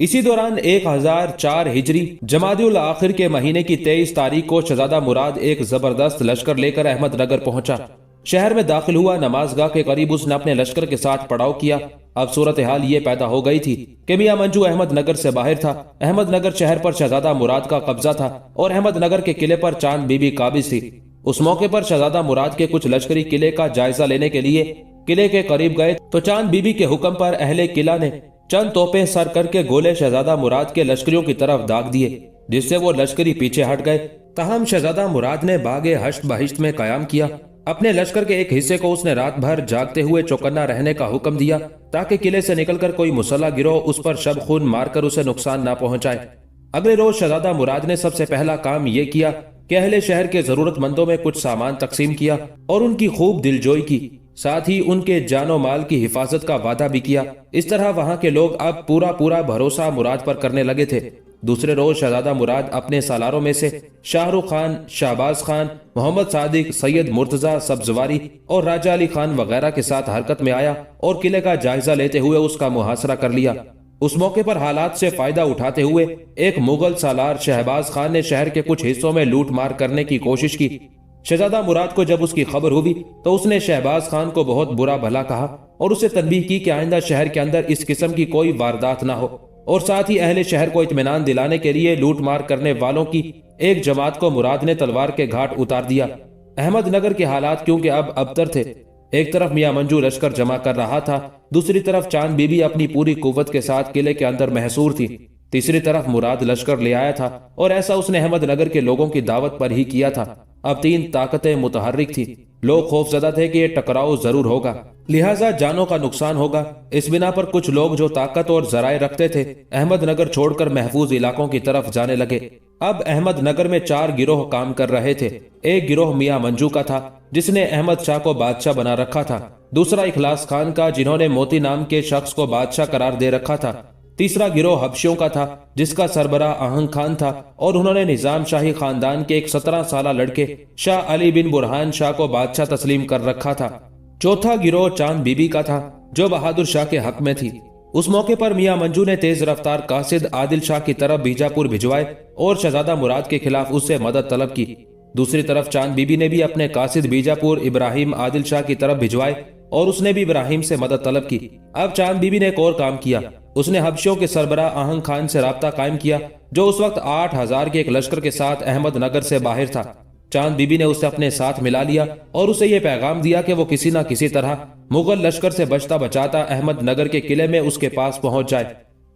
اسی دوران 1004 ہجری جمادی الاخر کے مہینے کی 23 تاریخ کو شہزادہ مراد ایک زبردست لشکر لے کر احمد نگر پہنچا۔ شہر میں داخل ہوا، نماز گاہ کے قریب اس نے اپنے لشکر کے ساتھ پڑاؤ کیا۔ اب صورتحال یہ پیدا ہو گئی تھی کہ میاں منجو احمد نگر سے باہر تھا۔ احمد نگر شہر پر شہزادہ مراد کا قبضہ تھا اور احمد نگر کے قلعے پر چاند بی بی قابض تھی۔ اس موقع پر شہزادہ مراد کے کچھ لشکری قلعے کا جائزہ لینے کے لیے قلعے کے قریب گئے تو چاند بی بی کے حکم پر اہل قلعہ نے چند توپیں سر کر کے گولے شہزادہ مراد کے لشکریوں کی طرف داغ دیے، جس سے وہ لشکری پیچھے ہٹ گئے۔ تاہم شہزادہ مراد نے باغ ہشت بہشت میں قیام کیا۔ اپنے لشکر کے ایک حصے کو اس نے رات بھر جاگتے ہوئے چوکنا رہنے کا حکم دیا تاکہ قلعے سے نکل کر کوئی مسلح گروہ اس پر شب خون مار کر اسے نقصان نہ پہنچائے۔ اگلے روز شہزادہ مراد نے سب سے پہلا کام یہ کیا کہ اہل شہر کے ضرورت مندوں میں کچھ سامان تقسیم کیا اور ان کی خوب دلجوئی کی، ساتھ ہی ان کے جان و مال کی حفاظت کا وعدہ بھی کیا۔ اس طرح وہاں کے لوگ اب پورا بھروسہ مراد پر کرنے لگے تھے۔ دوسرے روز شہزادہ مراد اپنے سالاروں میں سے شاہ رخ خان، شہباز خان، محمد صادق، سید مرتضی سبزواری اور راجہ علی خان وغیرہ کے ساتھ حرکت میں آیا اور قلعے کا جائزہ لیتے ہوئے اس کا محاصرہ کر لیا۔ اس موقع پر حالات سے فائدہ اٹھاتے ہوئے ایک مغل سالار شہباز خان نے شہر کے کچھ حصوں میں لوٹ مار کرنے کی کوشش کی۔ شہزادہ مراد کو جب اس کی خبر ہوئی تو اس نے شہباز خان کو بہت برا بھلا کہا اور اسے تنبیہ کی کہ آئندہ شہر کے اندر اس قسم کی کوئی واردات نہ ہو، اور ساتھ ہی اہل شہر کو اطمینان دلانے کے لیے لوٹ مار کرنے والوں کی ایک جماعت کو مراد نے تلوار کے گھاٹ اتار دیا۔ احمد نگر کے حالات کیونکہ اب ابتر تھے، ایک طرف میاں منجو لشکر جمع کر رہا تھا، دوسری طرف چاند بی بی اپنی پوری قوت کے ساتھ قلعے کے اندر محصور تھی، تیسری طرف مراد لشکر لے آیا تھا، اور ایسا اس نے احمد نگر کے لوگوں کی دعوت پر ہی کیا تھا۔ اب تین طاقتیں متحرک تھی، لوگ خوف زدہ تھے کہ یہ ٹکراؤ ضرور ہوگا، لہٰذا جانوں کا نقصان ہوگا۔ اس بنا پر کچھ لوگ جو طاقت اور ذرائع رکھتے تھے احمد نگر چھوڑ کر محفوظ علاقوں کی طرف جانے لگے۔ اب احمد نگر میں 4 گروہ کام کر رہے تھے۔ ایک گروہ میاں منجو کا تھا جس نے احمد شاہ کو بادشاہ بنا رکھا تھا، دوسرا اخلاص خان کا جنہوں نے موتی نام کے شخص کو بادشاہ قرار دے رکھا تھا، تیسرا گروہ حبشیوں کا تھا جس کا سربراہ آہنگ خان تھا اور انہوں نے نظام شاہی خاندان کے ایک 17 سالہ لڑکے شاہ علی بن برہان شاہ کو بادشاہ تسلیم کر رکھا تھا۔ چوتھا گروہ چاند بی بی کا تھا جو بہادر شاہ کے حق میں تھی۔ اس موقع پر میاں منجو نے تیز رفتار قاصد عادل شاہ کی طرف بیجاپور بھجوائے اور شہزادہ مراد کے خلاف اس سے مدد طلب کی۔ دوسری طرف چاند بی بی نے بھی اپنے قاصد بیجاپور ابراہیم عادل شاہ کی طرف بھجوائے اور اس نے بھی ابراہیم سے مدد طلب کی۔ اب چاند بی بی نے ایک اور کام کیا، اس نے حبشیوں کے سربراہ آہنگ خان سے رابطہ قائم کیا جو اس وقت 8000 کے ایک لشکر کے ساتھ احمد نگر سے باہر تھا۔ چاند بی بی نے اسے اپنے ساتھ ملا لیا اور اسے یہ پیغام دیا کہ وہ کسی نہ کسی طرح مغل لشکر سے بچتا بچاتا احمد نگر کے قلعے میں اس کے پاس پہنچ جائے۔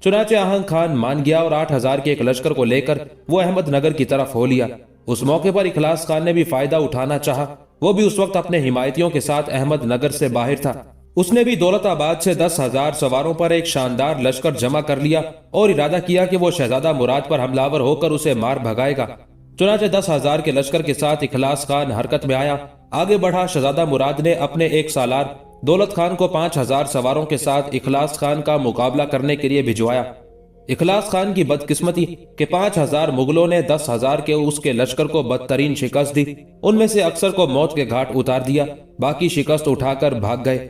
چنانچہ آہنگ خان مان گیا اور 8000 کے ایک لشکر کو لے کر وہ احمد نگر کی طرف ہو لیا۔ اس موقع پر اخلاص خان نے بھی فائدہ اٹھانا چاہا، وہ بھی اس وقت اپنے حمایتیوں کے ساتھ احمد نگر سے باہر تھا۔ اس نے بھی دولت آباد سے 10,000 سواروں پر ایک شاندار لشکر جمع کر لیا اور ارادہ کیا کہ وہ شہزادہ مراد پر حملہ آور ہو کر اسے مار بھگائے گا۔ چنانچہ 10,000 کے لشکر کے ساتھ اخلاص خان حرکت میں آیا، آگے بڑھا۔ شہزادہ مراد نے اپنے ایک سالار دولت خان کو 5,000 سواروں کے ساتھ اخلاص خان کا مقابلہ کرنے کے لیے بھجوایا۔ اخلاص خان کی بدقسمتی کہ 5,000 مغلوں نے 10,000 کے اس کے لشکر کو بدترین شکست دی، ان میں سے اکثر کو موت کے گھاٹ اتار دیا، باقی شکست اٹھا کر بھاگ گئے۔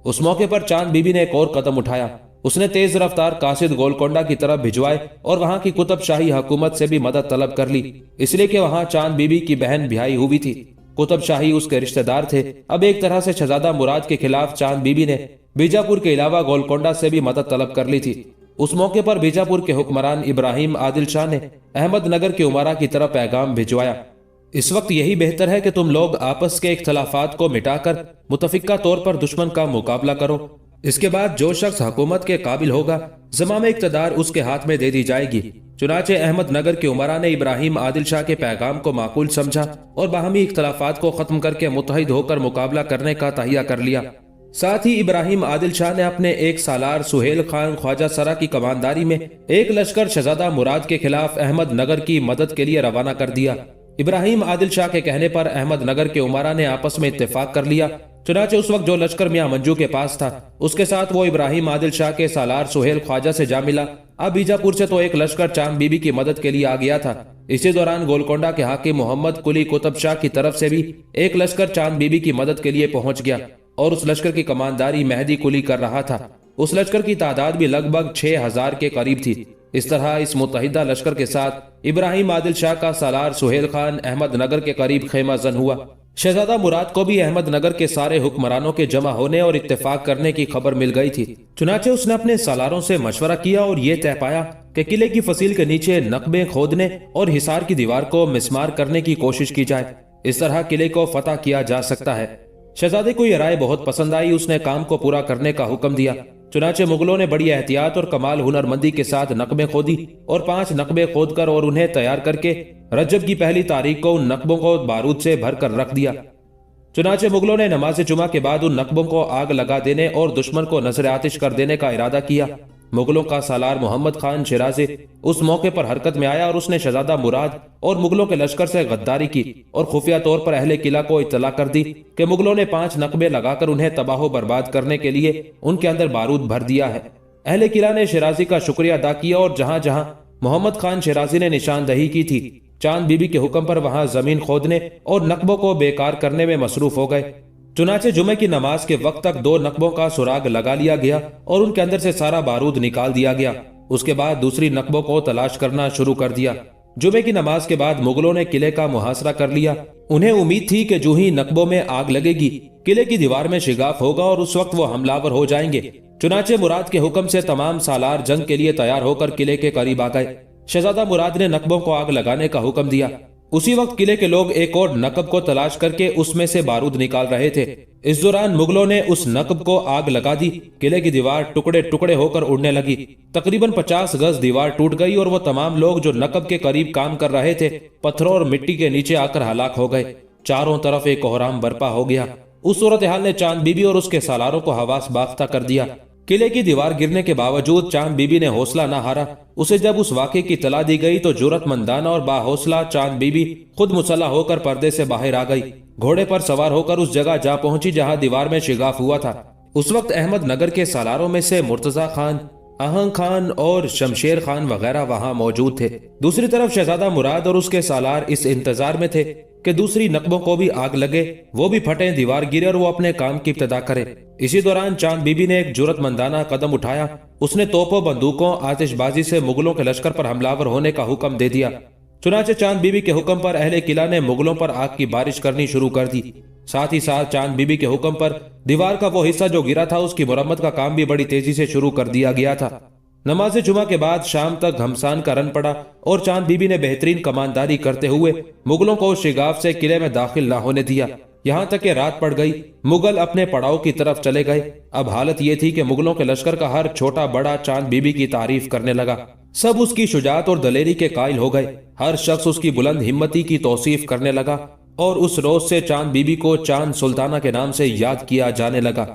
اس موقع پر چاند بی بی نے ایک اور قدم اٹھایا، اس نے تیز رفتار قاصد گولکنڈہ کی طرف بھجوائے اور وہاں کی قطب شاہی حکومت سے بھی مدد طلب کر لی، اس لیے کہ وہاں چاند بی بی کی بہن بیاہی ہوئی تھی، قطب شاہی اس کے رشتہ دار تھے۔ اب ایک طرح سے شہزادہ مراد کے خلاف چاند بی بی نے بیجاپور کے علاوہ گولکنڈہ سے بھی مدد طلب کر لی تھی۔ اس موقع پر بیجاپور کے حکمران ابراہیم عادل شاہ نے احمد نگر کے امراء کی طرف پیغام بھجوایا، اس وقت یہی بہتر ہے کہ تم لوگ آپس کے اختلافات کو مٹا کر متفقہ طور پر دشمن کا مقابلہ کرو، اس کے بعد جو شخص حکومت کے قابل ہوگا زمام اقتدار اس کے ہاتھ میں دے دی جائے گی۔ چنانچہ احمد نگر کے امراء نے ابراہیم عادل شاہ کے پیغام کو معقول سمجھا اور باہمی اختلافات کو ختم کر کے متحد ہو کر مقابلہ کرنے کا تہیہ کر لیا۔ ساتھ ہی ابراہیم عادل شاہ نے اپنے ایک سالار سہیل خان خواجہ سرا کی کمانداری میں ایک لشکر شہزادہ مراد کے خلاف احمد نگر کی مدد کے لیے روانہ کر دیا۔ ابراہیم عادل شاہ کے کہنے پر احمد نگر کے امراء نے آپس میں اتفاق کر لیا۔ چنانچہ اس وقت جو لشکر میاں منجو کے پاس تھا اس کے ساتھ وہ ابراہیم عادل شاہ کے سالار سہیل خواجہ سے جا ملا۔ اب بیجاپور سے تو ایک لشکر چاند بی بی کی مدد کے لیے آ گیا تھا، اسی دوران گولکنڈہ کے حاکم محمد قلی قطب شاہ کی طرف سے بھی ایک لشکر چاند بی بی کی مدد کے لیے پہنچ گیا اور اس لشکر کی کمانداری مہدی قلی کر رہا تھا۔ اس لشکر کی تعداد بھی لگ بھگ 6000 کے قریب تھی۔ اس طرح اس متحدہ لشکر کے ساتھ ابراہیم عادل شاہ کا سالار سہیل خان احمد نگر کے قریب خیمہ زن ہوا۔ شہزادہ مراد کو بھی احمد نگر کے سارے حکمرانوں کے جمع ہونے اور اتفاق کرنے کی خبر مل گئی تھی، چنانچہ اس نے اپنے سالاروں سے مشورہ کیا اور یہ طے پایا کہ قلعے کی فصیل کے نیچے نقبیں کھودنے اور حصار کی دیوار کو مسمار کرنے کی کوشش کی جائے، اس طرح قلعے کو فتح کیا جا سکتا ہے۔ شہزادے کو یہ رائے بہت پسند آئی، اس نے کام کو پورا کرنے کا حکم دیا۔ چنانچہ مغلوں نے بڑی احتیاط اور کمال ہنرمندی کے ساتھ نقبیں کھودی اور 5 نقبیں کھود کر اور انہیں تیار کر کے رجب کی پہلی تاریخ کو ان نقبوں کو بارود سے بھر کر رکھ دیا۔ چنانچہ مغلوں نے نماز جمعہ کے بعد ان نقبوں کو آگ لگا دینے اور دشمن کو نظر آتش کر دینے کا ارادہ کیا۔ مغلوں کا سالار محمد خان شیرازی اس موقع پر حرکت میں آیا اور اس نے شہزادہ مراد اور مغلوں کے لشکر سے غداری کی اور خفیہ طور پر اہل قلعہ کو اطلاع کر دی کہ مغلوں نے 5 نقبے لگا کر انہیں تباہ و برباد کرنے کے لیے ان کے اندر بارود بھر دیا ہے۔ اہل قلعہ نے شیرازی کا شکریہ ادا کیا اور جہاں جہاں محمد خان شیرازی نے نشاندہی کی تھی، چاند بی بی کے حکم پر وہاں زمین کھودنے اور نقبوں کو بیکار کرنے میں مصروف ہو گئے۔ چنانچہ جمعہ کی نماز کے وقت تک 2 نقبوں کا سراغ لگا لیا گیا اور ان کے اندر سے سارا بارود نکال دیا گیا۔ اس کے بعد دوسری نقبوں کو تلاش کرنا شروع کر دیا۔ جمعہ کی نماز کے بعد مغلوں نے قلعے کا محاصرہ کر لیا۔ انہیں امید تھی کہ جو ہی نقبوں میں آگ لگے گی، قلعے کی دیوار میں شگاف ہوگا اور اس وقت وہ حملہ آور ہو جائیں گے۔ چنانچہ مراد کے حکم سے تمام سالار جنگ کے لیے تیار ہو کر قلعے کے قریب آ گئے۔ شہزادہ مراد نے نقبوں کو آگ لگانے کا حکم دیا۔ اسی وقت قلعے کے لوگ ایک اور نقب کو تلاش کر کے اس میں سے بارود نکال رہے تھے۔ اس دوران مغلوں نے اس نقب کو آگ لگا دی۔ قلعے کی دیوار ٹکڑے ٹکڑے ہو کر اڑنے لگی۔ تقریباً 50 گز دیوار ٹوٹ گئی اور وہ تمام لوگ جو نقب کے قریب کام کر رہے تھے پتھروں اور مٹی کے نیچے آ کر ہلاک ہو گئے۔ چاروں طرف ایک کوہرام برپا ہو گیا۔ اس صورتحال نے چاند بی بی اور اس کے سالاروں کو حواس باختہ کر دیا۔ قلعے کی دیوار گرنے کے باوجود چاند بی بی نے حوصلہ نہ ہارا۔ اسے جب اس واقعے کی اطلاع دی گئی تو جرأت مندانہ اور باحوصلہ چاند بی بی خود مسلح ہو کر پردے سے باہر آ گئی۔ گھوڑے پر سوار ہو کر اس جگہ جا پہنچی جہاں دیوار میں شگاف ہوا تھا۔ اس وقت احمد نگر کے سالاروں میں سے مرتضی خان، آہنگ خان اور شمشیر خان وغیرہ وہاں موجود تھے۔ دوسری طرف شہزادہ مراد اور اس کے سالار اس انتظار میں تھے کہ دوسری نقبوں کو بھی آگ لگے، وہ بھی پھٹیں، دیوار گرے اور وہ اپنے کام کی ابتدا کرے۔ اسی دوران چاند بی بی نے ایک جرأت مندانہ قدم اٹھایا۔ اس نے توپوں، بندوقوں، آتش بازی سے مغلوں کے لشکر پر حملہ آور ہونے کا حکم دے دیا۔ چنانچہ چاند بی بی کے حکم پر اہل قلعہ نے مغلوں پر آگ کی بارش کرنی شروع کر دی۔ ساتھ ہی ساتھ چاند بی بی کے حکم پر دیوار کا وہ حصہ جو گرا تھا اس کی مرمت کا کام بھی بڑی تیزی سے شروع کر دیا گیا تھا۔ نماز جمعہ کے بعد شام تک گھمسان کا رن پڑا اور چاند بی بی نے بہترین کمانداری کرتے ہوئے مغلوں کو شگاف سے قلعے میں داخل نہ ہونے دیا، یہاں تک کہ رات پڑ گئی۔ مغل اپنے پڑاؤ کی طرف چلے گئے۔ اب حالت یہ تھی کہ مغلوں کے لشکر کا ہر چھوٹا بڑا چاند بی بی کی تعریف کرنے لگا۔ سب اس کی شجاعت اور دلیری کے قائل ہو گئے۔ ہر شخص اس کی بلند ہمتی کی توصیف کرنے لگا اور اس روز سے چاند بی بی کو چاند سلطانہ کے نام سے یاد کیا جانے لگا۔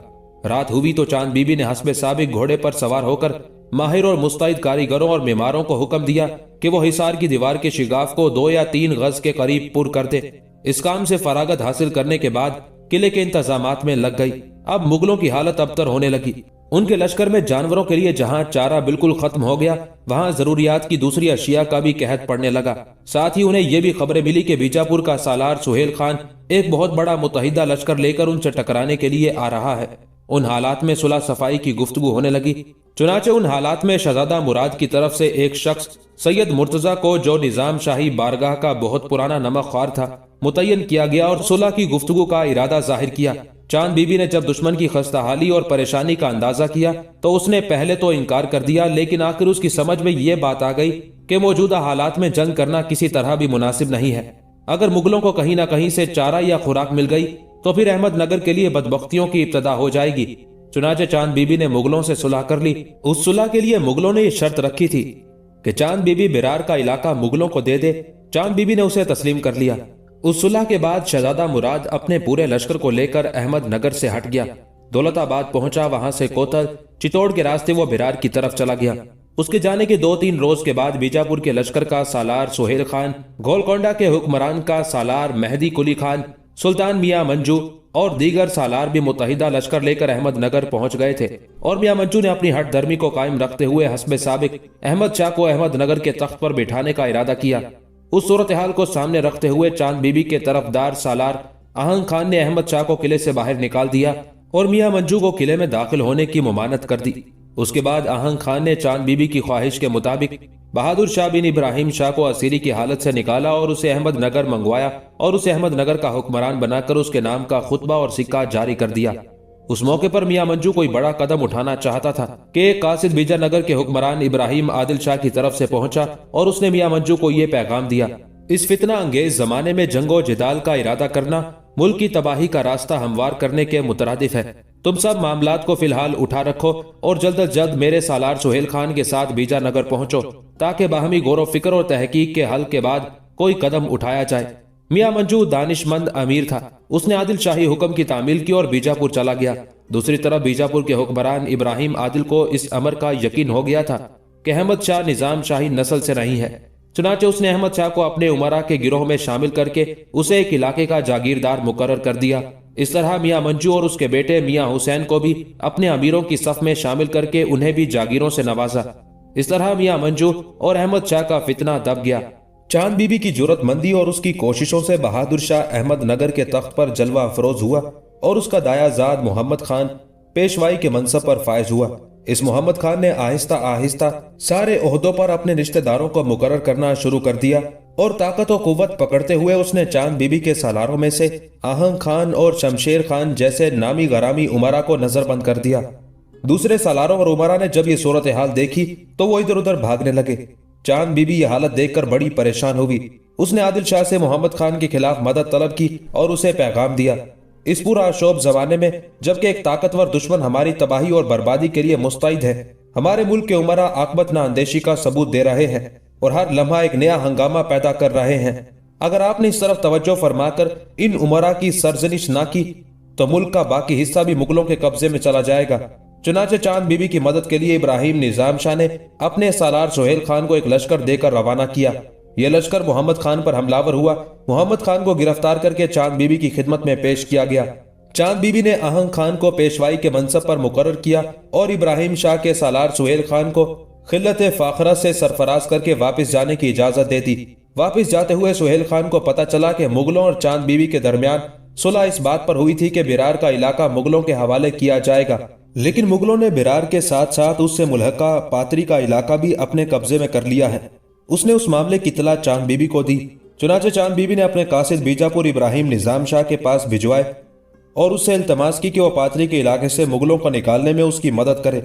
رات ہوئی تو چاند بی بی نے حسب سابق گھوڑے پر سوار ہو کر ماہر اور مستعد کاریگروں اور معماروں کو حکم دیا کہ وہ حصار کی دیوار کے شگاف کو 2 یا 3 گز کے قریب پر کر دے۔ اس کام سے فراغت حاصل کرنے کے بعد قلعے کے انتظامات میں لگ گئی۔ اب مغلوں کی حالت ابتر ہونے لگی۔ ان کے لشکر میں جانوروں کے لیے جہاں چارہ بالکل ختم ہو گیا، وہاں ضروریات کی دوسری اشیاء کا بھی قحط پڑنے لگا۔ ساتھ ہی انہیں یہ بھی خبریں ملی کہ بیجاپور کا سالار سہیل خان ایک بہت بڑا متحدہ لشکر لے کر ان سے ٹکرانے کے لیے آ رہا ہے۔ ان حالات میں صلح صفائی کی گفتگو ہونے لگی۔ چنانچہ ان حالات میں شہزادہ مراد کی طرف سے ایک شخص سید مرتضی کو، جو نظام شاہی بارگاہ کا بہت پرانا نمک خوار تھا، متعین کیا گیا اور صلح کی گفتگو کا ارادہ ظاہر کیا۔ چاند بی بی نے جب دشمن کی خستہ حالی اور پریشانی کا اندازہ کیا تو اس نے پہلے تو انکار کر دیا، لیکن آخر اس کی سمجھ میں یہ بات آ گئی کہ موجودہ حالات میں جنگ کرنا کسی طرح بھی مناسب نہیں ہے۔ اگر مغلوں کو کہیں نہ کہیں سے چارہ یا خوراک مل گئی تو پھر احمد نگر کے لیے بدبختیوں کی ابتدا ہو جائے گی۔ چنانچہ چاند بی بی نے مغلوں سے صلح کر لی۔ اس صلح کے لیے مغلوں نے یہ شرط رکھی تھی کہ چاند بی بی برار کا علاقہ مغلوں کو دے دے۔ چاند بی بی نے اسے تسلیم کر لیا۔ اس صلح کے بعد شہزادہ مراد اپنے پورے لشکر کو لے کر احمد نگر سے ہٹ گیا، دولت آباد پہنچا۔ وہاں سے کوتل چتوڑ کے راستے وہ برار کی طرف چلا گیا۔ اس کے جانے کے 2-3 روز کے بعد بیجاپور کے لشکر کا سالار سہیل خان، گولکونڈا کے حکمران کا سالار مہدی کلی خان، سلطان میاں منجو اور دیگر سالار بھی متحدہ لشکر لے کر احمد نگر پہنچ گئے تھے، اور میاں منجو نے اپنی ہٹ دھرمی کو قائم رکھتے ہوئے حسب سابق احمد شاہ کو احمد نگر کے تخت پر بٹھانے کا ارادہ کیا۔ اس صورتحال کو سامنے رکھتے ہوئے چاند بی بی کے طرفدار سالار آہنگ خان نے احمد شاہ کو قلعے سے باہر نکال دیا اور میاں منجو کو قلعے میں داخل ہونے کی ممانعت کر دی۔ اس کے بعد آہنگ خان نے چاند بی بی کی خواہش کے مطابق بہادر شاہ بن ابراہیم شاہ کو اسیری کی حالت سے نکالا اور اسے احمد نگر منگوایا اور اسے احمد نگر کا حکمران بنا کر اس کے نام کا خطبہ اور سکہ جاری کر دیا۔ اس موقع پر میاں منجو کوئی بڑا قدم اٹھانا چاہتا تھا کہ ایک قاصد بیجا نگر کے حکمران ابراہیم عادل شاہ کی طرف سے پہنچا اور اس نے میاں منجو کو یہ پیغام دیا: اس فتنہ انگیز زمانے میں جنگ و جدال کا ارادہ کرنا ملک کی تباہی کا راستہ ہموار کرنے کے مترادف ہے۔ تم سب معاملات کو فی الحال اٹھا رکھو اور جلد از جلد میرے سالار سہیل خان کے ساتھ بیجا نگر پہنچو تاکہ باہمی غور و فکر اور تحقیق کے حل کے بعد کوئی قدم اٹھایا جائے۔ میاں منجو دانش مند امیر تھا، اس نے عادل شاہی حکم کی تعمیل کی اور بیجاپور چلا گیا۔ دوسری طرف بیجاپور کے حکمران ابراہیم عادل کو اس امر کا یقین ہو گیا تھا کہ احمد شاہ نظام شاہی نسل سے نہیں ہے، چنانچہ اس نے احمد شاہ کو اپنے امراء کے گروہ میں شامل کر کے اسے ایک علاقے کا جاگیردار مقرر کر دیا۔ اس طرح میاں منجو اور اس کے بیٹے میاں حسین کو بھی اپنے امیروں کی صف میں شامل کر کے انہیں بھی جاگیروں سے نوازا۔ اس طرح میاں منجو اور احمد شاہ کا فتنہ دب گیا۔ چاند بی بی کی جرأت مندی اور اس کی کوششوں سے بہادر شاہ احمد نگر کے تخت پر جلوہ افروز ہوا اور اس کا دایا زاد محمد خان پیشوائی کے منصب پر فائز ہوا۔ اس محمد خان نے آہستہ آہستہ سارے عہدوں پر اپنے رشتہ داروں کو مقرر کرنا شروع کر دیا اور طاقت و قوت پکڑتے ہوئے اس نے چاند بی بی کے سالاروں میں سے آہنگ خان اور شمشیر خان جیسے نامی غرامی امراء کو نظر بند کر دیا۔ دوسرے سالاروں اور امراء نے جب یہ صورتحال دیکھی تو وہ ادھر ادھر بھاگنے لگے۔ چاند بی بی یہ حالت دیکھ کر بڑی پریشان ہوئی۔ اس نے عادل شاہ سے محمد خان کے خلاف مدد طلب کی اور اسے پیغام دیا: اس پورا شوب زمانے میں جبکہ ایک طاقتور دشمن ہماری تباہی اور بربادی کے لیے مستعد ہے، ہمارے ملک کے امراء عاقبت نہ اندیشی کا ثبوت دے رہے ہیں اور ہر لمحہ ایک نیا ہنگامہ پیدا کر رہے ہیں۔ اگر آپ نے اس طرف توجہ فرما کر ان امراء کی سرزنش نہ کی تو ملک کا باقی حصہ بھی مغلوں کے قبضے میں چلا جائے گا۔ چنانچہ چاند بی بی کی مدد کے لیے ابراہیم نظام شاہ نے اپنے سالار سہیل خان کو ایک لشکر دے کر روانہ کیا۔ یہ لشکر محمد خان پر حملہ ور ہوا۔ محمد خان کو گرفتار کر کے چاند بی بی کی خدمت میں پیش کیا گیا۔ چاند بی بی نے آہنگ خان کو پیشوائی کے منصب پر مقرر کیا اور ابراہیم شاہ کے سالار سہیل خان کو خلت فاخرہ سے سرفراز کر کے واپس جانے کی اجازت دے دی۔ واپس جاتے ہوئے سہیل خان کو پتہ چلا کہ مغلوں اور چاند بی بی کے درمیان صلح اس بات پر ہوئی تھی کہ بیرار کا علاقہ مغلوں کے حوالے کیا جائے گا، لیکن مغلوں نے بیرار کے ساتھ ساتھ اس سے ملحقہ پاتری کا علاقہ بھی اپنے قبضے میں کر لیا ہے۔ اس نے اس معاملے کی اطلاع چاند بی بی کو دی۔ چنانچہ چاند بی بی نے اپنے قاصد بیجاپور ابراہیم نظام شاہ کے پاس بھجوائے اور اس سے التماس کی کہ وہ پاتری کے علاقے سے مغلوں کو نکالنے میں اس کی مدد کرے۔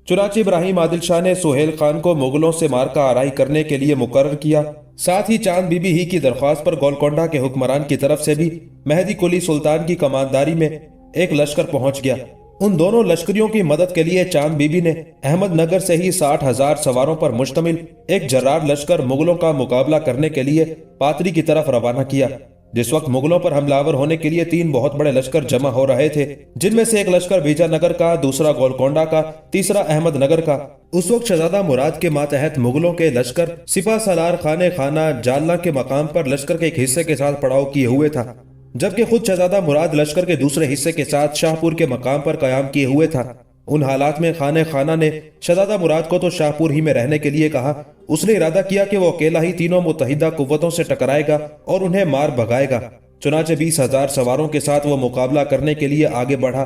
چنانچہ ابراہیم عادل شاہ نے سہیل خان کو مغلوں سے مارکہ آرائی کرنے کے لیے مقرر کیا۔ ساتھ ہی چاند بی بی ہی کی درخواست پر گولکنڈہ کے حکمران کی طرف سے بھی مہدی قلی سلطان کی کمانداری میں ایک لشکر پہنچ گیا۔ ان دونوں لشکریوں کی مدد کے لیے چاند بی بی نے احمد نگر سے ہی 60,000 سواروں پر مشتمل ایک جرار لشکر مغلوں کا مقابلہ کرنے کے لیے پاتری کی طرف روانہ کیا۔ جس وقت مغلوں پر حملہ آور ہونے کے لیے 3 بہت بڑے لشکر جمع ہو رہے تھے، جن میں سے ایک لشکر بیجا نگر کا، دوسرا گولکنڈہ کا، تیسرا احمد نگر کا۔ اس وقت شہزادہ مراد کے ماتحت مغلوں کے لشکر سپہ سالار خانہ خانہ جالنا کے مقام پر لشکر کے ایک حصے کے ساتھ پڑاؤ کیے ہوئے تھا، جبکہ خود شہزادہ مراد لشکر کے دوسرے حصے کے ساتھ شاہپور کے مقام پر قیام کیے ہوئے تھا۔ ان حالات میں خانہ خانہ نے شہزادہ مراد کو تو شاہپور ہی میں رہنے کے لیے کہا۔ اس نے ارادہ کیا کہ وہ اکیلا ہی تینوں متحدہ قوتوں سے ٹکرائے گا اور انہیں مار بھگائے گا۔ چنانچہ 20,000 سواروں کے ساتھ وہ مقابلہ کرنے کے لیے آگے بڑھا۔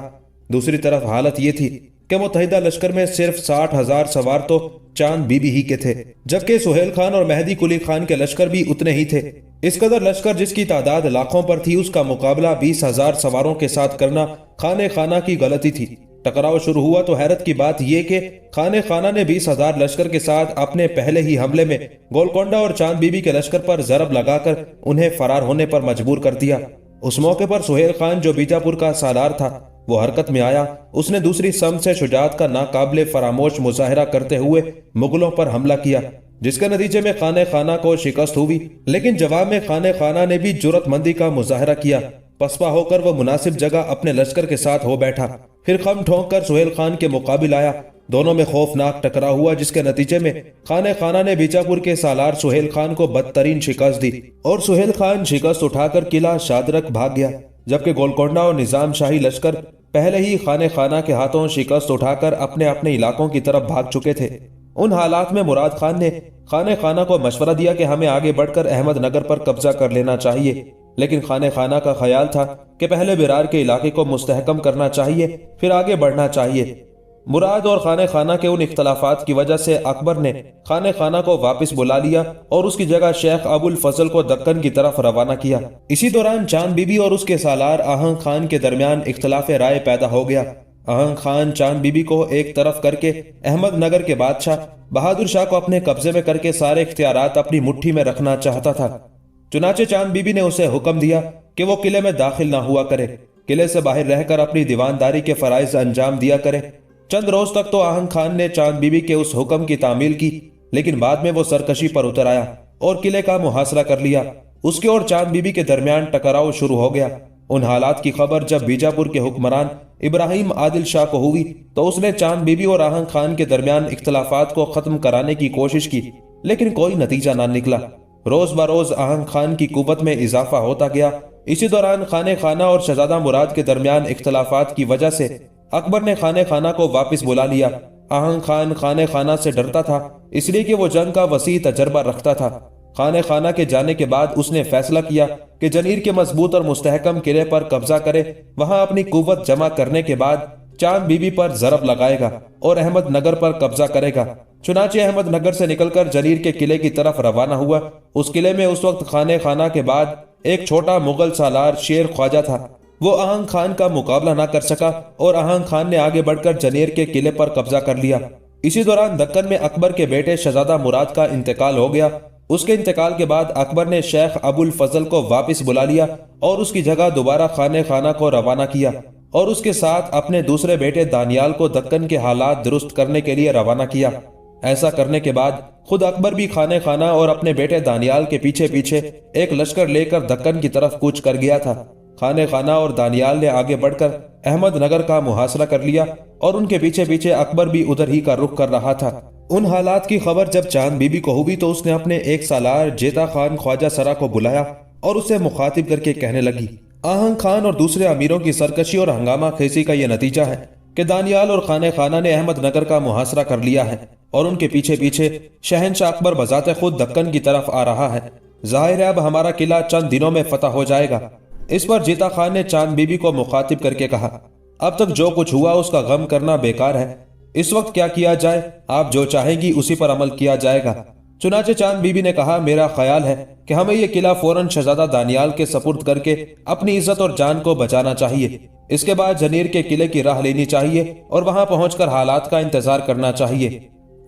دوسری طرف حالت یہ تھی کہ متحدہ لشکر میں صرف 60,000 سوار تو چاند بی بی ہی کے تھے، جبکہ سہیل خان اور مہدی قلی خان کے لشکر بھی اتنے ہی تھے۔ اس قدر لشکر جس کی تعداد لاکھوں پر تھی، اس کا مقابلہ 20,000 سواروں کے ساتھ کرنا خانہ خانہ کی غلطی تھی۔ ٹکراؤ شروع ہوا تو حیرت کی بات یہ کہ خانہ خانہ نے 20,000 لشکر کے ساتھ اپنے پہلے ہی حملے میں گولکنڈہ اور چاند بی بی کے لشکر پر ضرب لگا کر انہیں فرار ہونے پر مجبور کر دیا۔ اس موقع پر سہیل خان جو بیجاپور کا سالار تھا وہ حرکت میں آیا۔ اس نے دوسری سمت سے شجاعت کا ناقابل فراموش مظاہرہ کرتے ہوئے مغلوں پر حملہ کیا، جس کے نتیجے میں خانہ خانہ کو شکست ہوئی، لیکن جواب میں خانہ خانہ نے بھی جرأت مندی کا مظاہرہ کیا۔ پسپا ہو کر وہ مناسب جگہ اپنے لشکر کے ساتھ ہو بیٹھا، پھر خم ٹھونک کر سہیل خان کے مقابل آیا۔ دونوں میں خوفناک ٹکرا ہوا، جس کے نتیجے میں خانہ خانہ نے بیجاپور کے سالار سہیل خان کو بدترین شکست دی اور سہیل خان شکست اٹھا کر قلعہ شادرک بھاگ گیا، جبکہ گولکنڈہ اور نظام شاہی لشکر پہلے ہی خانہ خانہ کے ہاتھوں شکست اٹھا کر اپنے اپنے علاقوں کی طرف بھاگ چکے تھے۔ ان حالات میں مراد خان نے خانہ خانہ کو مشورہ دیا کہ ہمیں آگے بڑھ کر احمد نگر پر قبضہ کر لینا چاہیے۔ لیکن خانہ خانہ کا خیال تھا کہ پہلے برار کے علاقے کو مستحکم کرنا چاہیے، پھر آگے بڑھنا چاہیے۔ مراد اور خانہ خانہ کے ان اختلافات کی وجہ سے اکبر نے خانہ خانہ کو واپس بلا لیا اور اس کی جگہ شیخ ابو الفضل کو دکن کی طرف روانہ کیا۔ اسی دوران چاند بی بی اور اس کے سالار آہنگ خان کے درمیان اختلاف رائے پیدا ہو گیا۔ آہنگ خان چاند بی بی کو ایک طرف کر کے احمد نگر کے بادشاہ بہادر شاہ کو اپنے قبضے میں کر کے سارے اختیارات اپنی مٹھی میں رکھنا چاہتا تھا۔ چنانچہ چاند بی بی نے اسے حکم دیا کہ وہ قلعے میں داخل نہ ہوا کرے، قلعے سے باہر رہ کر اپنی دیوانداری کے فرائض انجام دیا کرے۔ چند روز تک تو آہنگ خان نے چاند بی بی کے اس حکم کی تعمیل کی، لیکن بعد میں وہ سرکشی پر اتر آیا اور قلعے کا محاصرہ کر لیا۔ اس کے اور چاند بی بی کے درمیان ٹکراؤ شروع ہو گیا۔ ان حالات کی خبر جب بیجاپور کے حکمران ابراہیم عادل شاہ کو ہوئی تو اس نے چاند بی بی اور آہنگ خان کے درمیان اختلافات کو ختم کرانے کی کوشش کی، لیکن کوئی نتیجہ نہ نکلا۔ روز بروز آہنگ خان کی قوت میں اضافہ ہوتا گیا۔ اسی دوران خانہ خانہ اور شہزادہ مراد کے درمیان اختلافات کی وجہ سے اکبر نے خانہ خانہ کو واپس بلا لیا۔ آہنگ خان خانہ خانہ سے ڈرتا تھا، اس لیے کہ وہ جنگ کا وسیع تجربہ رکھتا تھا۔ خانہ خانہ کے جانے کے بعد اس نے فیصلہ کیا کہ جنیر کے مضبوط اور مستحکم قلعے پر قبضہ کرے، وہاں اپنی قوت جمع کرنے کے بعد چاند بی بی پر ضرب لگائے گا اور احمد نگر پر قبضہ کرے گا۔ چنانچہ احمد نگر سے نکل کر جنیر کے قلعے کی طرف روانہ ہوا۔ اس قلعے میں اس وقت خانہ خانہ کے بعد ایک چھوٹا مغل سالار شیر خواجہ تھا۔ وہ آہنگ خان کا مقابلہ نہ کر سکا اور آہنگ خان نے آگے بڑھ کر جنیر کے قلعے پر قبضہ کر لیا۔ اسی دوران دکن میں اکبر کے بیٹے شہزادہ مراد کا انتقال ہو گیا۔ اس کے انتقال کے بعد اکبر نے شیخ ابو الفضل کو واپس بلا لیا اور اس کی جگہ دوبارہ خانہ خانہ کو روانہ کیا اور اس کے ساتھ اپنے دوسرے بیٹے دانیال کو دکن کے حالات درست کرنے کے لیے روانہ کیا۔ ایسا کرنے کے بعد خود اکبر بھی خانہ خانہ اور اپنے بیٹے دانیال کے پیچھے پیچھے ایک لشکر لے کر دکن کی طرف کوچ کر گیا تھا۔ خانہ خانہ اور دانیال نے آگے بڑھ کر احمد نگر کا محاصرہ کر لیا اور ان کے پیچھے پیچھے اکبر بھی ادھر ہی کا رخ کر رہا تھا۔ ان حالات کی خبر جب چاند بی بی کو ہوئی تو اس نے اپنے ایک سالار جیتا خان خواجہ سرا کو بلایا اور اسے مخاطب کر کے کہنے لگی، آہنگ خان اور دوسرے امیروں کی سرکشی اور ہنگامہ خیزی کا یہ نتیجہ ہے کہ دانیال اور خانہ خانہ نے احمد نگر کا محاصرہ کر لیا ہے اور ان کے پیچھے پیچھے شہنشاہ اکبر بذات خود دکن کی طرف آ رہا ہے۔ ظاہر ہے اب ہمارا قلعہ چند دنوں میں فتح ہو جائے گا۔ اس پر جیتا خان نے چاند بی بی کو مخاطب کر کے کہا، اب تک جو کچھ ہوا اس کا غم کرنا بیکار ہے، اس وقت کیا کیا جائے؟ آپ جو چاہیں گی اسی پر عمل کیا جائے گا۔ چنانچہ چاند بی بی نے کہا، میرا خیال ہے کہ ہمیں یہ قلعہ فوراً شہزادہ دانیال کے سپرد کر کے اپنی عزت اور جان کو بچانا چاہیے۔ اس کے بعد جنیر کے قلعے کی راہ لینی چاہیے اور وہاں پہنچ کر حالات کا انتظار کرنا چاہیے۔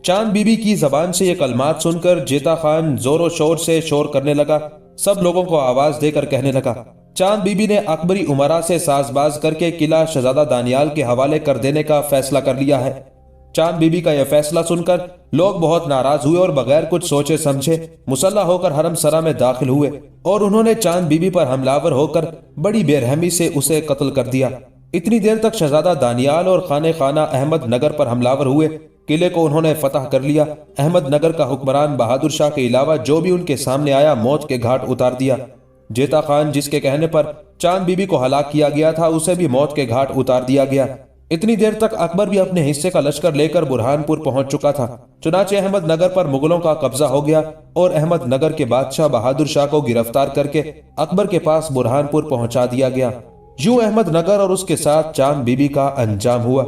چاند بی بی کی زبان سے یہ کلمات سن کر جیتا خان زور و شور سے شور کرنے لگا، سب لوگوں کو آواز دے کر کہنے لگا۔ چاند بی بی نے اکبری امراء سے ساز باز کر کے قلعہ شہزادہ دانیال کے حوالے کر دینے کا فیصلہ کر لیا ہے۔ چاند بی بی کا یہ فیصلہ سن کر لوگ بہت ناراض ہوئے اور بغیر کچھ سوچے سمجھے مسلح ہو کر حرم سرا میں داخل ہوئے اور انہوں نے چاند بی بی پر حملہ ہو کر بڑی بے رحمی سے اسے قتل کر دیا۔ اتنی دیر تک شہزادہ دانیال اور خانہ خانہ احمد نگر پر حملہ ہوئے، قلعے کو انہوں نے فتح کر لیا۔ احمد نگر کا حکمران بہادر شاہ کے علاوہ جو بھی ان کے سامنے آیا موت کے گھاٹ اتار دیا۔ جیتا خان جس کے کہنے پر چاند بی بی کو ہلاک کیا گیا تھا اسے بھی موت کے گھاٹ اتار دیا گیا۔ اتنی دیر تک اکبر بھی اپنے حصے کا لشکر لے کر برہان پور پہنچ چکا تھا۔ چنانچہ احمد نگر پر مغلوں کا قبضہ ہو گیا اور احمد نگر کے بادشاہ بہادر شاہ کو گرفتار کر کے اکبر کے پاس برہان پور پہنچا دیا گیا۔ یوں احمد نگر اور اس کے ساتھ چاند بی بی کا انجام ہوا۔